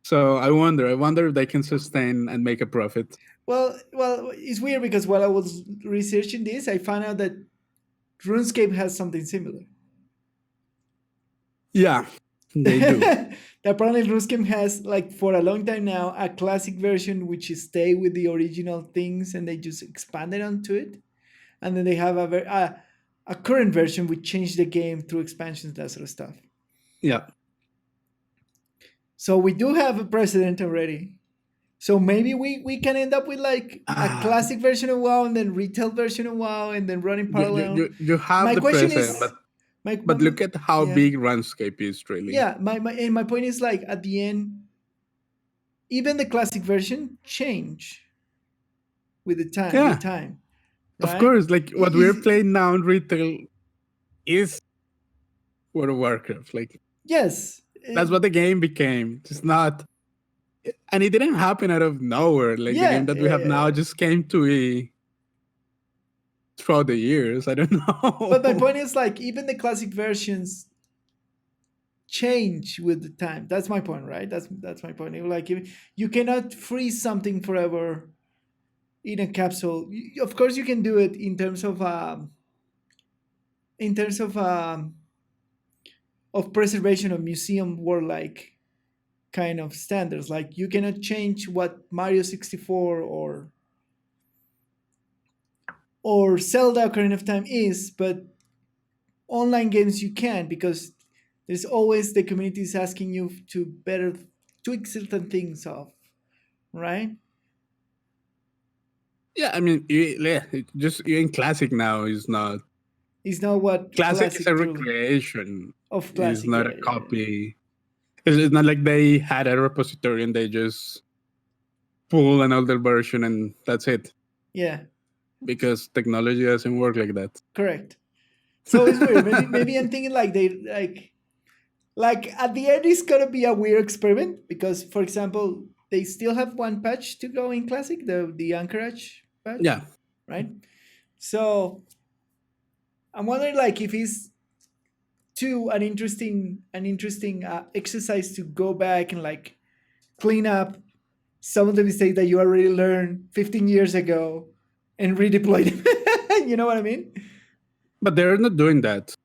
So I wonder if they can sustain and make a profit. Well, it's weird because while I was researching this, I found out that RuneScape has something similar. Yeah, they do. Apparently, RuneScape has, like, for a long time now, a classic version which is stay with the original things, and they just expanded onto it. And then they have a current version which changed the game through expansions, that sort of stuff. Yeah. So we do have a precedent already. So maybe we can end up with like a classic version of WoW and then retail version of WoW and then running parallel. You have My the question precedent, is, but look at how yeah. big RuneScape is, really. Yeah, my point is, like, at the end, even the classic version change with the time. Yeah. With time, Of right? course, like what we're playing now in retail is World of Warcraft. Like, yes, that's what the game became. It's not, and it didn't happen out of nowhere. Like, the game that we have now just came to be throughout the years. I don't know. But my point is, like, even the classic versions change with the time. That's my point, right? That's my point. Like, you cannot freeze something forever in a capsule. Of course, you can do it in terms of preservation of museum world, like, kind of standards. Like, you cannot change what Mario 64 or Zelda Ocarina of Time is, but online games you can, because there's always the community is asking you to better tweak certain things off, right? Yeah, I mean, in classic now is not. It's not what Classic is a truly recreation of classic. It's not a copy. It's not like they had a repository and they just pull an older version and that's it. Yeah. Because technology doesn't work like that. Correct. So it's weird. Maybe I'm thinking like they like at the end it's gonna be a weird experiment, because, for example, they still have one patch to go in classic, the Anchorage patch. Yeah. Right. So I'm wondering, like, if it's an interesting exercise to go back and, like, clean up some of the mistakes that you already learned 15 years ago and redeploy them. You know what I mean? But they're not doing that.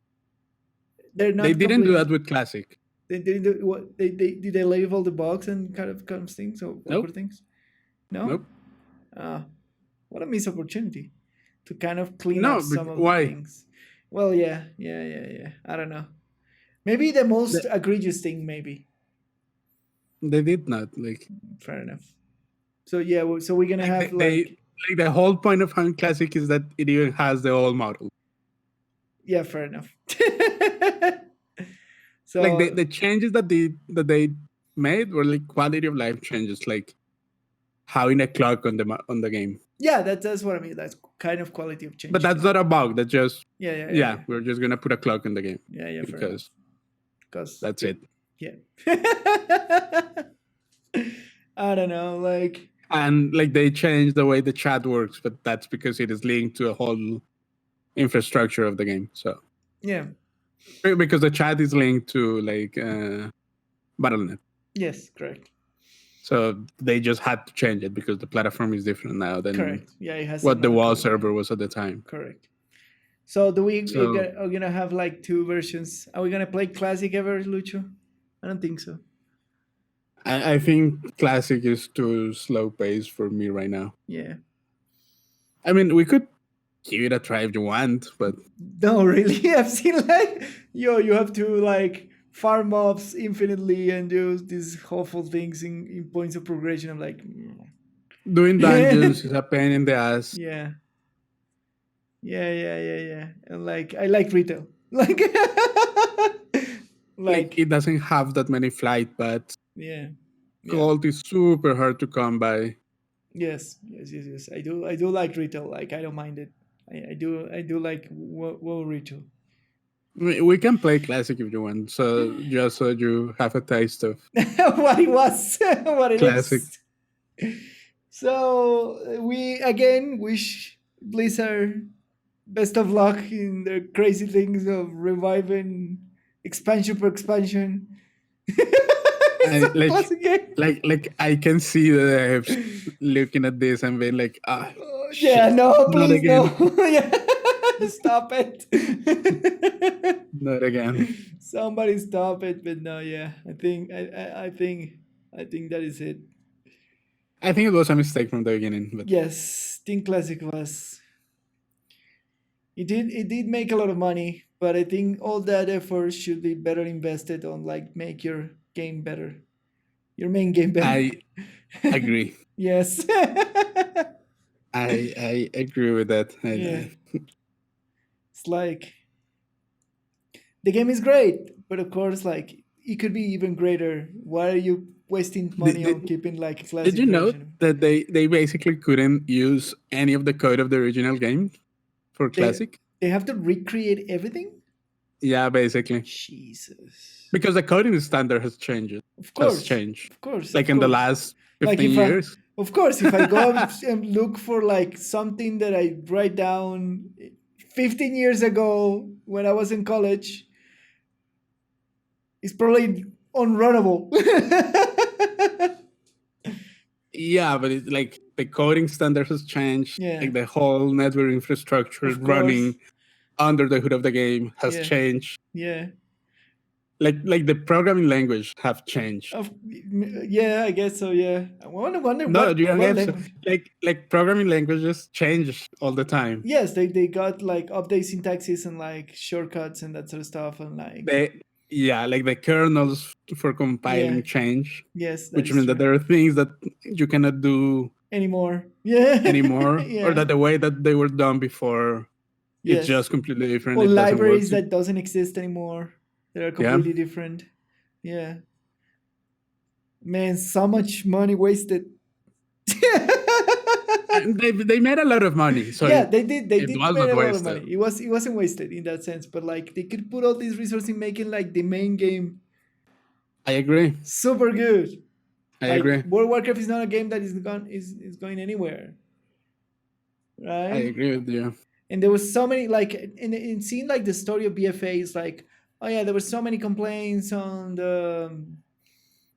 They're not. They didn't do that with classic. They didn't do what did they label the bugs and kind of things or awkward things? No. Nope. What a missed opportunity to kind of clean up some of the things. Well, yeah. I don't know. Maybe the most egregious thing, maybe. They did not, like. Fair enough. So yeah, so we're gonna have like the whole point of having classic is that it even has the old model. Yeah, fair enough. So like the changes that they made were like quality of life changes, like having a clock on the game. Yeah, that's what I mean. That's kind of quality of change. But that's not a bug. That's just yeah. We're just gonna put a clock in the game. Yeah, because that's it. Yeah. I don't know, like. And like they changed the way the chat works, but that's because it is linked to a whole infrastructure of the game. So yeah, because the chat is linked to like Battle.net. Yes, correct. So they just had to change it because the platform is different now than it has what the WoW server was at the time. Correct. So are we gonna have like two versions? Are we gonna play classic ever, Lucho? I don't think so. I think classic is too slow paced for me right now. Yeah. I mean, we could give it a try if you want, but no, really. I've seen like you have to like farm mobs infinitely and do these awful things in points of progression. I'm like, doing dungeons is a pain in the ass. Yeah. And like I like retail. Like it doesn't have that many flight paths. Yeah. Gold is super hard to come by. Yes. I do like retail. Like I don't mind it. I do like WoW retail. We can play classic if you want. So just so you have a taste of what it was, what it classic. Is. So we again wish Blizzard best of luck in the crazy things of reviving expansion per expansion. It's I a classic game. like I can see the devs looking at this and being like, ah, Yeah, shit, no, not please, no. again, Yeah, stop it. not again. Somebody stop it. But no, yeah, I think that is it. I think it was a mistake from the beginning, but Yes, Think Classic was. It did make a lot of money, but I think all that effort should be better invested on like make your game better, your main game better. I agree. Yes. I agree with that. Yeah. It's like the game is great, but of course, like it could be even greater. Why are you wasting money on Did, keeping like a did classic you know version? that they basically couldn't use any of the code of the original game for They classic? they have to recreate everything. Yeah, basically. Jesus. Because the coding standard has changed. Of Has course. changed. Of course. Like Of in the course. last Like 15 if I, years. of course, if I go and look for like something that I write down 15 years ago when I was in college, it's probably unrunnable. Yeah, but it's like the coding standard has changed. Yeah. Like the whole network infrastructure Of course. running under the hood of the game has Yeah. changed. Yeah. Like the programming language have changed. Yeah, I guess so. Yeah, I wonder No, what you don't what get so, language. like programming languages change all the time. Yes, they got like update syntaxes and like shortcuts and that sort of stuff and like Like the kernels for yeah, compiling change, yes, that which is means true. that there are things that you cannot do Anymore. Yeah. anymore, or Yeah. that the way that they were done before, it's Yes. just completely different. Or It doesn't work. libraries that doesn't exist anymore. That are Yeah. completely different. Yeah. Man, so much money wasted. And they made a lot of money, so Yeah, they did. They it did was make not a lot of wasted. money. It wasn't wasted in that sense, but like they could put all these resources in making like the main game I agree. super good. I Like agree. World of Warcraft is not a game that is going anywhere, I right? agree with you. And there was so many like in seeing like the story of BFA is like, oh yeah, there were so many complaints on the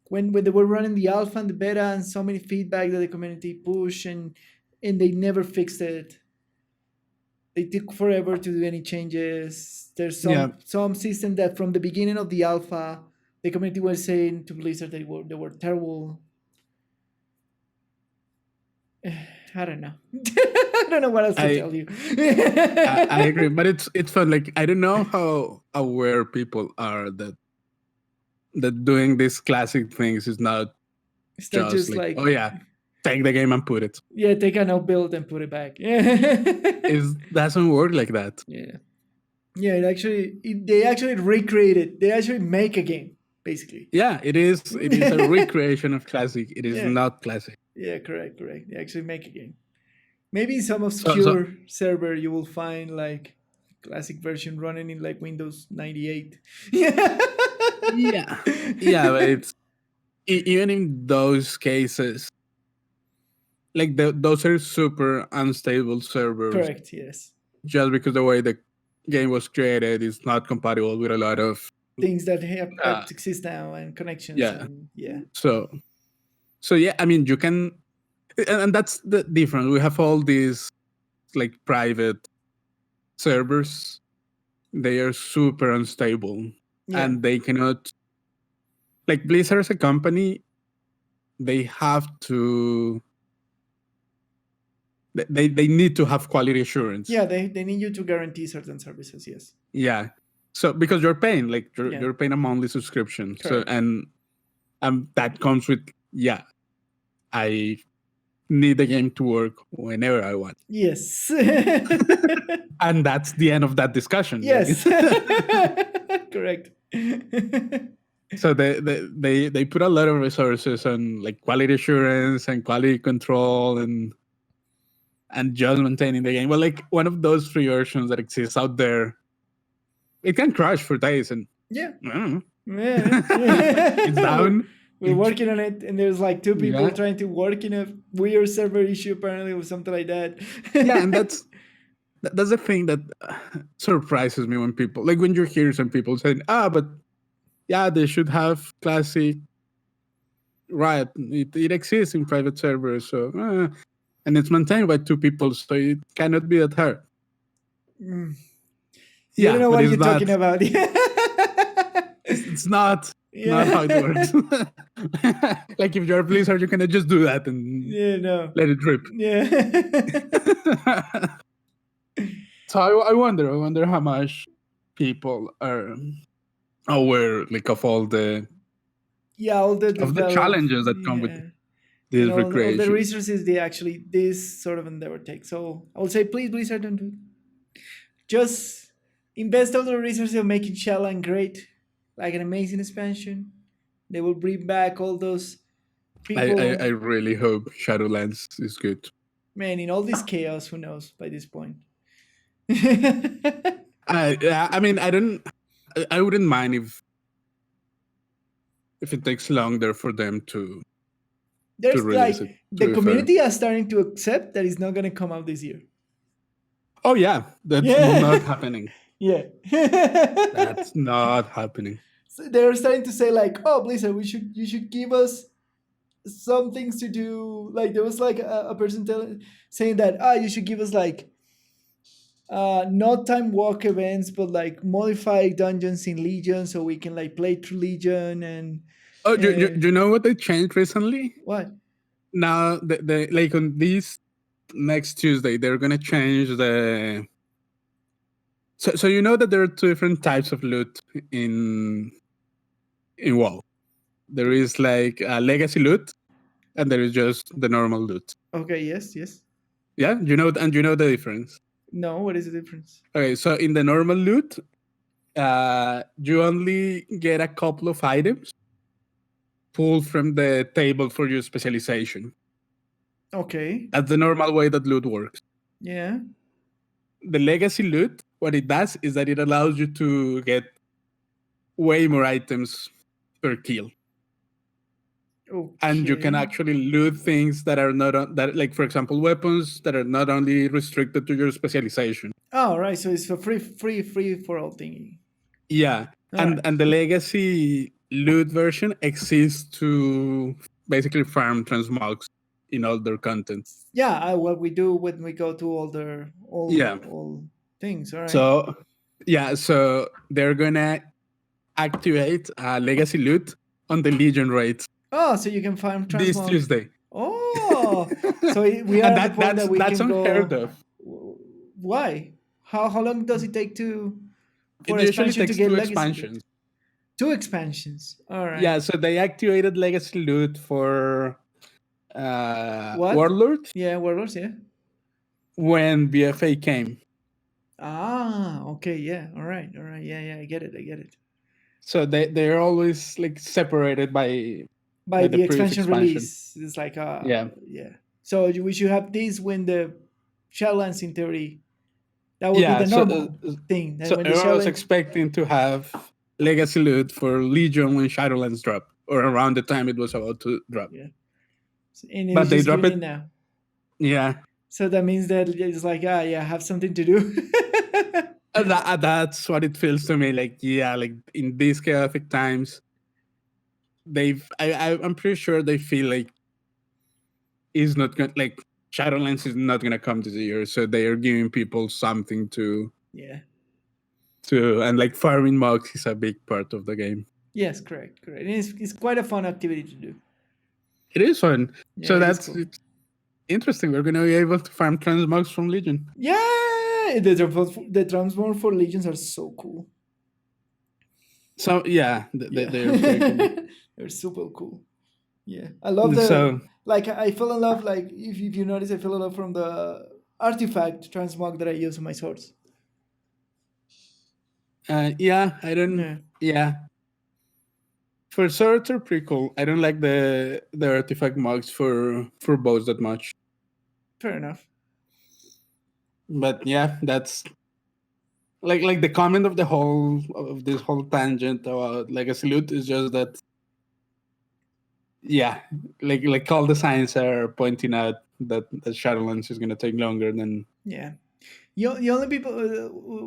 when they were running the alpha and the beta, and so many feedback that the community pushed, and they never fixed it. They took forever to do any changes. There's Yeah. some system that from the beginning of the alpha, the community was saying to Blizzard they were terrible. I don't know. I don't know what else to tell you. I agree, but it's fun. Like I don't know how aware people are that doing these classic things is not It's not just just like, like oh yeah, take the game and put it. yeah, take an out build and put it back. It doesn't work like that. Yeah. Yeah, they actually recreate it. They actually make a game, basically. Yeah, it is a recreation of classic. It is Yeah. not classic. Yeah, correct. They actually make a game. Maybe some So- obscure server you will find like classic version running in like Windows 98. Yeah. Yeah, but it's even in those cases, like those are super unstable servers. Correct, yes. Just because the way the game was created is not compatible with a lot of Things that that exist now and connections. Yeah. And, yeah. So yeah, I mean you can, and that's the difference. We have all these like private servers. They are super unstable, Yeah. and they cannot. Like Blizzard as a company, they have to. They need to have quality assurance. Yeah, they need you to guarantee certain services, yes. Yeah. So because you're paying, like Yeah. you're paying a monthly subscription. So Correct. and that comes with I need the game to work whenever I want. Yes. And that's the end of that discussion. Yes. Correct. So they put a lot of resources on like quality assurance and quality control and just maintaining the game. Well, like one of those free versions that exists out there, it can crash for days and Yeah. I don't know. Yeah. It's down. We're working on it, and there's like two people Yeah. trying to work in a weird server issue apparently or something like that. Yeah, and that's that's the thing that surprises me when people, like when you hear some people saying, but yeah, they should have classic. Right, it exists in private servers, so and it's maintained by two people, so it cannot be that hard. You don't Yeah, know but what it's you're not. talking about. It's not Yeah. how it works. Like if you're a Blizzard, you cannot just do that and Yeah, no. let it rip. Yeah. So I wonder how much people are aware, like of all the Yeah, all the of the challenges that come with yeah, this and all the recreation. resources they actually this sort of endeavor takes. So I would say, please, Blizzard, don't do it. Just invest all the resources of making Shadowland great, like an amazing expansion. They will bring back all those people. I really hope Shadowlands is good. Man, in all this chaos, who knows by this point? I mean, I wouldn't mind if it takes longer for them to There's release like it. the community are starting to accept that it's not going to come out this year. Oh yeah, that's Yeah. not happening. Yeah. That's not happening. So they're starting to say like, "Oh, Blizzard, you should give us some things to do." Like there was like a person saying that you should give us like not time walk events, but like modified dungeons in Legion, so we can like play through Legion and. Oh, you know what they changed recently? What? Now the like on this next Tuesday, they're gonna change the. So you know that there are two different types of loot in WoW. There is like a legacy loot, and there is just the normal loot. Okay. Yes. Yeah, you know the difference. No. What is the difference? Okay, so in the normal loot, you only get a couple of items pulled from the table for your specialization. Okay. That's the normal way that loot works. Yeah. The legacy loot, what it does is that it allows you to get way more items per kill. Okay. And you can actually loot things that are not that, like for example, weapons that are not only restricted to your specialization. Oh, right. So it's a free for all thingy. Yeah, and the legacy loot version exists to basically farm transmogs in all their content. Yeah, what we do when we go to all things. All right. So they're gonna activate legacy loot on the Legion raids. Oh, so you can farm transmog this Tuesday. Oh, so we are at the point that we that's can unheard go. of. Why? How long does it take for it usually expansion takes to get two legacy expansions. loot? 2 expansions. All right. Yeah, so they activated legacy loot for Warlord. Yeah, Warlords. Yeah. When BFA came. Okay. Yeah. All right. Yeah. I get it. So they're always like separated by the expansion release. It's like yeah. So we should have this when the Shadowlands in theory. That would be the normal thing. So I was expecting to have legacy loot for Legion when Shadowlands drop, or around the time it was about to drop. Yeah. And but they drop it now. Yeah. So that means that it's like, have something to do. That's what it feels to me. Like, like in these chaotic times, I'm pretty sure they feel like it's not going like Shadowlands is not gonna come this year, so they are giving people something to and like farming mugs is a big part of the game. Yes, correct. And it's quite a fun activity to do. It is fun. So that's cool. It's interesting. We're gonna be able to farm transmogs from Legion. Yeah, the transmog for Legions are so cool. So they're very cool. They're super cool. Yeah, I love I fell in love. Like if you notice, I fell in love from the artifact transmog that I use on my swords. I don't. Yeah. For swords are pretty cool. I don't like the artifact mugs for bows that much. Fair enough. But yeah, that's like the comment of this whole tangent about legacy loot is just that. Yeah, like all the signs are pointing out that Shadowlands is going to take longer than. Yeah, The only people,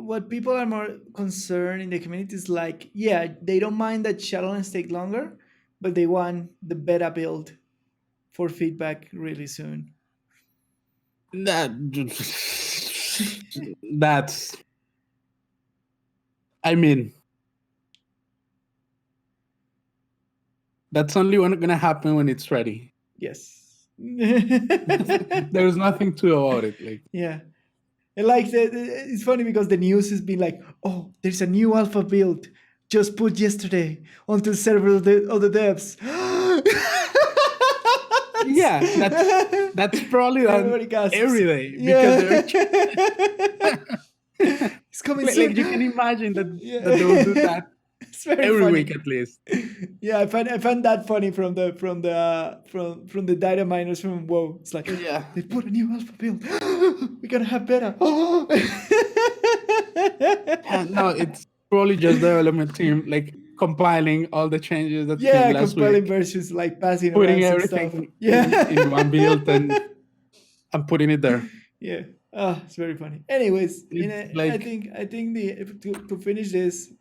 what people are more concerned in the community is like, yeah, they don't mind that Shadowlands take longer, but they want the beta build for feedback really soon. That that's. I mean, that's only going to happen when it's ready. Yes. There's nothing to about it. Like, yeah. And like it's funny because the news has been like, oh, there's a new alpha build just put yesterday onto several of the devs. yeah, that's probably Everybody done gasps. every day Yeah. because It's coming like, soon. you can imagine that Yeah. that they will do that It's very every funny. week at least. Yeah, I find that funny from the data miners from WoW. It's like, Yeah. they put a new alpha build. We gotta have beta. No, it's probably just the development team like compiling all the changes that came Yeah, last compiling week, versions, like passing putting around some stuff. everything Yeah. in one build and putting it there. Yeah. Ah, it's very funny. Anyways, It's I think to finish this,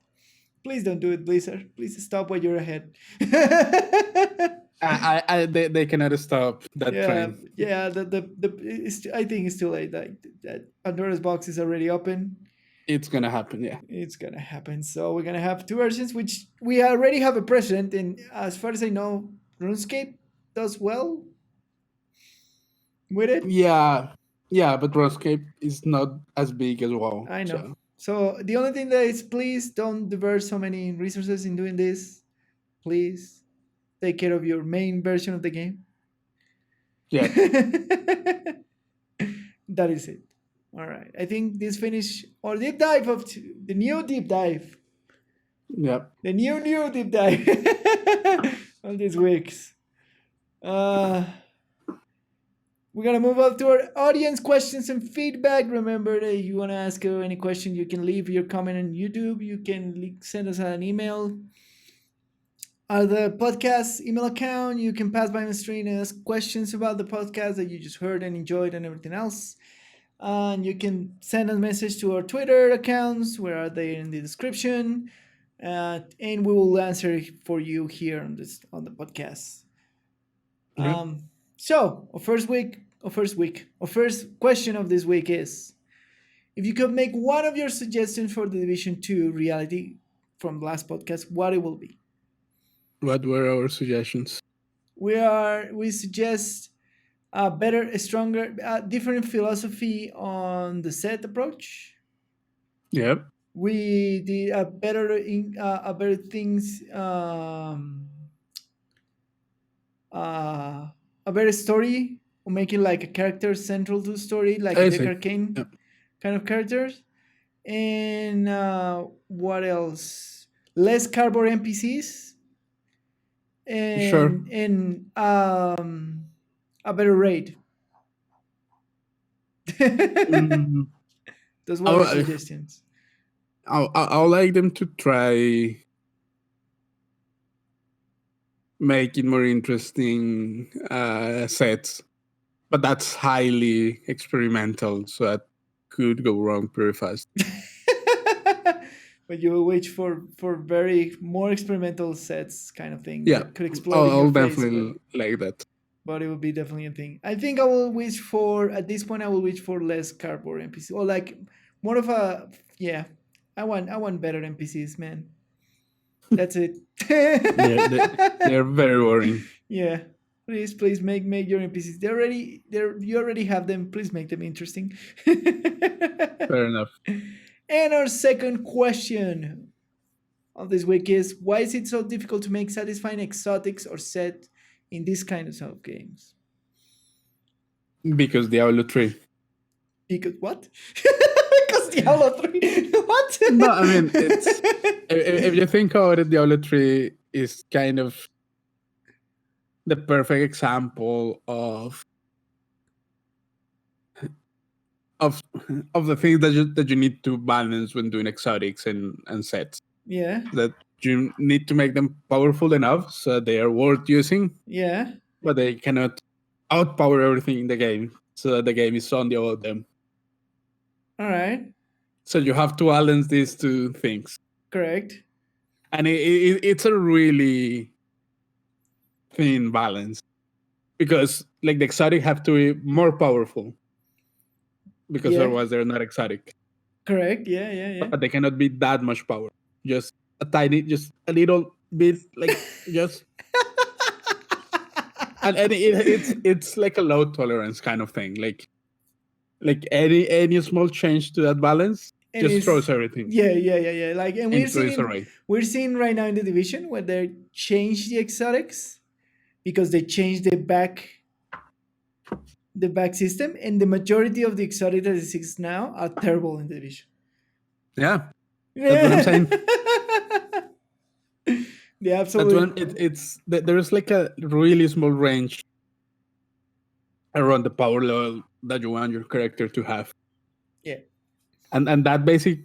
please don't do it, Blizzard. Please stop while you're ahead. they cannot stop that train. Yeah. I think it's too late. Like that Pandora's box is already open. It's gonna happen, yeah. It's gonna happen. So we're gonna have two versions, which we already have a precedent. And as far as I know, RuneScape does well with it. Yeah, but RuneScape is not as big as WoW. I know. So the only thing that is, please don't divert so many resources in doing this. Please take care of your main version of the game. Yeah. That is it. All right. I think this finish our deep dive of the new deep dive. Yeah. The new deep dive all these weeks. We're gonna move up to our audience questions and feedback. Remember that if you want to ask any question, you can leave your comment on YouTube. You can send us an email. The podcast email account, you can pass by the screen and ask questions about the podcast that you just heard and enjoyed and everything else. And you can send a message to our Twitter accounts, where are they in the description, and we will answer for you here on the podcast. Okay. So our first question of this week is: if you could make one of your suggestions for the Division 2 reality from the last podcast, what it will be? What were our suggestions? We suggest a better, a stronger, different philosophy on the set approach. Yep. We did a better things, a better story, or making like a character central to the story, like the Arcane kind of characters. And what else? Less cardboard NPCs. And, sure. And a better raid. Those were the suggestions. I'd like them to try making more interesting sets, but that's highly experimental, so that could go wrong pretty fast. But you will wait for very more experimental sets, kind of thing. Yeah, that could explode. I'll definitely like that. But it would be definitely a thing. I think I will wish for, at this point, I will wish for less cardboard NPCs, or like more of a, yeah. I want better NPCs, man. That's it. They're very boring. Yeah. Please make your NPCs. You already have them. Please make them interesting. Fair enough. And our second question of this week is: why is it so difficult to make satisfying exotics or set in these kinds of games? Because Diablo 3. Because what? Because Diablo 3? What? No, I mean, it's if you think about it, Diablo 3 is kind of the perfect example of the things that you need to balance when doing exotics and sets. Yeah. That you need to make them powerful enough so they are worth using. Yeah. But they cannot outpower everything in the game, so that the game is only about them. All right. So you have to balance these two things. Correct. And it's a really thin balance, because like the exotic have to be more powerful, because Yeah. otherwise they're not exotic. Correct. Yeah. Yeah. Yeah. But they cannot be that much power. Just a tiny, just a little bit, like just, and it's like a low tolerance kind of thing. Like any small change to that balance And just throws it's everything yeah. Like, and into disarray. we're seeing right now in the division where they change the exotics because they changed the back system, and the majority of the exotic that exists now are terrible in the division. Yeah, that's what I'm saying. Yeah, That's what absolutely. there's like a really small range around the power level that you want your character to have. Yeah. And that basic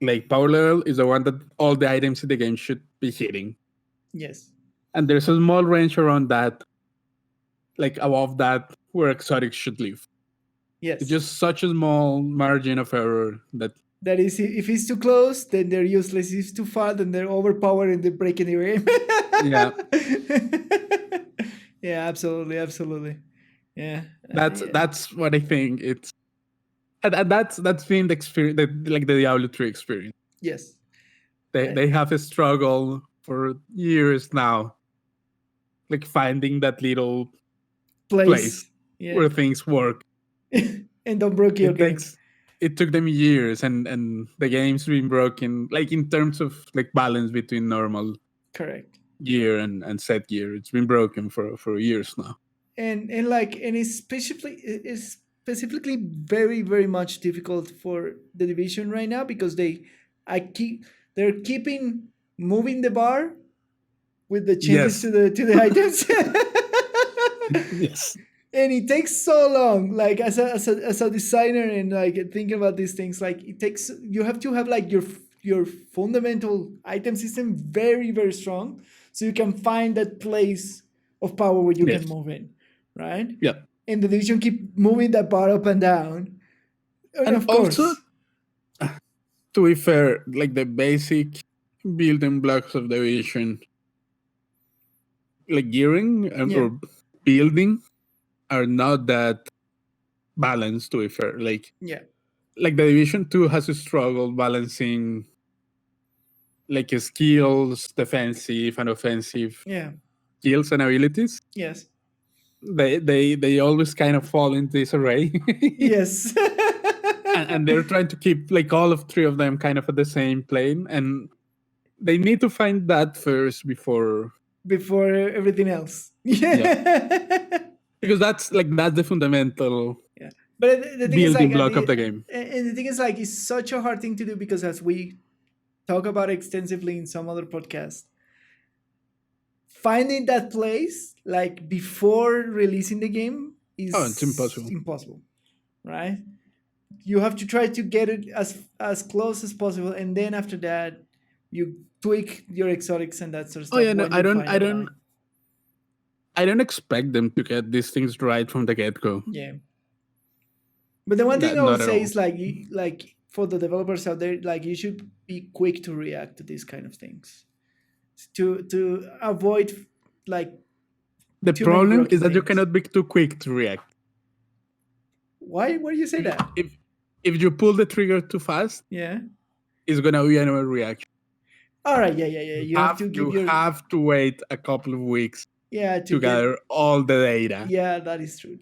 like power level is the one that all the items in the game should be hitting. Yes. And there's a small range around that, like above that, where exotics should live. Yes. It's just such a small margin of error that That is, if it's too close, then they're useless. If it's too far, then they're overpowered and they're breaking the game. yeah, Yeah, absolutely. Yeah. that's what I think. It's and that's been the experience, like the Diablo 3 experience. Yes. They have a struggle for years now, like finding that little place Yeah. where things work. And don't break your game. It took them years, and the game's been broken, like in terms of like balance between normal Correct. gear and set gear. It's been broken for years now. And it's specifically very much difficult for the division right now because they're keeping moving the bar with the changes Yes. to the items. Yes. And it takes so long, like as a designer, and like thinking about these things, like you have to have like your fundamental item system very strong so you can find that place of power where you can move in, right? Yeah. And the division keep moving that bar up and down, and of course, also, to be fair, like the basic building blocks of the division, like gearing or building, are not that balanced, to be fair. Like the Division 2 has to struggle balancing like skills, defensive and offensive skills and abilities. Yes. They always kind of fall into disarray. Yes. and they're trying to keep like all of three of them kind of at the same plane, and they need to find that first before everything else. Because that's the fundamental but the thing building is, like, block of the game. And the thing is, like, it's such a hard thing to do because, as we talk about extensively in some other podcasts, finding that place like before releasing the game is it's impossible, right? You have to try to get it as close as possible, and then after that you tweak your exotics and that sort of stuff. No, I don't expect them to get these things right from the get-go. Yeah. But the one thing I would say is like for the developers out there, like you should be quick to react to these kind of things, to avoid like. The problem is that you cannot be too quick to react. Why do you say that? If you pull the trigger too fast, it's gonna be another reaction. All right, yeah. You have to wait a couple of weeks. To gather all the data. Yeah, that is true.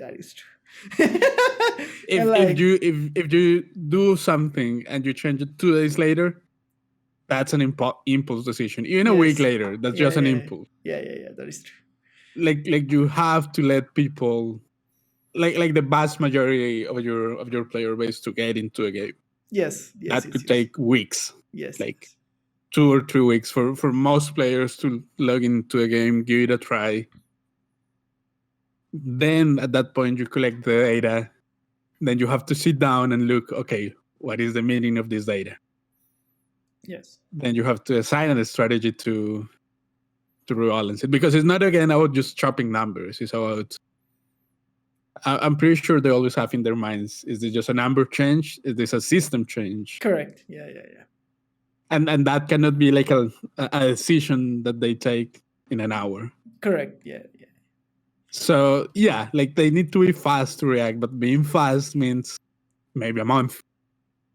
If you do something and you change it 2 days later, that's an impulse decision. Even a week later, that's just an impulse. Yeah, that is true. Like you have to let people, like the vast majority of your player base, to get into a game. Yes. That could take weeks. Yes. 2 or 3 weeks for most players to log into a game, give it a try. Then at that point you collect the data. Then you have to sit down and look, okay, what is the meaning of this data? Yes. Then you have to assign a strategy to rebalance it, because it's not again about just chopping numbers. It's about I'm pretty sure they always have in their minds: is this just a number change? Is this a system change? Correct. Yeah. And that cannot be like a decision that they take in an hour. Correct. Yeah. So yeah, like they need to be fast to react, but being fast means maybe a month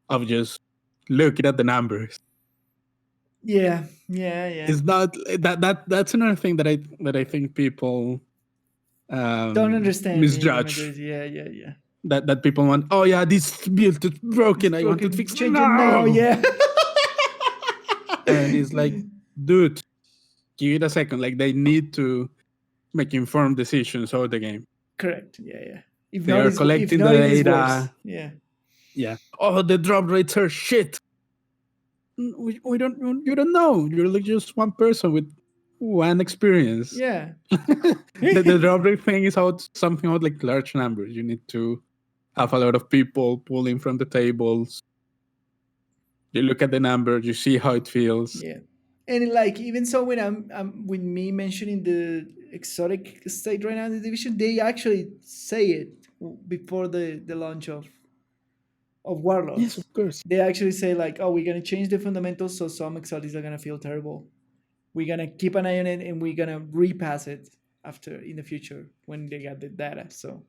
of just looking at the numbers. Yeah. It's not that's another thing that I think people Don't understand. misjudge. Yeah. That people want. Oh yeah, this build is broken. I want to fix it Change now. it now. Yeah. And it's like, dude, give it a second. Like they need to make informed decisions over the game. Correct. Yeah. If They not, are collecting the data. Yeah. Oh, the drop rates are shit. We don't. You don't know. You're like just one person with one experience. Yeah. The drop rate thing is something about like large numbers. You need to have a lot of people pulling from the tables. You look at the numbers, you see how it feels. Yeah. And like even so, when I'm with me mentioning the exotic state right now in the division, they actually say it before the launch of Warlords. Yes, of course. They actually say like, oh, we're gonna change the fundamentals, so some exotics are gonna feel terrible. We're gonna keep an eye on it, and we're gonna repass it after in the future when they got the data. So,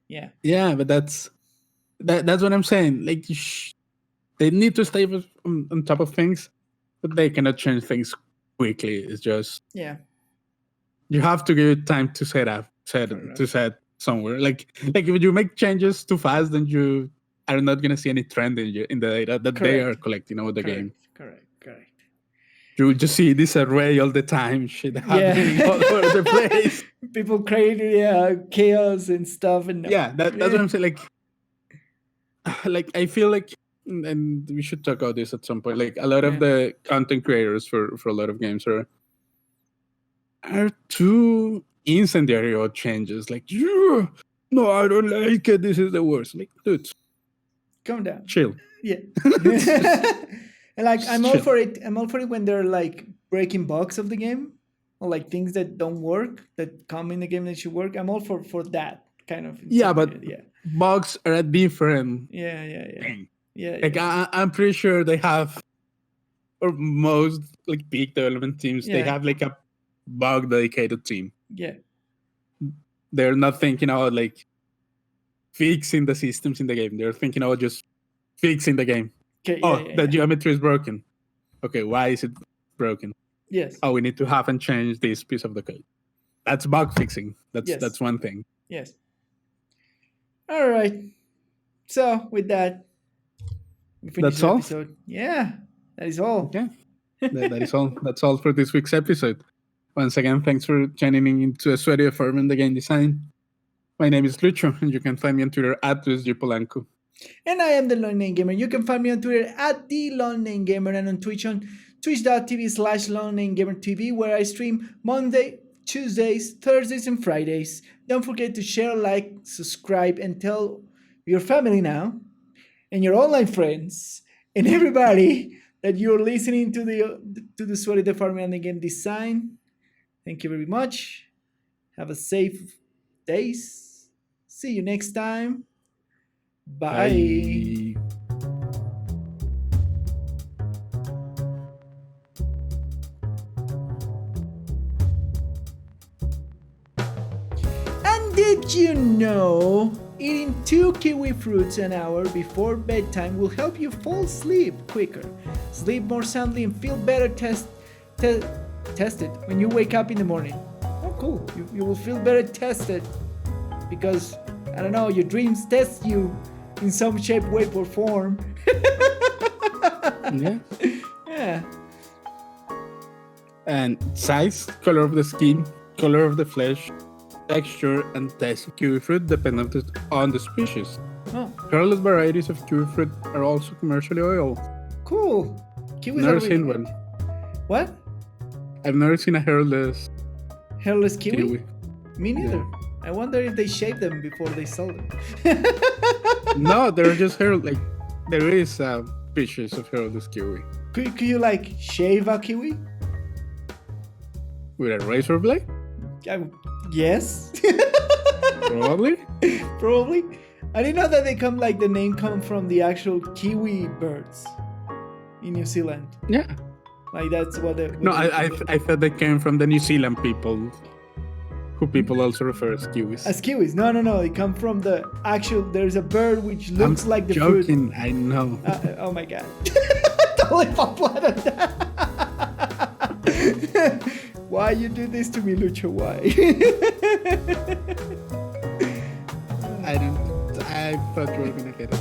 yeah. Yeah, but that's what I'm saying. Like, they need to stay on top of things, but they cannot change things quickly. It's just you have to give it time to set somewhere. Like if you make changes too fast, then you are not gonna see any trend in the data that they are collecting over the game. Correct. You just see this array all the time, shit happening all over the place. People create chaos and stuff, and that's what I'm saying. Like I feel like, and we should talk about this at some point. Like a lot of the content creators for a lot of games are too incendiary about changes. Like, no, I don't like it. This is the worst. Like, dude, calm down, chill. Yeah. And like I'm all for it. I'm all for it when they're like breaking bugs of the game, or like things that don't work that come in the game that should work. I'm all for that kind of. Yeah, but bugs are a different. thing. Like I'm pretty sure they have, or most like big development teams, they have like a bug dedicated team. Yeah. They're not thinking about like fixing the systems in the game. They're thinking about just fixing the game. Okay, the geometry is broken. Okay, why is it broken? Yes. Oh, we need to have and change this piece of the code. That's bug fixing. That's one thing. Yes. All right. So with that, we finish that's the all. Episode. Yeah, that is all. Yeah, that is all. That's all for this week's episode. Once again, thanks for joining into a sweaty farm in the game design. My name is Lucho, and you can find me on Twitter at LuisGPolanco. And I am the Lone Name Gamer. You can find me on Twitter at the Lone Name Gamer and on Twitch on twitch.tv/LoneNameGamerTV, where I stream Monday, Tuesdays, Thursdays, and Fridays. Don't forget to share, like, subscribe, and tell your family now, and your online friends, and everybody that you're listening to the Sweaty the Farmer and the Game Design. Thank you very much. Have a safe days. See you next time. Bye. And did you know eating 2 kiwi fruits an hour before bedtime will help you fall asleep quicker, sleep more soundly, and feel better tested when you wake up in the morning? Oh, cool. You will feel better tested because, I don't know, your dreams test you in some shape, way, or form. Yeah. And size, color of the skin, color of the flesh, texture, and taste of kiwi fruit depend on the species. Oh. Hairless varieties of kiwi fruit are also commercially available. Cool. Kiwis Never seen one. What? I've never seen a hairless kiwi? Me neither. Yeah. I wonder if they shave them before they sell them. No, they're just hair. Like there is a species of hairless kiwi. Could you like shave a kiwi with a razor blade? Yes. Probably. Probably. I didn't know that the name come from the actual kiwi birds in New Zealand. Yeah. Like that's what the... No, I thought they came from the New Zealand people, who people also refer as kiwis. As kiwis. No. It come from the actual... There's a bird which looks like the joking, fruit. I know. Oh my god. Totally pop-blood on that. Why you do this to me, Lucho? Why? I thought you were gonna get it.